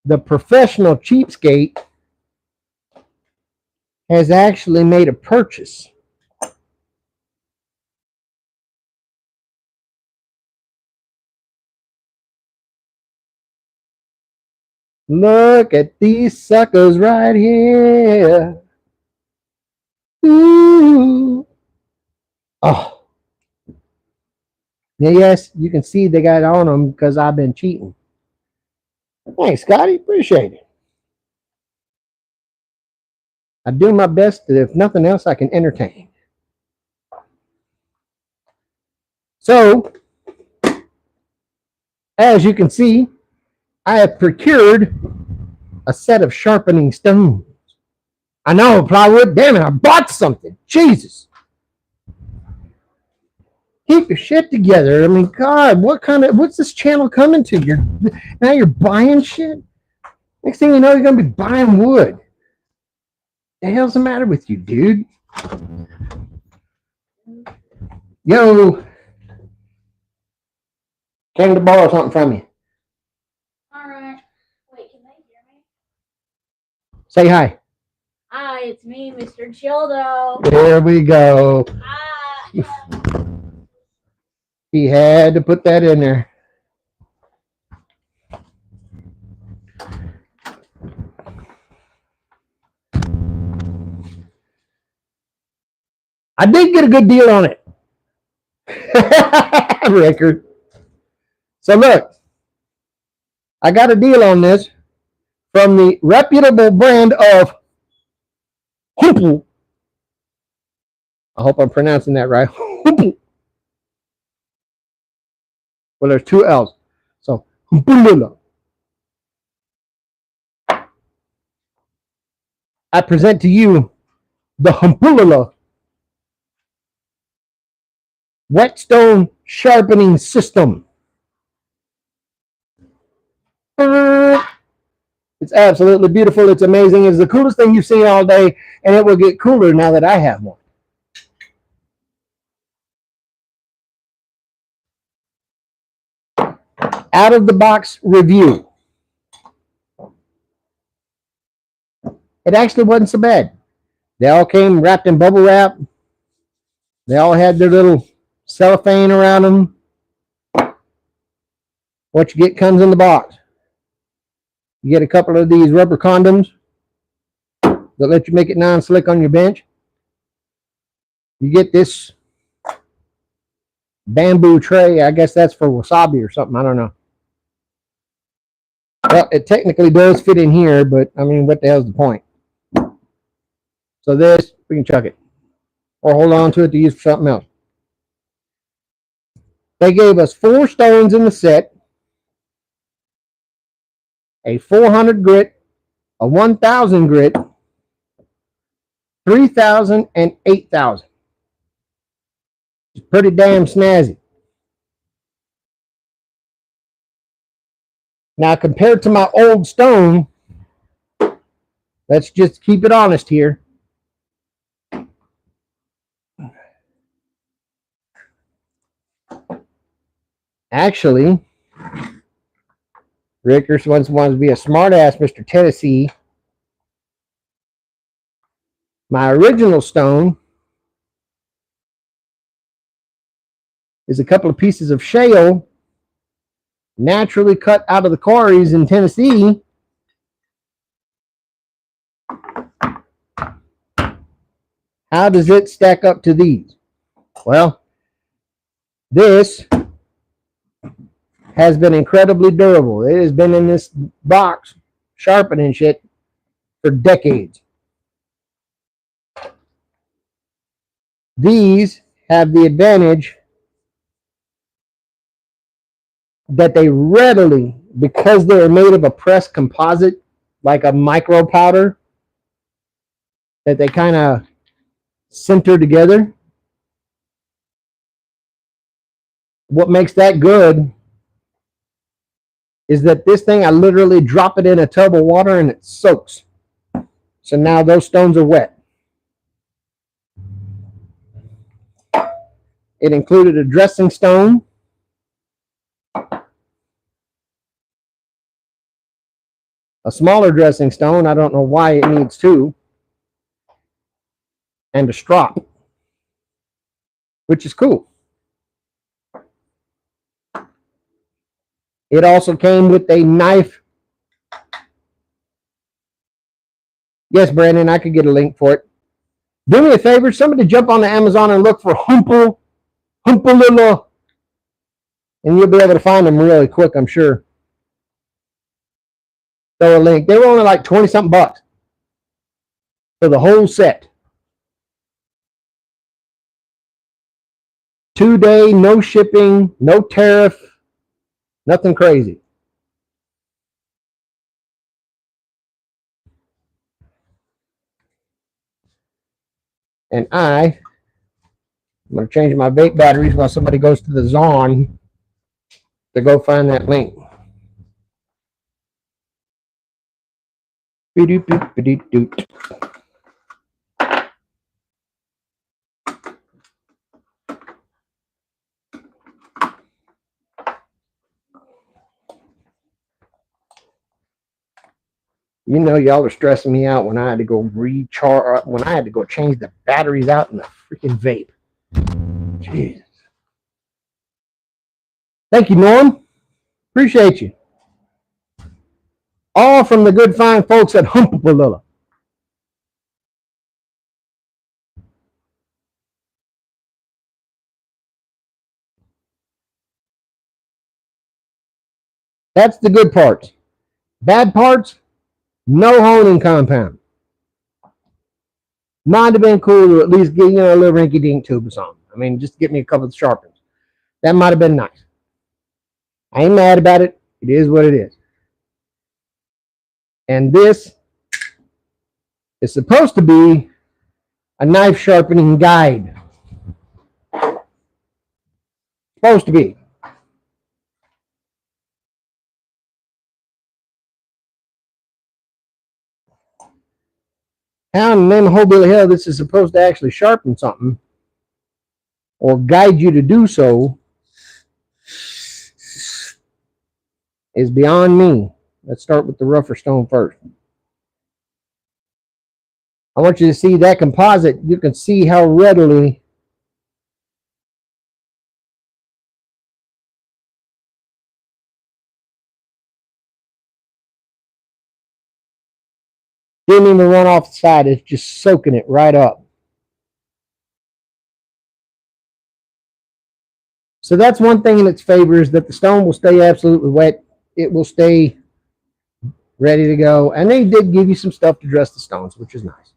The professional cheapskate has actually made a purchase. Look at these suckers right here. Ooh. Oh. Yes, you can see they got on them because I've been cheating. Thanks, Scotty. Appreciate it. I do my best that if nothing else, I can entertain. So, as you can see, I have procured a set of sharpening stones. I know, plywood. Damn it, I bought something. Jesus. Keep your shit together. I mean, God, what's this channel coming to? Now you're buying shit? Next thing you know, you're going to be buying wood. The hell's the matter with you, dude? Yo. Came to borrow something from you. All right. Wait, can they hear me? Say hi. Hi, it's me, Mr. Childo. There we go. Hi. He had to put that in there. I did get a good deal on it. Record. So look, I got a deal on this from the reputable brand of Humple. I hope I'm pronouncing that right. Humple. Well, there's two L's. So Humpulula. I present to you the Humpulula whetstone sharpening system. It's absolutely beautiful. It's amazing. It's the coolest thing you've seen all day, and it will get cooler now that I have one. Out of the box review. It actually wasn't so bad. They all came wrapped in bubble wrap. They all had their little cellophane around them. What you get comes in the box. You get a couple of these rubber condoms that let you make it non-slick on your bench. You get this bamboo tray. I guess that's for wasabi or something. I don't know. Well, it technically does fit in here, but I mean, what the hell's the point? So this, we can chuck it. Or hold on to it to use for something else. They gave us 4 stones in the set. A 400 grit, a 1000 grit, 3000, and 8000. It's pretty damn snazzy. Now, compared to my old stone, let's just keep it honest here. Actually, Rickers once wanted to be a smartass, Mr. Tennessee. My original stone is a couple of pieces of shale naturally cut out of the quarries in Tennessee. How does it stack up to these? Well, this has been incredibly durable. It has been in this box sharpening shit for decades. These have the advantage that they readily, because they're made of a pressed composite, like a micro powder, that they kind of center together. What makes that good is that this thing, I literally drop it in a tub of water and it soaks. So now those stones are wet. It included a dressing stone, a smaller dressing stone, I don't know why it needs 2, and a strop, which is cool. It also came with a knife. Yes, Brandon, I could get a link for it. Do me a favor, somebody jump on the Amazon and look for Humpalilla, and you'll be able to find them really quick, I'm sure. Throw a link. They were only like 20-something bucks for the whole set. 2-day, no shipping, no tariff, nothing crazy. And I'm going to change my vape batteries while somebody goes to the Zon to go find that link. Be-doop-doop-be-doop-doop. You know, y'all are stressing me out when I had to go recharge, when I had to go change the batteries out in the freaking vape. Jesus. Thank you, Norm. Appreciate you. All from the good fine folks at Humpalilla. That's the good parts. Bad parts, no honing compound. Might have been cool to at least get, you know, a little rinky dink tube or something. I mean, just to get me a couple of sharpens. That might have been nice. I ain't mad about it. It is what it is. And this is supposed to be a knife sharpening guide. Supposed to be. How in the name of whole Billy hell this is supposed to actually sharpen something or guide you to do so is beyond me. Let's start with the rougher stone first. I want you to see that composite. You can see how readily didn't even run off the side. It's just soaking it right up. So that's one thing in its favor, is that the stone will stay absolutely wet. It will stay ready to go. And they did give you some stuff to dress the stones, which is nice.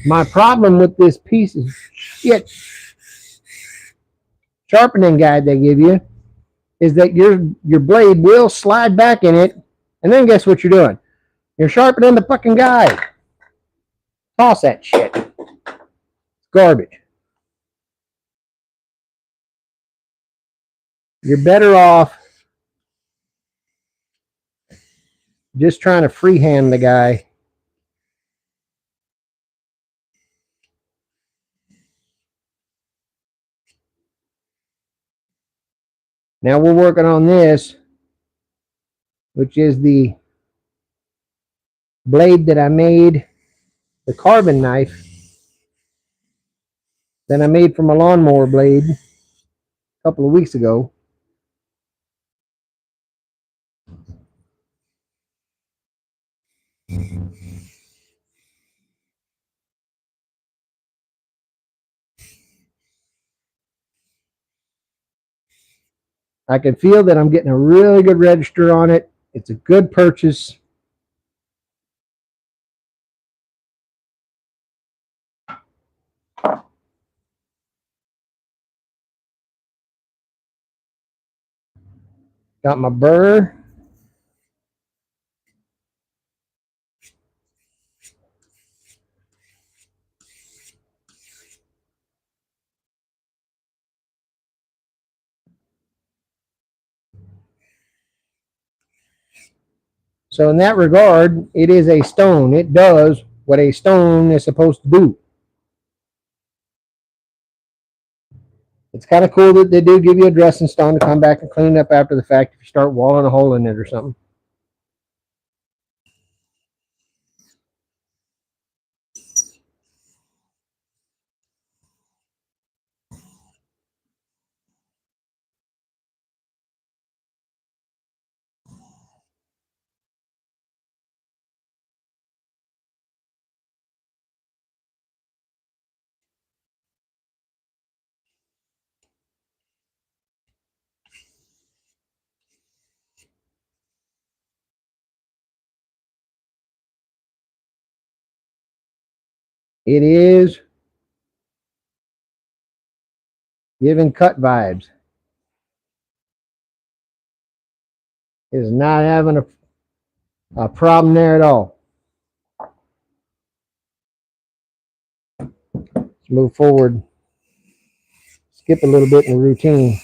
My problem with this piece of shit sharpening guide they give you is that your blade will slide back in it, and then guess what you're doing? You're sharpening the fucking guide. Toss that shit. It's garbage. You're better off just trying to freehand the guy. Now we're working on this, which is the blade that I made, the carbon knife that I made from a lawnmower blade a couple of weeks ago. I can feel that I'm getting a really good register on it. It's a good purchase. Got my burr. So in that regard, it is a stone. It does what a stone is supposed to do. It's kind of cool that they do give you a dressing stone to come back and clean up after the fact if you start walling a hole in it or something. It is giving cut vibes. It is not having a problem there at all. Let's move forward. Skip a little bit in the routine.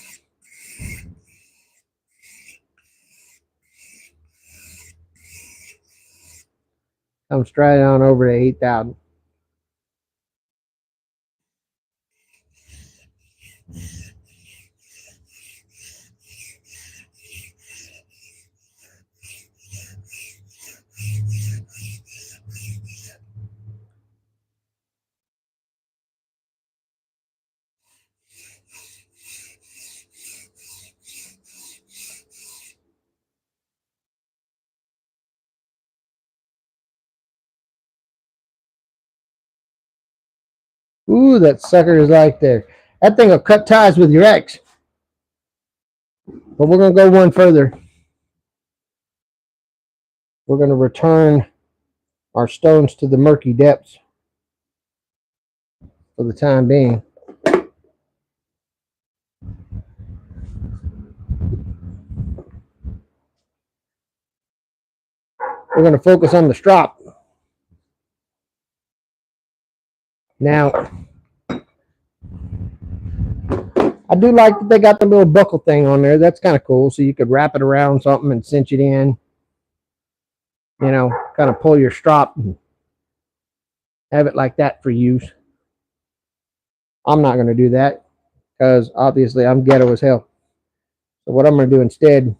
Come straight on over to 8,000. Ooh, that sucker is like there. That thing will cut ties with your ex. But we're going to go one further. We're going to return our stones to the murky depths for the time being. We're going to focus on the strop. Now, I do like that they got the little buckle thing on there. That's kind of cool. So you could wrap it around something and cinch it in. You know, kind of pull your strop and have it like that for use. I'm not going to do that because obviously I'm ghetto as hell. So what I'm going to do instead,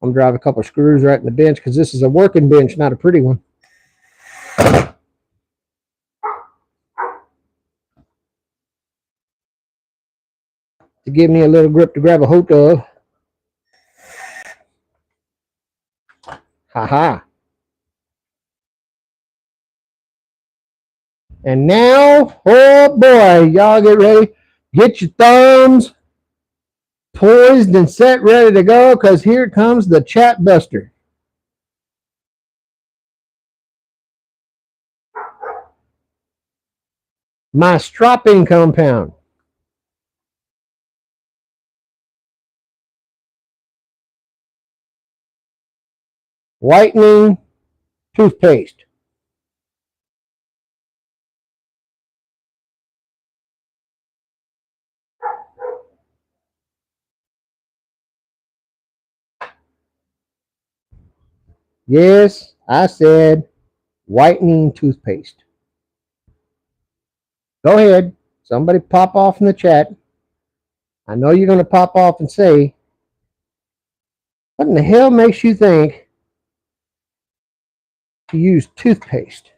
I'm going to drive a couple of screws right in the bench because this is a working bench, not a pretty one. To give me a little grip to grab a hold of. Ha. And now, oh boy, y'all get ready. Get your thumbs poised and set ready to go because here comes the chat buster. My Stropping compound. Whitening toothpaste. Yes, I said whitening toothpaste. Go ahead. Somebody pop off in the chat. I know you're going to pop off and say, what in the hell makes you think to use toothpaste?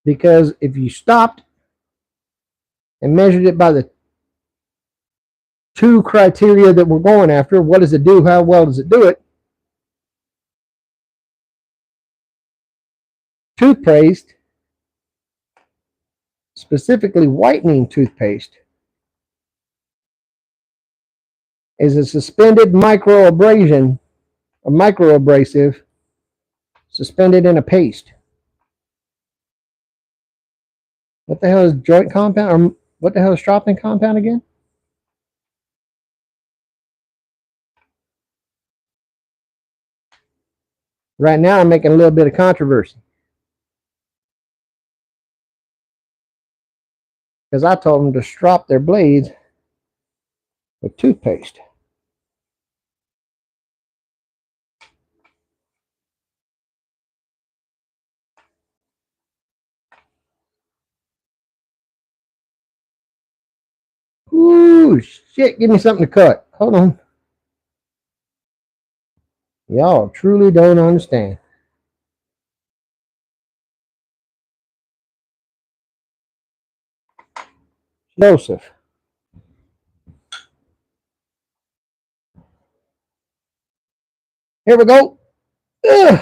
Because if you stopped and measured it by the two criteria that we're going after, what does it do? How well does it do it? Toothpaste, specifically whitening toothpaste, is a suspended microabrasion, a microabrasive, suspended in a paste. What the hell is joint compound? Or what the hell is Stropping compound again? Right now, I'm making a little bit of controversy. Because I told them to strop their blades with toothpaste. Ooh, shit, give me something to cut. Hold on. Y'all truly don't understand. Joseph. Here we go. Ugh.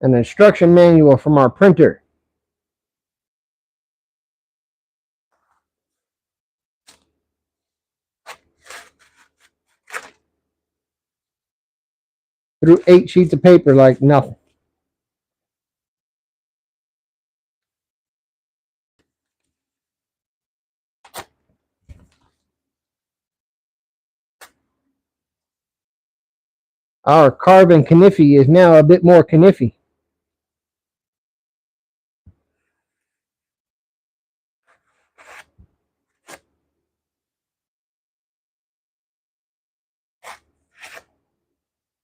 An instruction manual from our printer. Through 8 sheets of paper like nothing. Our carbon kniffy is now a bit more kniffy.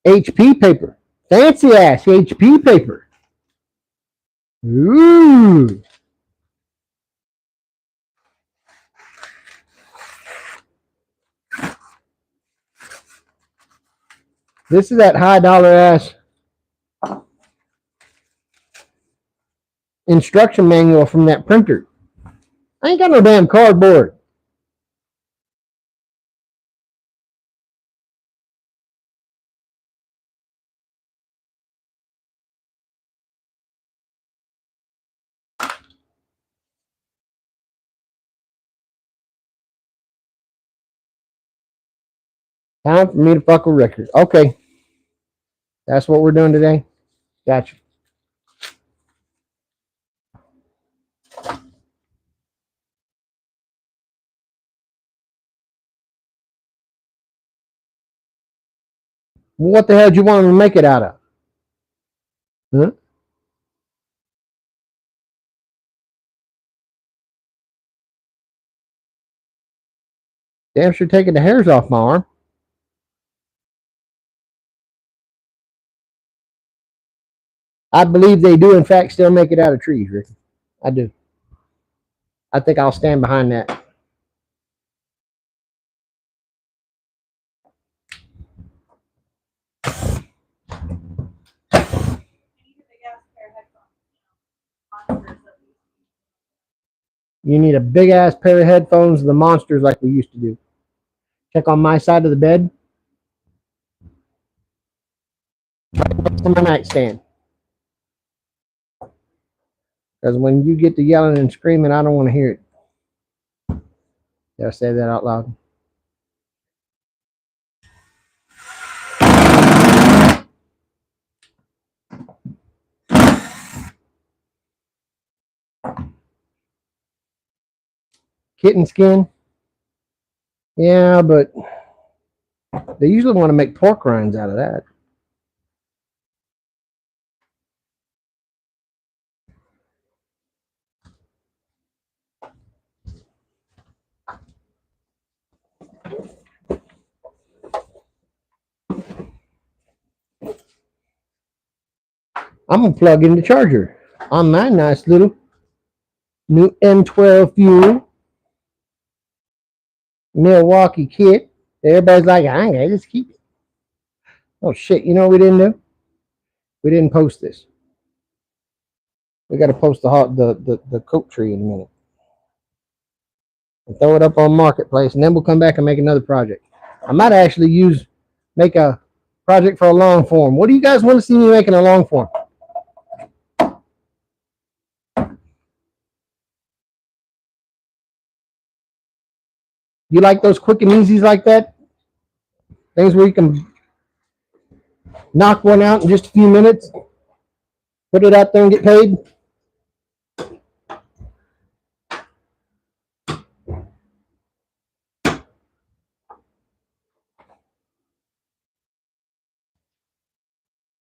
HP paper. Fancy ass HP paper. Ooh. This is that high dollar ass instruction manual from that printer. I ain't got no damn cardboard. Time for me to fuck a record. Okay. That's what we're doing today. Gotcha. What the hell do you want to make it out of? Huh? Damn sure taking the hairs off my arm. I believe they do, in fact, still make it out of trees, Ricky. I do. I think I'll stand behind that. You need a big ass pair of headphones, the monsters like we used to do. Check on my side of the bed. Right on my nightstand. Because when you get to yelling and screaming, I don't want to hear it. Did I say that out loud? Kitten skin. Yeah, but they usually want to make pork rinds out of that. I'm going to plug in the charger on my nice little new M12 fuel Milwaukee kit. Everybody's like, I ain't gonna just keep it. Oh shit, you know what we didn't do? We didn't post this. We got to post the coat tree in a minute. And throw it up on Marketplace, and then we'll come back and make another project. I might actually make a project for a long form. What do you guys want to see me making a long form? You like those quick and easies like that? Things where you can knock one out in just a few minutes, put it out there and get paid?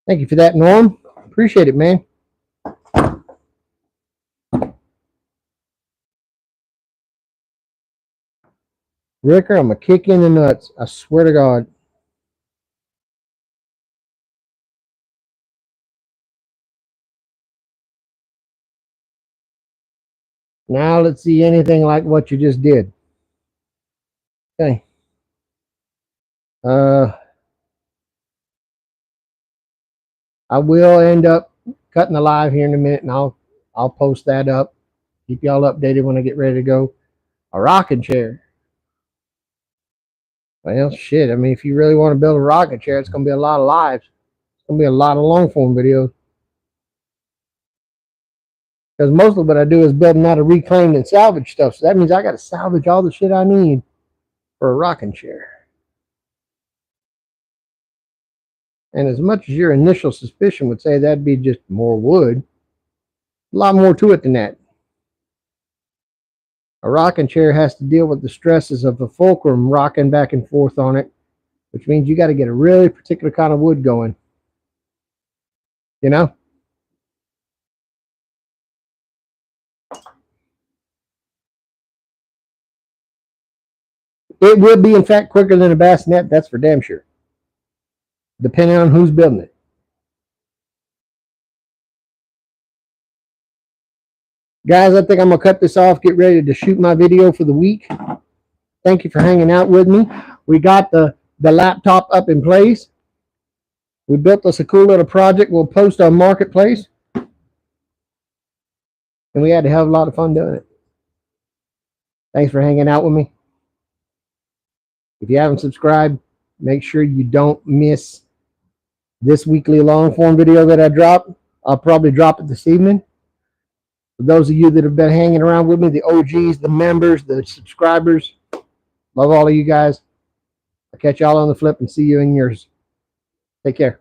Thank you for that, Norm. Appreciate it, man. Ricker, I'm going to kick you in the nuts. I swear to God. Now let's see anything like what you just did. Okay. I will end up cutting the live here in a minute, and I'll post that up. Keep y'all updated when I get ready to go. A rocking chair. Well, shit. I mean, if you really want to build a rocking chair, it's going to be a lot of lives. It's going to be a lot of long form videos. Because most of what I do is building out of reclaimed and salvage stuff. So that means I got to salvage all the shit I need for a rocking chair. And as much as your initial suspicion would say that'd be just more wood, a lot more to it than that. A rocking chair has to deal with the stresses of the fulcrum rocking back and forth on it, which means you got to get a really particular kind of wood going. You know? It will be, in fact, quicker than a bassinet. That's for damn sure. Depending on who's building it. Guys, I think I'm going to cut this off, get ready to shoot my video for the week. Thank you for hanging out with me. We got the laptop up in place. We built us a cool little project we'll post on Marketplace. And we had to have a lot of fun doing it. Thanks for hanging out with me. If you haven't subscribed, make sure you don't miss this weekly long form video that I drop. I'll probably drop it this evening. For those of you that have been hanging around with me, the OGs, the members, the subscribers, love all of you guys. I'll catch y'all on the flip and see you in yours. Take care.